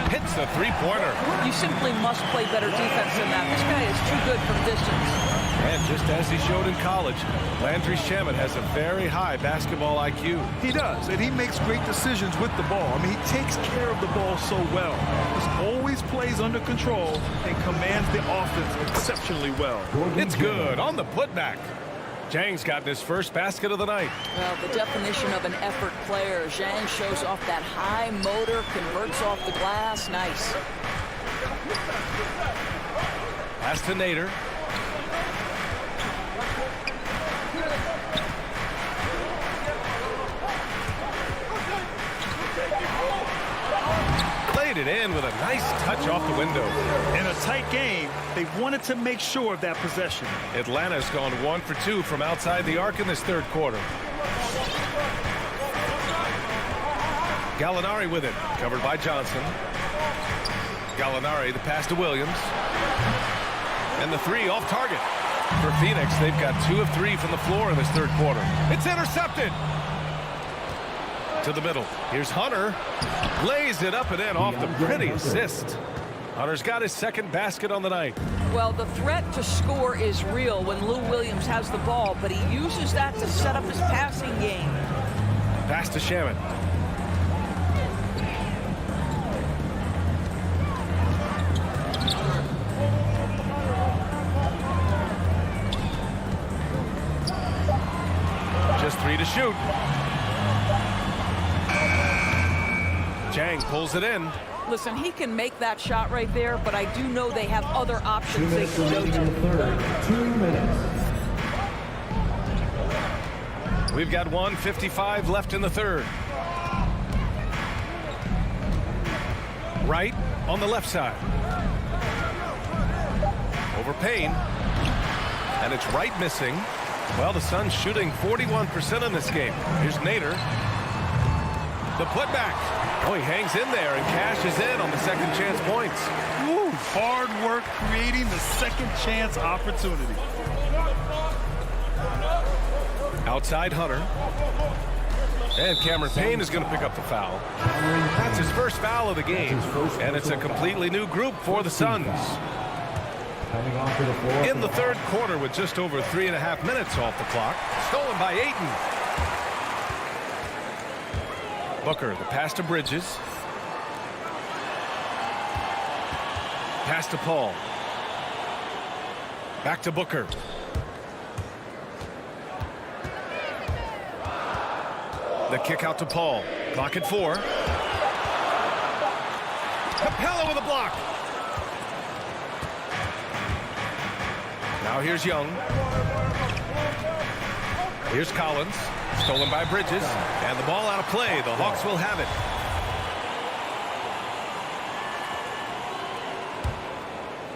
Hits the 3-pointer. You simply must play better defense than that. This guy is too good from distance. And just as he showed in college, Landry Shamet has a very high basketball IQ. He does, and he makes great decisions with the ball. I mean, he takes care of the ball so well. He always plays under control and commands the offense exceptionally well. It's good on the putback. Zhang's gotten his first basket of the night. Well, the definition of an effort player. Zhang shows off that high motor, converts off the glass. Nice. Pass to Nader. laid it in with a nice touch off the window. In a tight game, they wanted to make sure of that possession. Atlanta's gone 1 for 2 from outside the arc in this third quarter. Gallinari with it, covered by Johnson. Gallinari, the pass to Williams. And the three off target. For Phoenix, they've got 2 of 3 from the floor in this third quarter. It's intercepted. To the middle. Here's Hunter. Lays it up and in off the pretty assist. Hunter's got his second basket on the night. Well, the threat to score is real when Lou Williams has the ball, but he uses that to set up his passing game. Pass to Shaman. Just 3 to shoot. Chang pulls it in. Listen, he can make that shot right there, but I do know they have other options they can go to. 2 minutes. We've got 1:55 left in the third. Wright on the left side. Over Payne. And it's Wright missing. Well, the Suns shooting 41% in this game. Here's Nader. The putback. Oh, he hangs in there and cashes in on the second chance points. Woo, hard work creating the second chance opportunity. Outside Hunter. And Cameron Payne is going to pick up the foul. That's his first foul of the game. And it's a completely new group for the Suns. Coming onto the floor. In the third quarter with just over 3.5 minutes off the clock. Stolen by Ayton. Booker, the pass to Bridges. Pass to Paul. Back to Booker. The kick out to Paul. Clock at 4. Capella with a block. Now here's Young. Here's Collins. Stolen by Bridges. And the ball out of play. The Hawks will have it.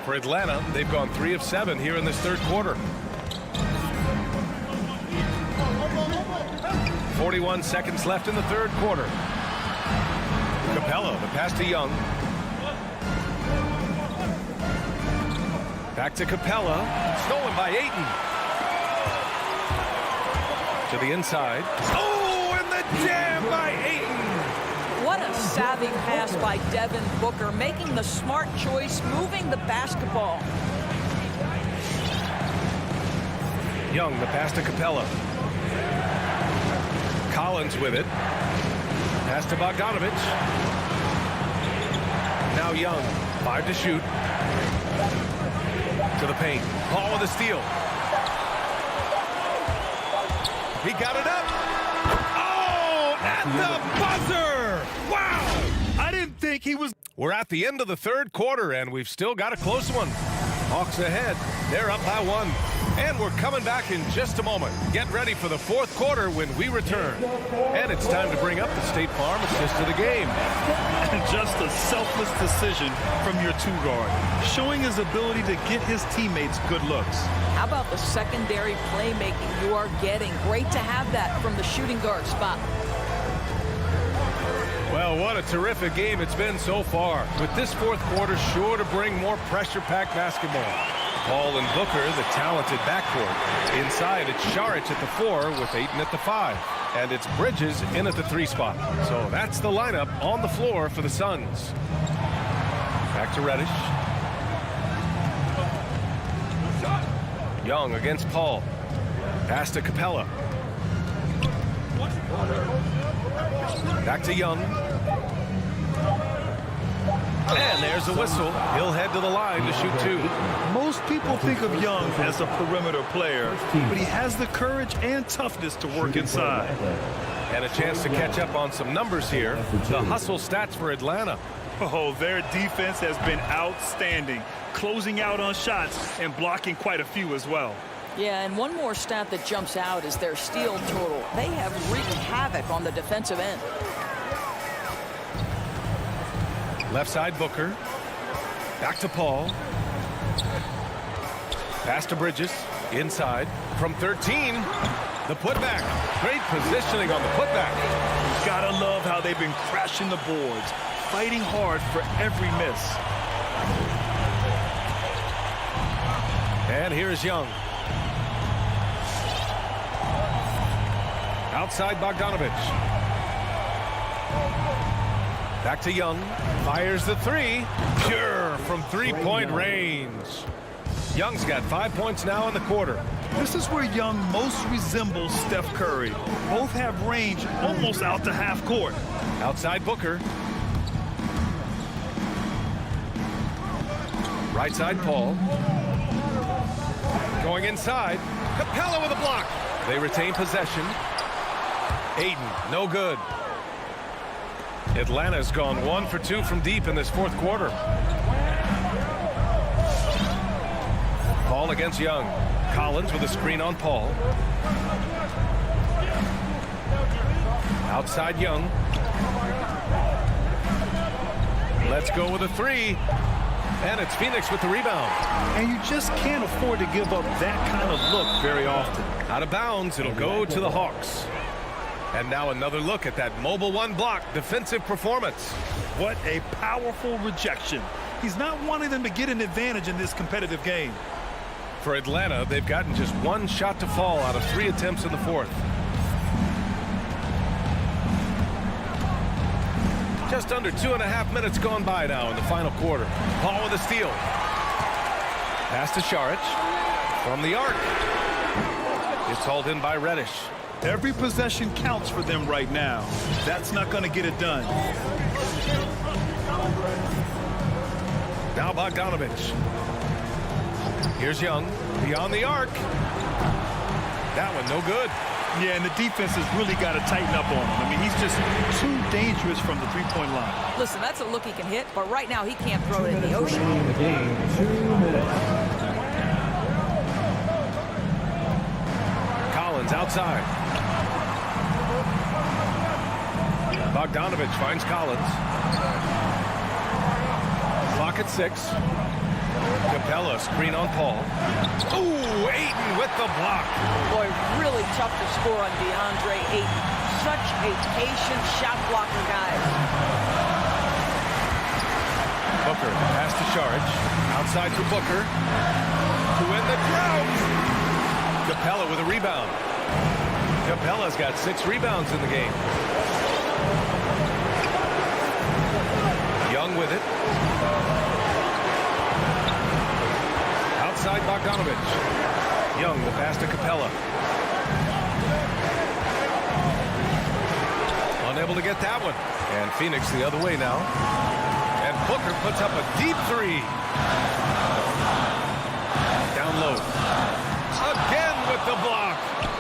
For Atlanta, they've gone 3 of 7 here in this third quarter. 41 seconds left in the third quarter. Capella, the pass to Young. Back to Capella. Stolen by Ayton. To the inside. Oh, and the jam by Ayton. What a savvy pass by Devin Booker, making the smart choice, moving the basketball. Young, the pass to Capella. Collins with it. Pass to Bogdanovich. Now Young, 5 to shoot. To the paint. Paul with a steal. He got it up. Oh, at the buzzer. Wow. I didn't think he was. We're at the end of the third quarter, and we've still got a close one. Hawks ahead. They're up by 1. And we're coming back in just a moment. Get ready for the fourth quarter when we return. And it's time to bring up the State Farm assist of the game. And just a selfless decision from your 2-guard, showing his ability to get his teammates good looks. How about the secondary playmaking you are getting? Great to have that from the shooting guard spot. Well, what a terrific game it's been so far. With this fourth quarter sure to bring more pressure-packed basketball. Paul and Booker, the talented backcourt. Inside, it's Šarić at the 4 with Ayton at the 5. And it's Bridges in at the 3 spot. So that's the lineup on the floor for the Suns. Back to Reddish. Young against Paul. Pass to Capella. Back to Young. And there's a whistle. He'll head to the line to shoot 2. Most people think of Young as a perimeter player, but he has the courage and toughness to work inside. And a chance to catch up on some numbers here. The hustle stats for Atlanta. Oh, their defense has been outstanding, closing out on shots and blocking quite a few as well. Yeah, and one more stat that jumps out is their steal total. They have wreaked havoc on the defensive end. Left side Booker. Back to Paul. Pass to Bridges. Inside. From 13. The putback. Great positioning on the putback. Gotta love how they've been crashing the boards, fighting hard for every miss. And here's Young. Outside Bogdanovich. Back to Young. Fires the three. Pure from three-point range. Young's got 5 points now in the quarter. This is where Young most resembles Steph Curry. Both have range almost out to half court. Outside Booker. Right side Paul. Going inside. Capella with a block. They retain possession. Aiden, no good. Atlanta's gone 1 for 2 from deep in this fourth quarter. Paul against Young. Collins with a screen on Paul. Outside Young. Let's go with a three. And it's Phoenix with the rebound. And you just can't afford to give up that kind of look very often. Out of bounds, it'll go to the Hawks. And now another look at that mobile one block defensive performance. What a powerful rejection. He's not wanting them to get an advantage in this competitive game. For Atlanta, they've gotten just one shot to fall out of 3 attempts in the fourth. Just under 2.5 minutes gone by now in the final quarter. Paul with a steal. Pass to Šarić. From the arc. It's hauled in by Reddish. Every possession counts for them right now. That's not going to get it done. Now Bogdanovich. Here's Young. Beyond the arc. That one no good. Yeah, and the defense has really got to tighten up on him. I mean, he's just too dangerous from the three-point line. Listen, that's a look he can hit, but right now he can't throw it in the ocean. The game, 2 minutes. Collins outside. Bogdanovich finds Collins. Clock at 6. Capella screen on Paul. Ooh, Ayton with the block. Boy, really tough to score on DeAndre Ayton. Such a patient shot blocker, guys. Booker, pass to Šarić. Outside to Booker. To win the drought. Capella with a rebound. Capella's got 6 rebounds in the game. Young with it. Outside Bogdanovich. Young, the pass to Capella. Unable to get that one. And Phoenix the other way now. And Booker puts up a deep 3. Down low. Again with the block.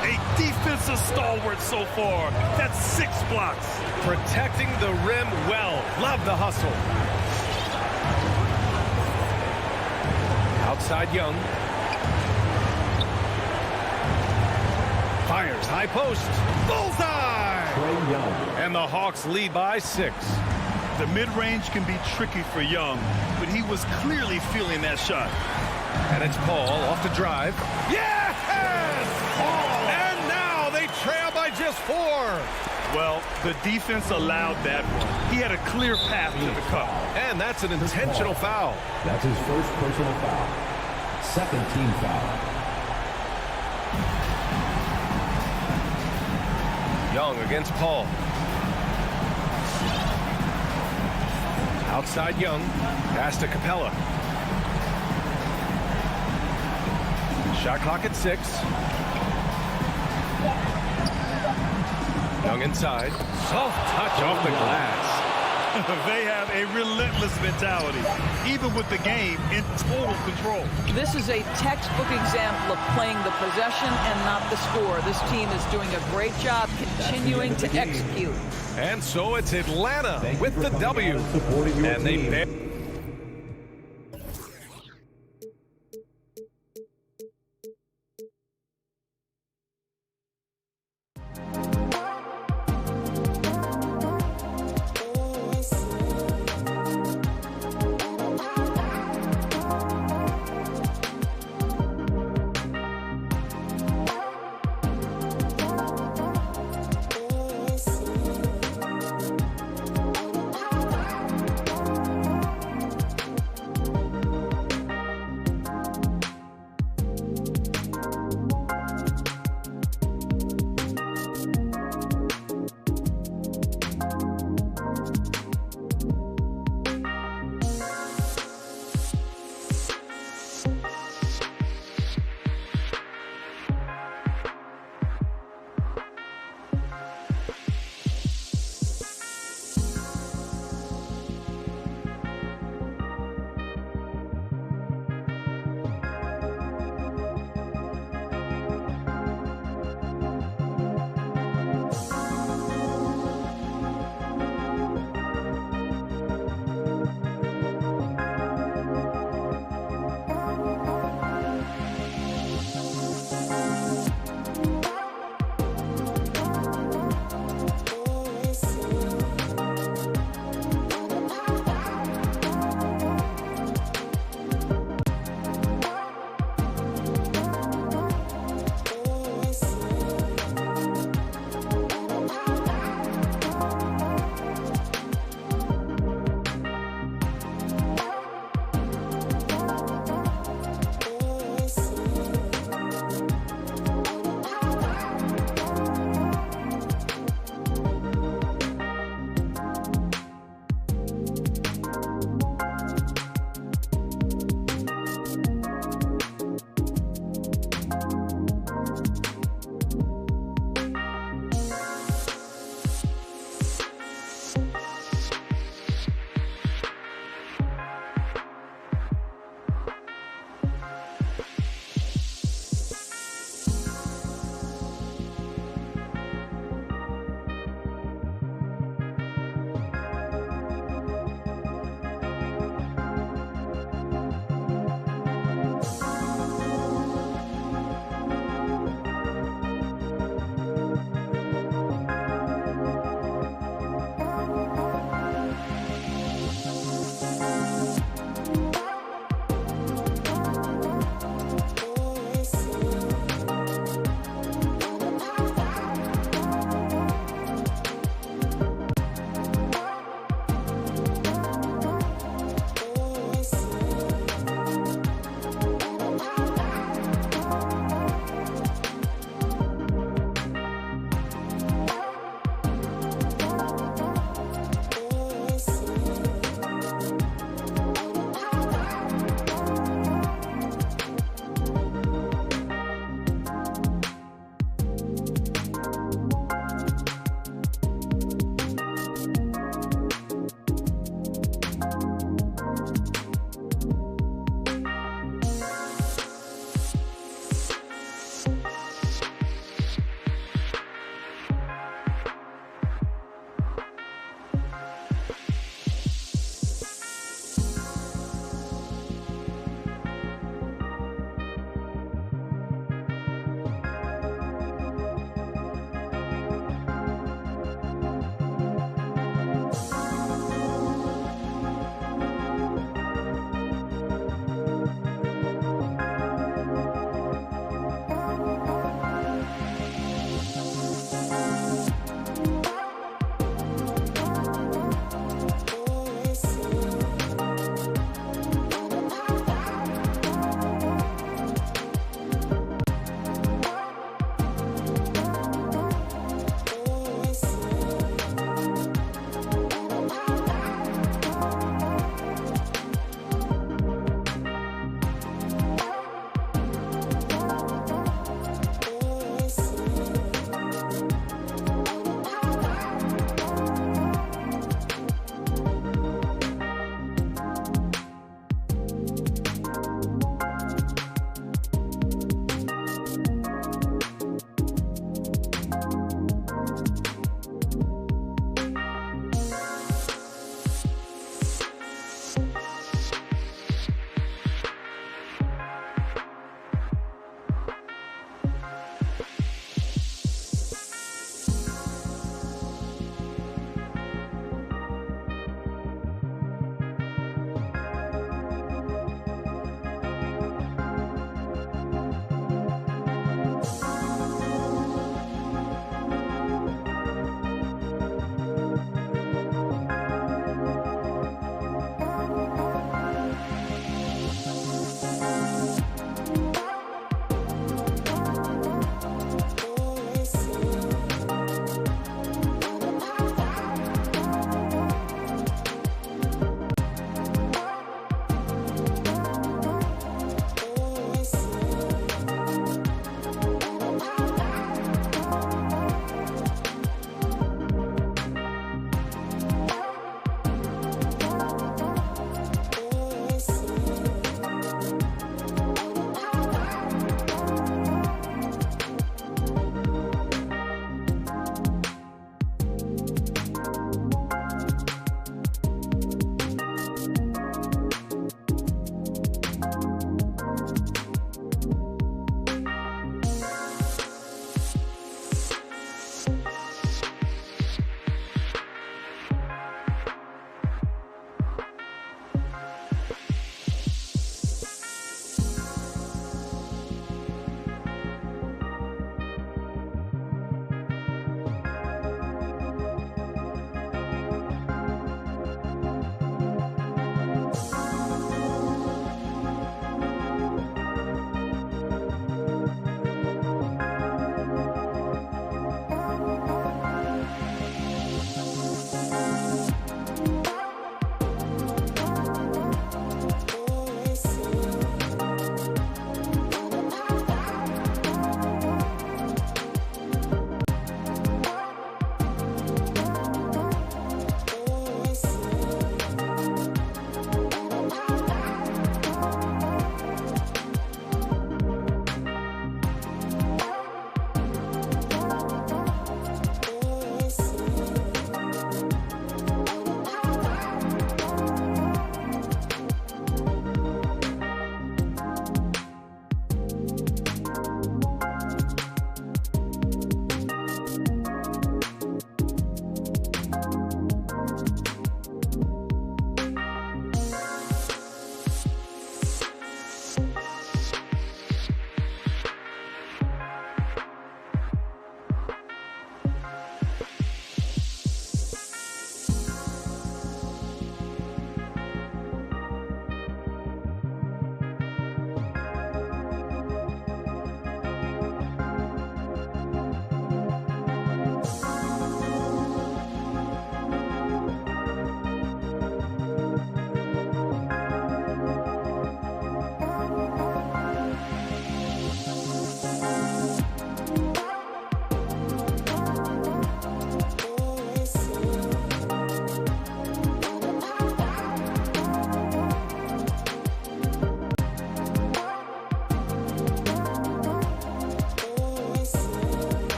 A defensive stalwart so far. That's 6 blocks. Protecting the rim well. Love the hustle. Outside Young. Fires high post. Bullseye! And the Hawks lead by 6. The mid-range can be tricky for Young, but he was clearly feeling that shot. And it's Paul off the drive. Yes! And now they trail by just 4. Well, the defense allowed that one. He had a clear path to the cup. And that's an intentional foul. That's his first personal foul. Second team foul. Young against Paul. Outside Young. Pass to Capella. Shot clock at 6. Young inside. Soft touch off the glass. They have a relentless mentality, even with the game in total control. This is a textbook example of playing the possession and not the score. This team is doing a great job continuing to execute. And so it's Atlanta with the W. And they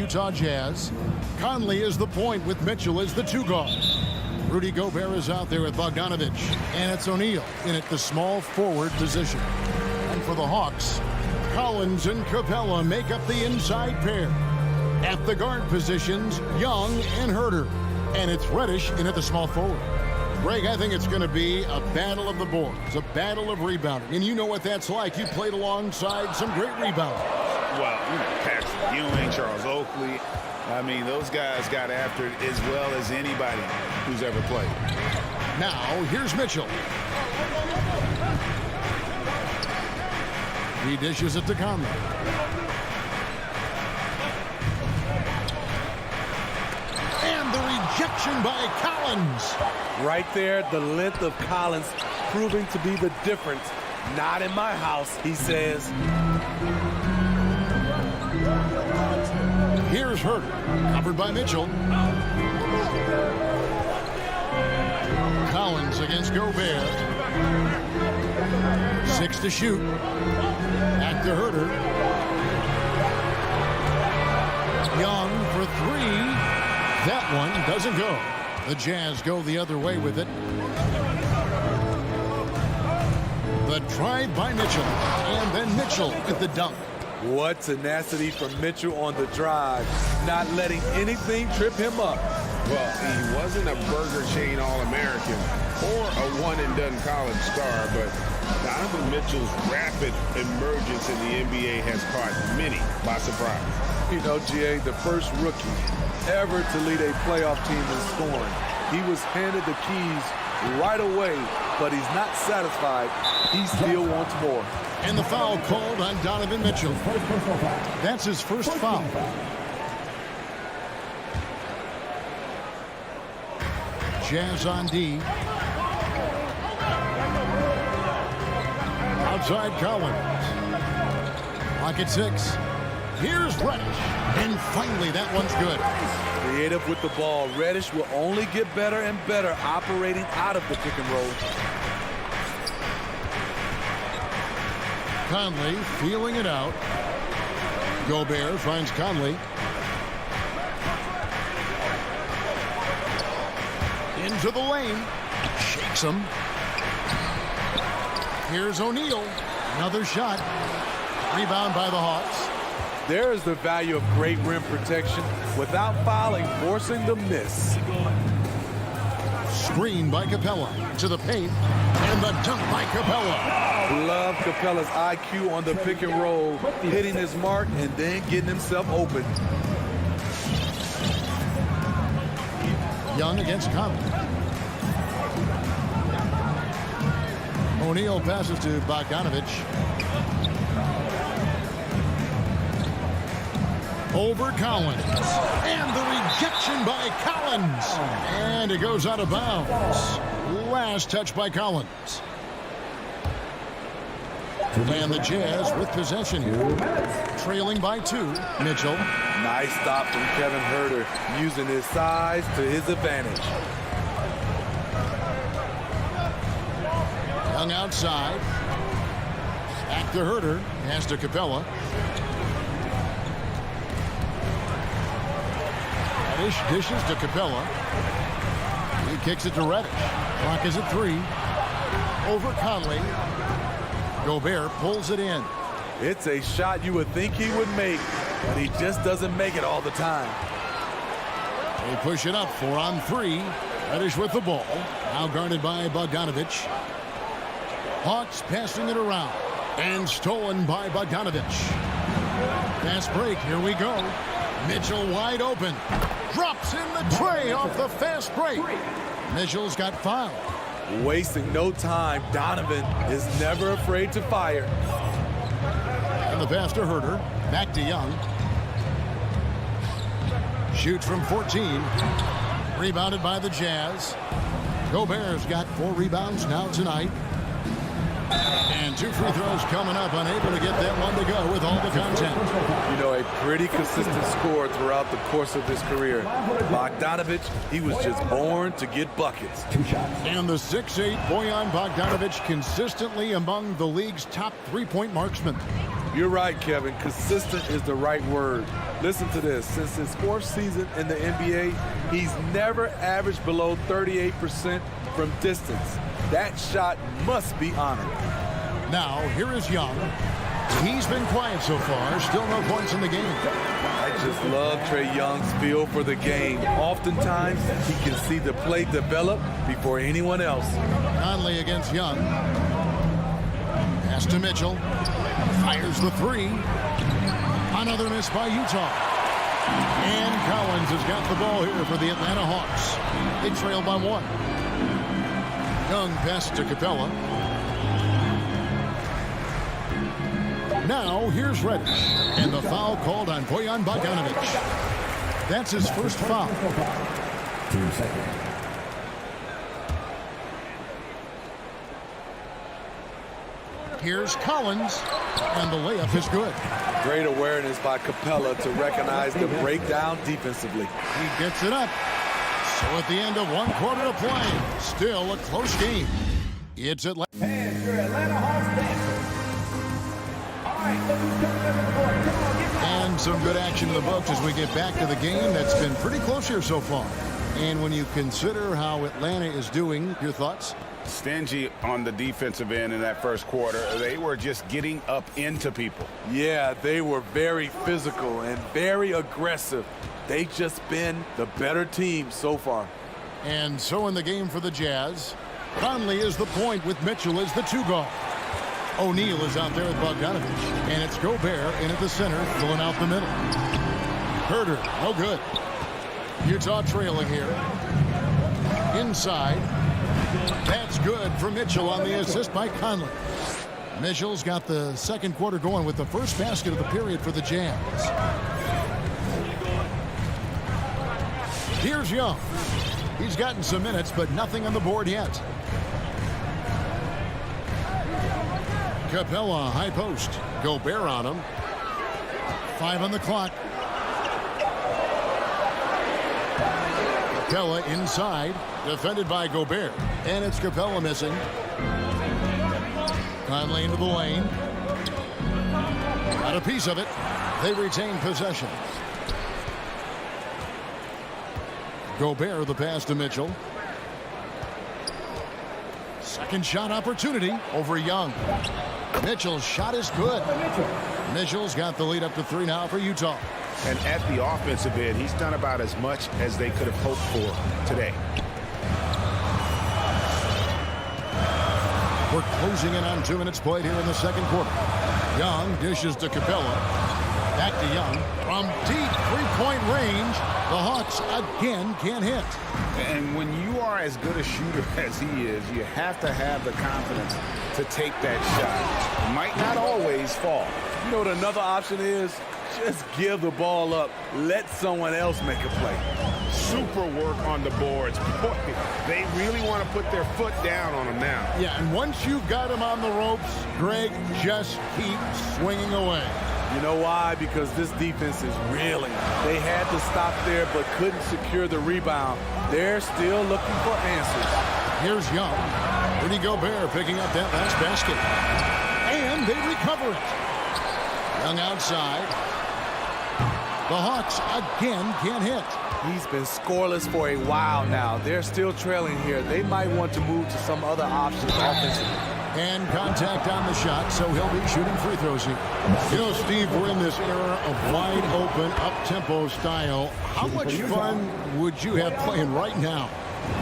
Utah Jazz. Conley is the point with Mitchell as the 2 guard. Rudy Gobert is out there with Bogdanovich. And it's O'Neal in at the small forward position. And for the Hawks, Collins and Capella make up the inside pair. At the guard positions, Young and Herter. And it's Reddish in at the small forward. Greg, I think it's going to be a battle of the boards, a battle of rebounding. And you know what that's like. You played alongside some great rebounders. Well, Patrick Ewing, Charles Oakley. I mean, those guys got after it as well as anybody who's ever played. Now, here's Mitchell. He dishes it to Conley. And the rejection by Collins. Right there, the length of Collins proving to be the difference. Not in my house, he says. Here's Herter, covered by Mitchell. Collins against Gobert. 6 to shoot. Back to Herter. Young for 3. That one doesn't go. The Jazz go the other way with it. The drive by Mitchell. And then Mitchell with the dunk. What tenacity from Mitchell on the drive, not letting anything trip him up. Well, he wasn't a Burger Chain All-American or a one-and-done college star, but Donovan Mitchell's rapid emergence in the NBA has caught many by surprise. You know, GA, the first rookie ever to lead a playoff team in scoring. He was handed the keys right away, but he's not satisfied. He still wants more. And the foul called on Donovan Mitchell. That's his first foul. Jazz on D. Outside Collins. Lock at 6. Here's Reddish. And finally, that one's good. Creative with the ball. Reddish will only get better and better operating out of the pick and roll. Conley feeling it out. Gobert finds Conley. Into the lane. Shakes him. Here's O'Neal. Another shot. Rebound by the Hawks. There is the value of great rim protection without fouling, forcing the miss. Screen by Capella to the paint. And the dunk by Capella. Love Capella's IQ on the pick and roll, hitting his mark and then getting himself open. Young against Conley. O'Neal passes to Bogdanovich. Over Collins. And the rejection by Collins. And it goes out of bounds. Last touch by Collins. And the Jazz with possession here. Trailing by 2. Mitchell. Nice stop from Kevin Herter, using his size to his advantage. Young outside. Back to Herter. Pass to Capella. Reddish dishes to Capella. He kicks it to Reddish. Clock is at 3. Over Conley. Gobert pulls it in. It's a shot you would think he would make, but he just doesn't make it all the time. They push it up 4 on 3. Reddish with the ball. Now guarded by Bogdanovich. Hawks passing it around. And stolen by Bogdanovich. Fast break. Here we go. Mitchell wide open. Drops in the tray off the fast break. Mitchell's got fouled. Wasting no time. Donovan is never afraid to fire. And the pass to Herter. Back to Young. Shoots from 14. Rebounded by the Jazz. Gobert's got 4 rebounds now tonight. And 2 free throws coming up. Unable to get that one to go with all the content. You know, a pretty consistent score throughout the course of his career. Bogdanovich, he was just born to get buckets. And the 6'8" Bojan Bogdanovich consistently among the league's top 3-point marksmen. You're right, Kevin. Consistent is the right word. Listen to this. Since his 4th season in the NBA, he's never averaged below 38% from distance. That shot must be honored. Now, here is Young. He's been quiet so far. Still no points in the game. I just love Trae Young's feel for the game. Oftentimes, he can see the play develop before anyone else. Conley against Young. Pass to Mitchell. Fires the 3. Another miss by Utah. And Collins has got the ball here for the Atlanta Hawks. They trail by 1. Young pass to Capella. Now here's Reddish. And the foul called on Bojan Bogdanovic. That's his first foul. 2 seconds. Here's Collins, and the layup is good. Great awareness by Capella to recognize the breakdown defensively. He gets it up. So at the end of 1 quarter to play, still a close game. It's Atlanta. And your Atlanta Hawks dancers. All right, look who's coming to the court. Come on, get going. And some good action in the books as we get back to the game that's been pretty close here so far. And when you consider how Atlanta is doing, your thoughts? Stingy on the defensive end in that first quarter. They were just getting up into people. Yeah, they were very physical and very aggressive. They've just been the better team so far. And so in the game for the Jazz, Conley is the point with Mitchell as the 2 guard. O'Neal is out there with Bogdanovic. And it's Gobert in at the center, filling out the middle. Herter, no good. Utah trailing here. Inside. That's good for Mitchell on the assist by Conley. Mitchell's got the second quarter going with the first basket of the period for the Jazz. Here's Young. He's gotten some minutes, but nothing on the board yet. Capella, high post. Gobert on him. 5 on the clock. Capella inside, defended by Gobert. And it's Capella missing. Conley into the lane. Got a piece of it. They retain possession. Gobert the pass to Mitchell. Second shot opportunity over Young. Mitchell's shot is good. Mitchell's got the lead up to 3 now for Utah. And at the offensive end, he's done about as much as they could have hoped for today. We're closing in on 2 minutes played here in the second quarter. Young dishes to Capella. Back to Young. From deep 3-point range, the Hawks again can't hit. And when you are as good a shooter as he is, you have to have the confidence to take that shot. Might not always fall. You know what another option is? Just give the ball up. Let someone else make a play. Super work on the boards. Boy, they really want to put their foot down on him now. Yeah, and once you've got him on the ropes, Greg, just keep swinging away. You know why? Because this defense is reeling. They had to stop there but couldn't secure the rebound. They're still looking for answers. Here's Young. Rudy Gobert picking up that last basket. And they recover it. Young outside. The Hawks again can't hit. He's been scoreless for a while now. They're still trailing here. They might want to move to some other options offensively. And contact on the shot, so he'll be shooting free throws here. You know, Steve, we're in this era of wide open, up-tempo style. How much fun would you have playing right now?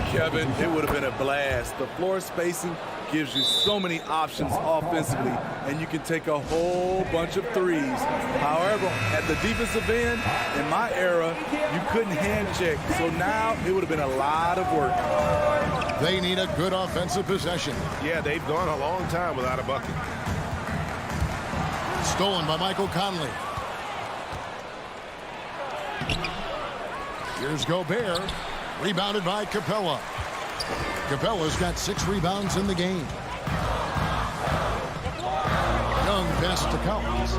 Kevin, it would have been a blast. The floor spacing gives you so many options offensively, and you can take a whole bunch of threes. However, at the defensive end, in my era, you couldn't hand check. So now it would have been a lot of work. They need a good offensive possession. Yeah, they've gone a long time without a bucket. Stolen by Michael Conley. Here's Gobert. Rebounded by Capella. Capella's got 6 rebounds in the game. Young pass to Collins.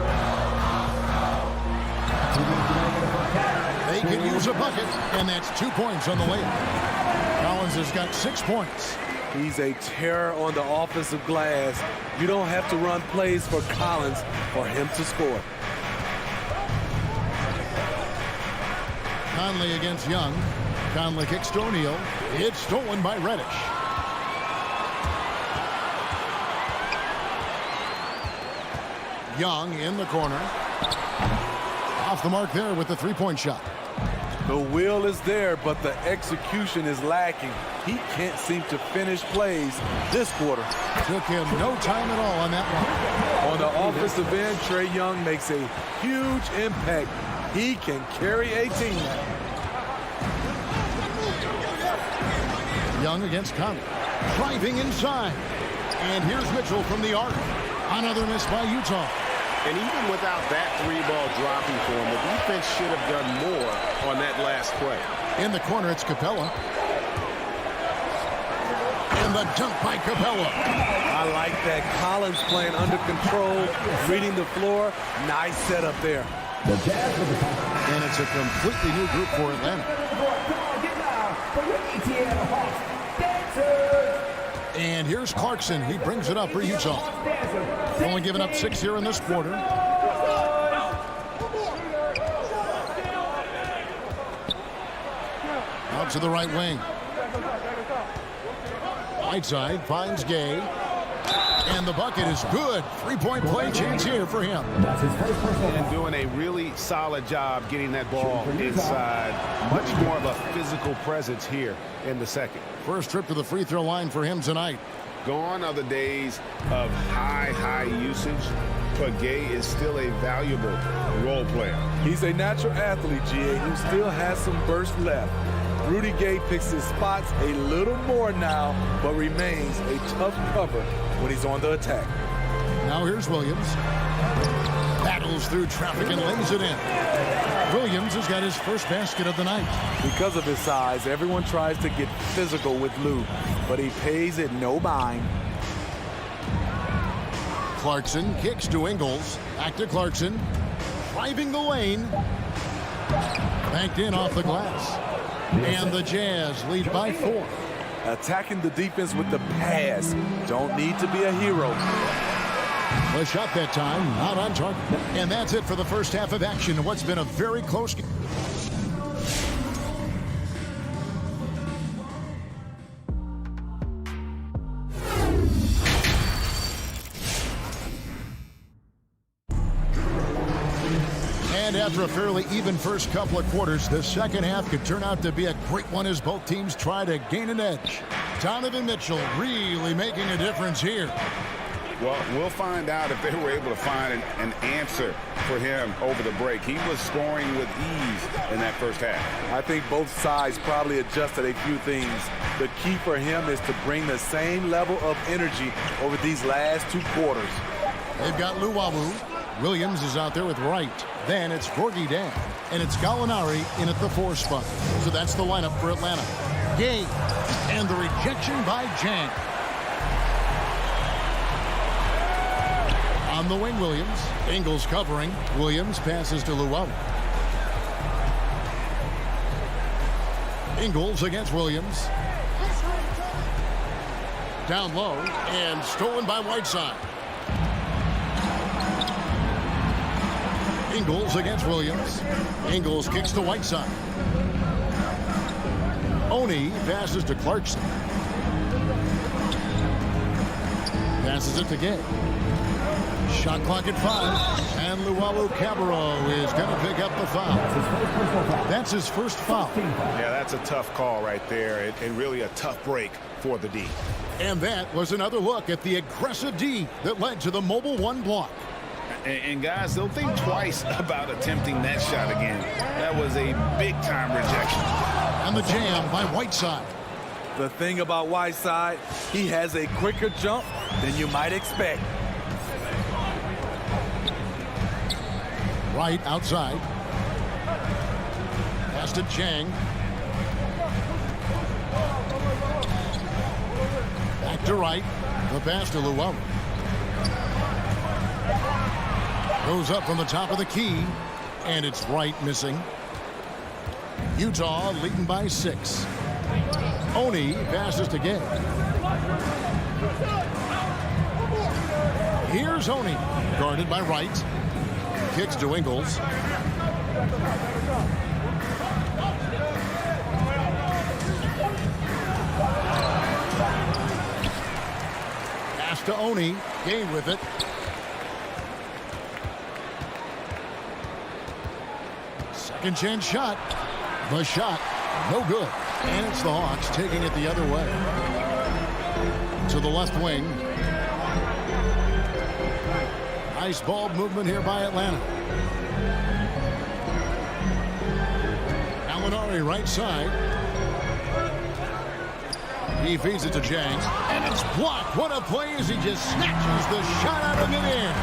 They can use a bucket, and that's 2 points on the layup. Collins has got 6 points. He's a terror on the offensive glass. You don't have to run plays for Collins for him to score. Conley against Young. Conley kicks to O'Neal. It's stolen by Reddish. Young in the corner. Off the mark there with the three-point shot. The will is there, but the execution is lacking. He can't seem to finish plays this quarter. Took him no time at all on that one. On the offensive end, Trae Young makes a huge impact. He can carry a team. Young against Conley. Driving inside. And here's Mitchell from the arc. Another miss by Utah. And even without that three-ball dropping for him, the defense should have done more on that last play. In the corner, it's Capella. And the dunk by Capella. I like that. Collins playing under control, reading the floor. Nice setup there. And it's a completely new group for Atlanta. And here's Clarkson. He brings it up for Utah. Only giving up 6 here in this quarter. Out to the right wing. Whiteside finds Gay. And the bucket is good. Three-point play chance here for him. And doing a really solid job getting that ball inside. Much more of a physical presence here in the second. First trip to the free throw line for him tonight. Gone are the days of high usage, but Gay is still a valuable role player. He's a natural athlete, GA, who still has some burst left. Rudy Gay picks his spots a little more now, but remains a tough cover when he's on the attack. Now here's Williams. Battles through traffic and lays it in. Williams has got his first basket of the night. Because of his size, everyone tries to get physical with Lou, but he pays it no mind. Clarkson kicks to Ingles. Back to Clarkson. Driving the lane. Banked in off the glass. And the Jazz lead by 4. Attacking the defense with the pass. Don't need to be a hero. A shot that time, not on target. And that's it for the first half of action in what's been a very close game. And after a fairly even first couple of quarters, the second half could turn out to be a great one as both teams try to gain an edge. Donovan Mitchell really making a difference here. Well, we'll find out if they were able to find an answer for him over the break. He was scoring with ease in that first half. I think both sides probably adjusted a few things. The key for him is to bring the same level of energy over these last 2 quarters. They've got Luwawu. Williams is out there with Wright. Then it's Gorgie Dan. And it's Gallinari in at the 4 spot. So that's the lineup for Atlanta. Gay. And the rejection by Jang. On the wing, Williams. Ingles covering. Williams passes to Luwawu. Ingles against Williams. Down low. And stolen by Whiteside. Ingles against Williams. Ingles kicks to Whiteside. Oni passes to Clarkson. Passes it to Gay. Shot clock at 5. And Luwawu Cabarro is going to pick up the foul. That's his first foul. Yeah, that's a tough call right there, and really a tough break for the D. And that was another look at the aggressive D that led to the Mobile 1 block. And guys, they'll think twice about attempting that shot again. That was a big-time rejection. And the jam by Whiteside. The thing about Whiteside, he has a quicker jump than you might expect. Wright outside. Pass to Chang. Back to Wright. The pass to Luwawu. Goes up from the top of the key. And it's Wright missing. Utah leading by 6. Oni passes to Gay. Here's Oni, guarded by Wright. Kicks to Ingles. Pass to Oni. Gay with it. Second chance shot. The shot, no good. And it's the Hawks taking it the other way. To the left wing. Nice ball movement here by Atlanta. Gallinari right side. He feeds it to Jang. And it's blocked. What a play as he just snatches the shot out of midair.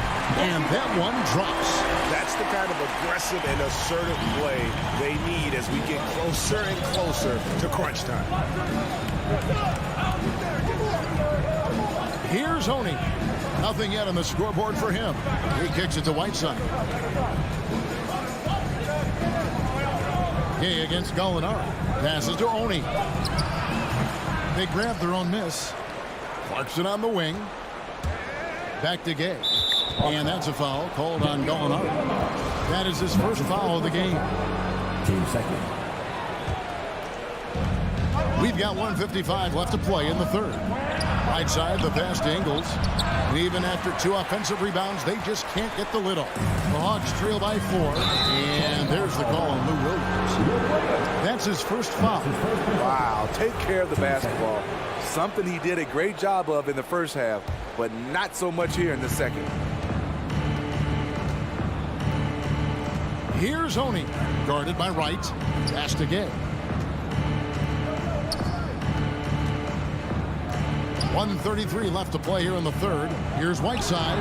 And that one drops. That's the kind of aggressive and assertive play they need as we get closer and closer to crunch time. Here's Oni. Nothing yet on the scoreboard for him. He kicks it to Whiteside. Gay against Gallinari. Passes to Oni. They grab their own miss. Clarkson on the wing. Back to Gay. And that's a foul called on Gallinari. That is his first foul of the game. Team second. We've got 1:55 left to play in the third. Right side, the pass to Ingles. And even after 2 offensive rebounds, they just can't get the lid off. The Hawks trail by 4. And there's the call on Lou Williams. That's his first foul. Wow, take care of the basketball. Something he did a great job of in the first half, but not so much here in the second. Here's Oni, guarded by Wright. Pass to Gay. 1:33 left to play here in the third. Here's Whiteside.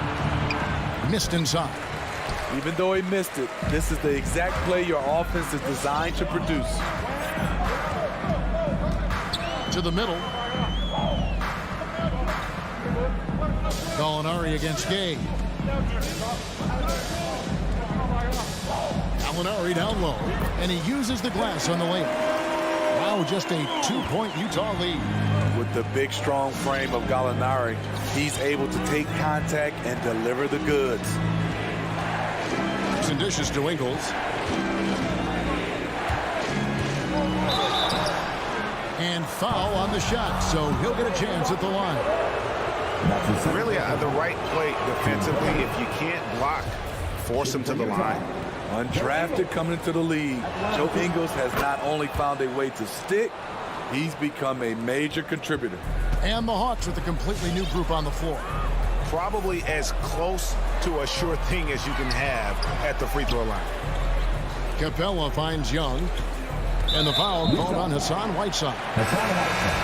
Missed inside. Even though he missed it, this is the exact play your offense is designed to produce. To the middle. Gallinari against Gay. Gallinari down low. And he uses the glass on the layup. Now just a 2-point Utah lead. With the big, strong frame of Gallinari, he's able to take contact and deliver the goods. And dishes to Ingles. And foul on the shot, so he'll get a chance at the line. Really, the right play defensively. If you can't block, force him to the line. Undrafted coming into the league, Joe Ingles has not only found a way to stick, he's become a major contributor. And the Hawks with a completely new group on the floor. Probably as close to a sure thing as you can have at the free throw line. Capella finds Young. And the foul called on Hassan Whiteside.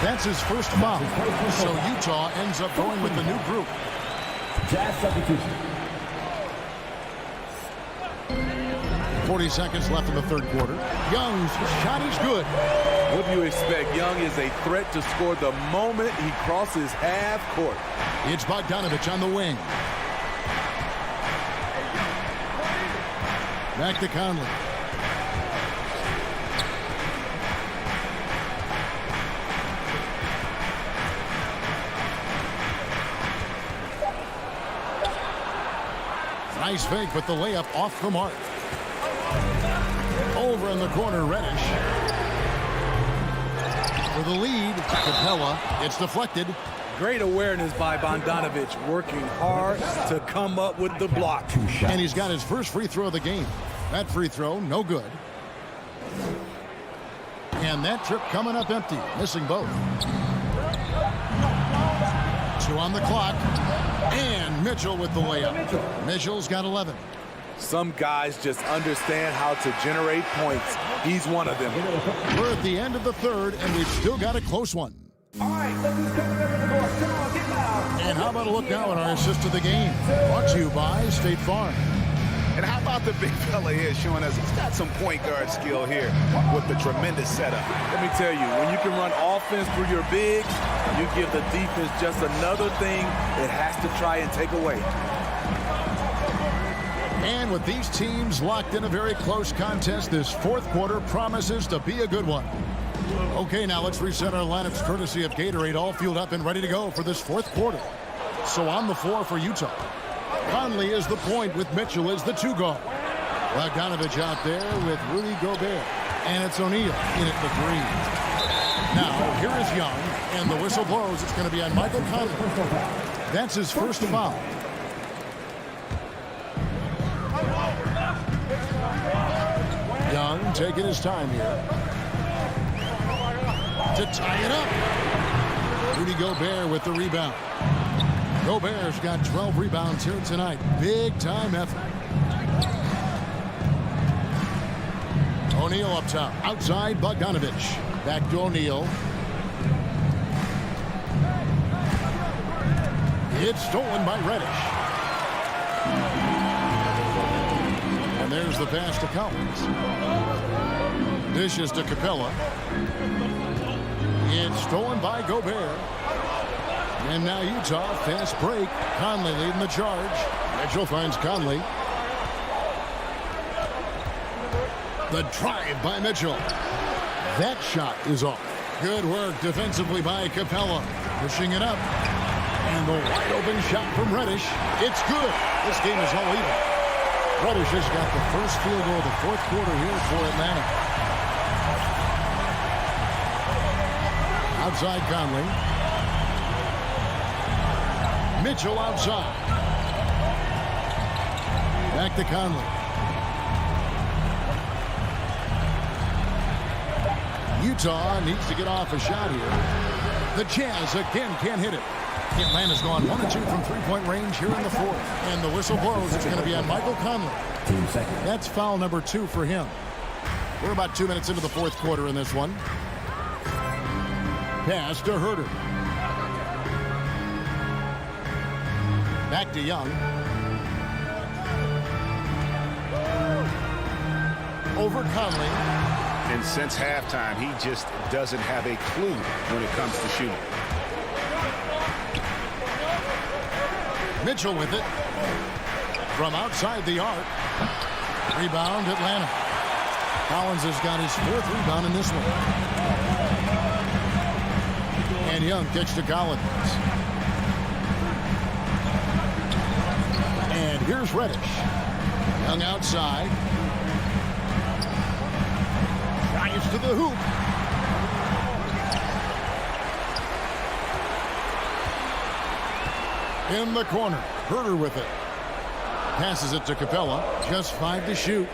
That's his first foul. So Utah ends up going with the new group. Jazz substitution. 40 seconds left in the third quarter. Young's shot is good. What do you expect? Young is a threat to score the moment he crosses half court. It's Bogdanovich on the wing. Back to Conley. Nice fake, but the layup off the mark. Over in the corner, Reddish. For the lead, Capella. It's deflected. Great awareness by Bogdanovich, working hard to come up with the block. And he's got his first free throw of the game. That free throw, no good. And that trip coming up empty, missing both. 2 on the clock. And Mitchell with the layup. Mitchell's got 11. Some guys just understand how to generate points. He's one of them. We're at the end of the third, and we've still got a close one. And how about a look now at our assist of the game? Brought to you by State Farm. And how about the big fella here showing us he's got some point guard skill here with the tremendous setup. Let me tell you, when you can run offense through your bigs, you give the defense just another thing it has to try and take away. And with these teams locked in a very close contest, this fourth quarter promises to be a good one. Okay, now let's reset our lineups courtesy of Gatorade, all fueled up and ready to go for this fourth quarter. So on the floor for Utah, Conley is the point with Mitchell as the 2 guard. Bogdanovich out there with Rudy Gobert. And it's O'Neal in at the 3. Now, here is Young, and the whistle blows. It's going to be on Michael Conley. That's his first foul. Young taking his time here to tie it up. Rudy Gobert with the rebound. Gobert's got 12 rebounds here tonight. Big time effort. O'Neal up top. Outside, Bogdanovich. Back to O'Neal. It's stolen by Reddish. And there's the pass to Collins. Dishes to Capella. It's stolen by Gobert. And now Utah, fast break. Conley leading the charge. Mitchell finds Conley. The drive by Mitchell. That shot is off. Good work defensively by Capella. Pushing it up. And the wide open shot from Reddish. It's good. This game is all even. Reddish has got the first field goal of the fourth quarter here for Atlanta. Outside Conley. Mitchell outside. Back to Conley. Utah needs to get off a shot here. The Jazz again can't hit it. Atlanta's gone 1 of 2 from three-point range here in the fourth. And the whistle blows. It's going to be on Michael Conley. That's foul number 2 for him. We're about 2 minutes into the fourth quarter in this one. Pass to Herter. Back to Young. Over Conley. And since halftime, he just doesn't have a clue when it comes to shooting. Mitchell with it. From outside the arc. Rebound, Atlanta. Collins has got his 4th rebound in this one. And Young kicks to Collins. And here's Reddish. Young outside. Drives to the hoop. In the corner. Herter with it. Passes it to Capella. Just 5 to shoot.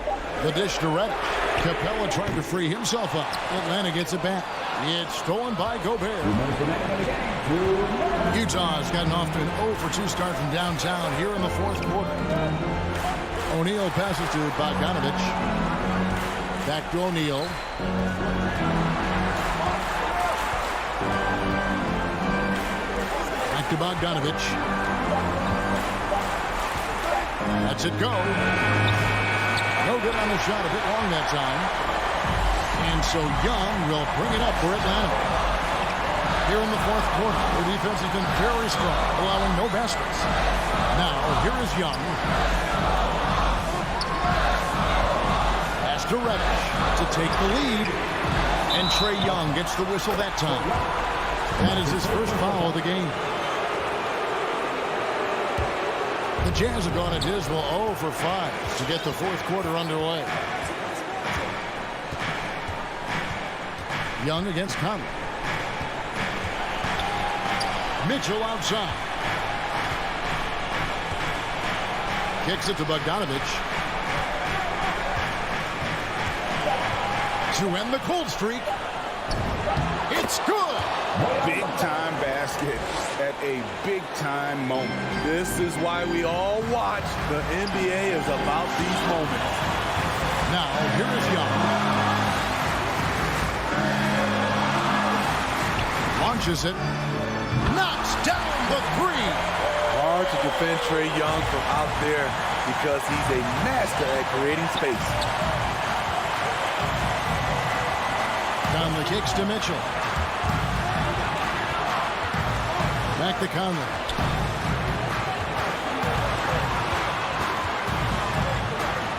The dish to Reddish. Capella trying to free himself up. Atlanta gets it back. It's stolen by Gobert. Utah's gotten off to an 0 for 2 start from downtown here in the fourth quarter. O'Neal passes to Bogdanovich. Back to O'Neal. Back to Bogdanovich. Lets it go. No good on the shot. A bit long that time. And so Young will bring it up for Atlanta. Here in the fourth quarter, the defense has been very strong, allowing no baskets. Now, here is Young. Pass to Reddish to take the lead. And Trae Young gets the whistle that time. That is his first foul of the game. The Jazz have gone a dismal 0 for 5 to get the fourth quarter underway. Young against Conley. Mitchell outside. Kicks it to Bogdanovich. To end the cold streak. It's good. Big time basket at a big time moment. This is why we all watch. The NBA is about these moments. Now, here is Young. Launches it. Knocks down the 3. Hard to defend Trae Young from out there because he's a master at creating space. Conley kicks to Mitchell. Back to Conley.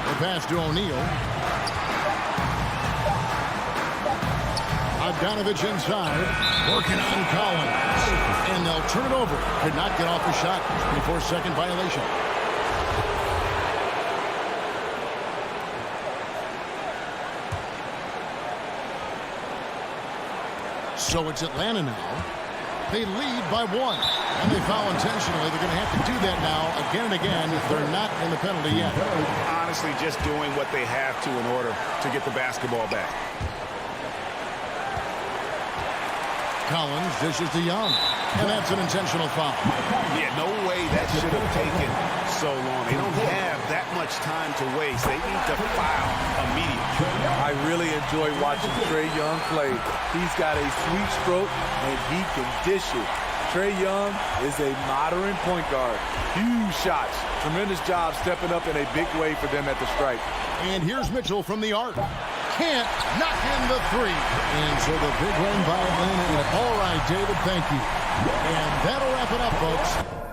The pass to O'Neal. Bogdanovich inside, working on Collins. And they'll turn it over. Could not get off the shot. 24-second violation. So it's Atlanta now. They lead by 1. And they foul intentionally. They're going to have to do that now again and again. They're not in the penalty yet. Honestly, just doing what they have to in order to get the basketball back. Collins dishes to Young. And that's an intentional foul. Yeah, no way that should have taken so long. They don't have that much time to waste. They need to foul immediately. I really enjoy watching Trae Young play. He's got a sweet stroke, and he can dish it. Trae Young is a modern point guard. Huge shots. Tremendous job stepping up in a big way for them at the stripe. And here's Mitchell from the arc. Can't knock in the 3. And so the big win by Atlanta. All right, David, thank you. And that'll wrap it up, folks.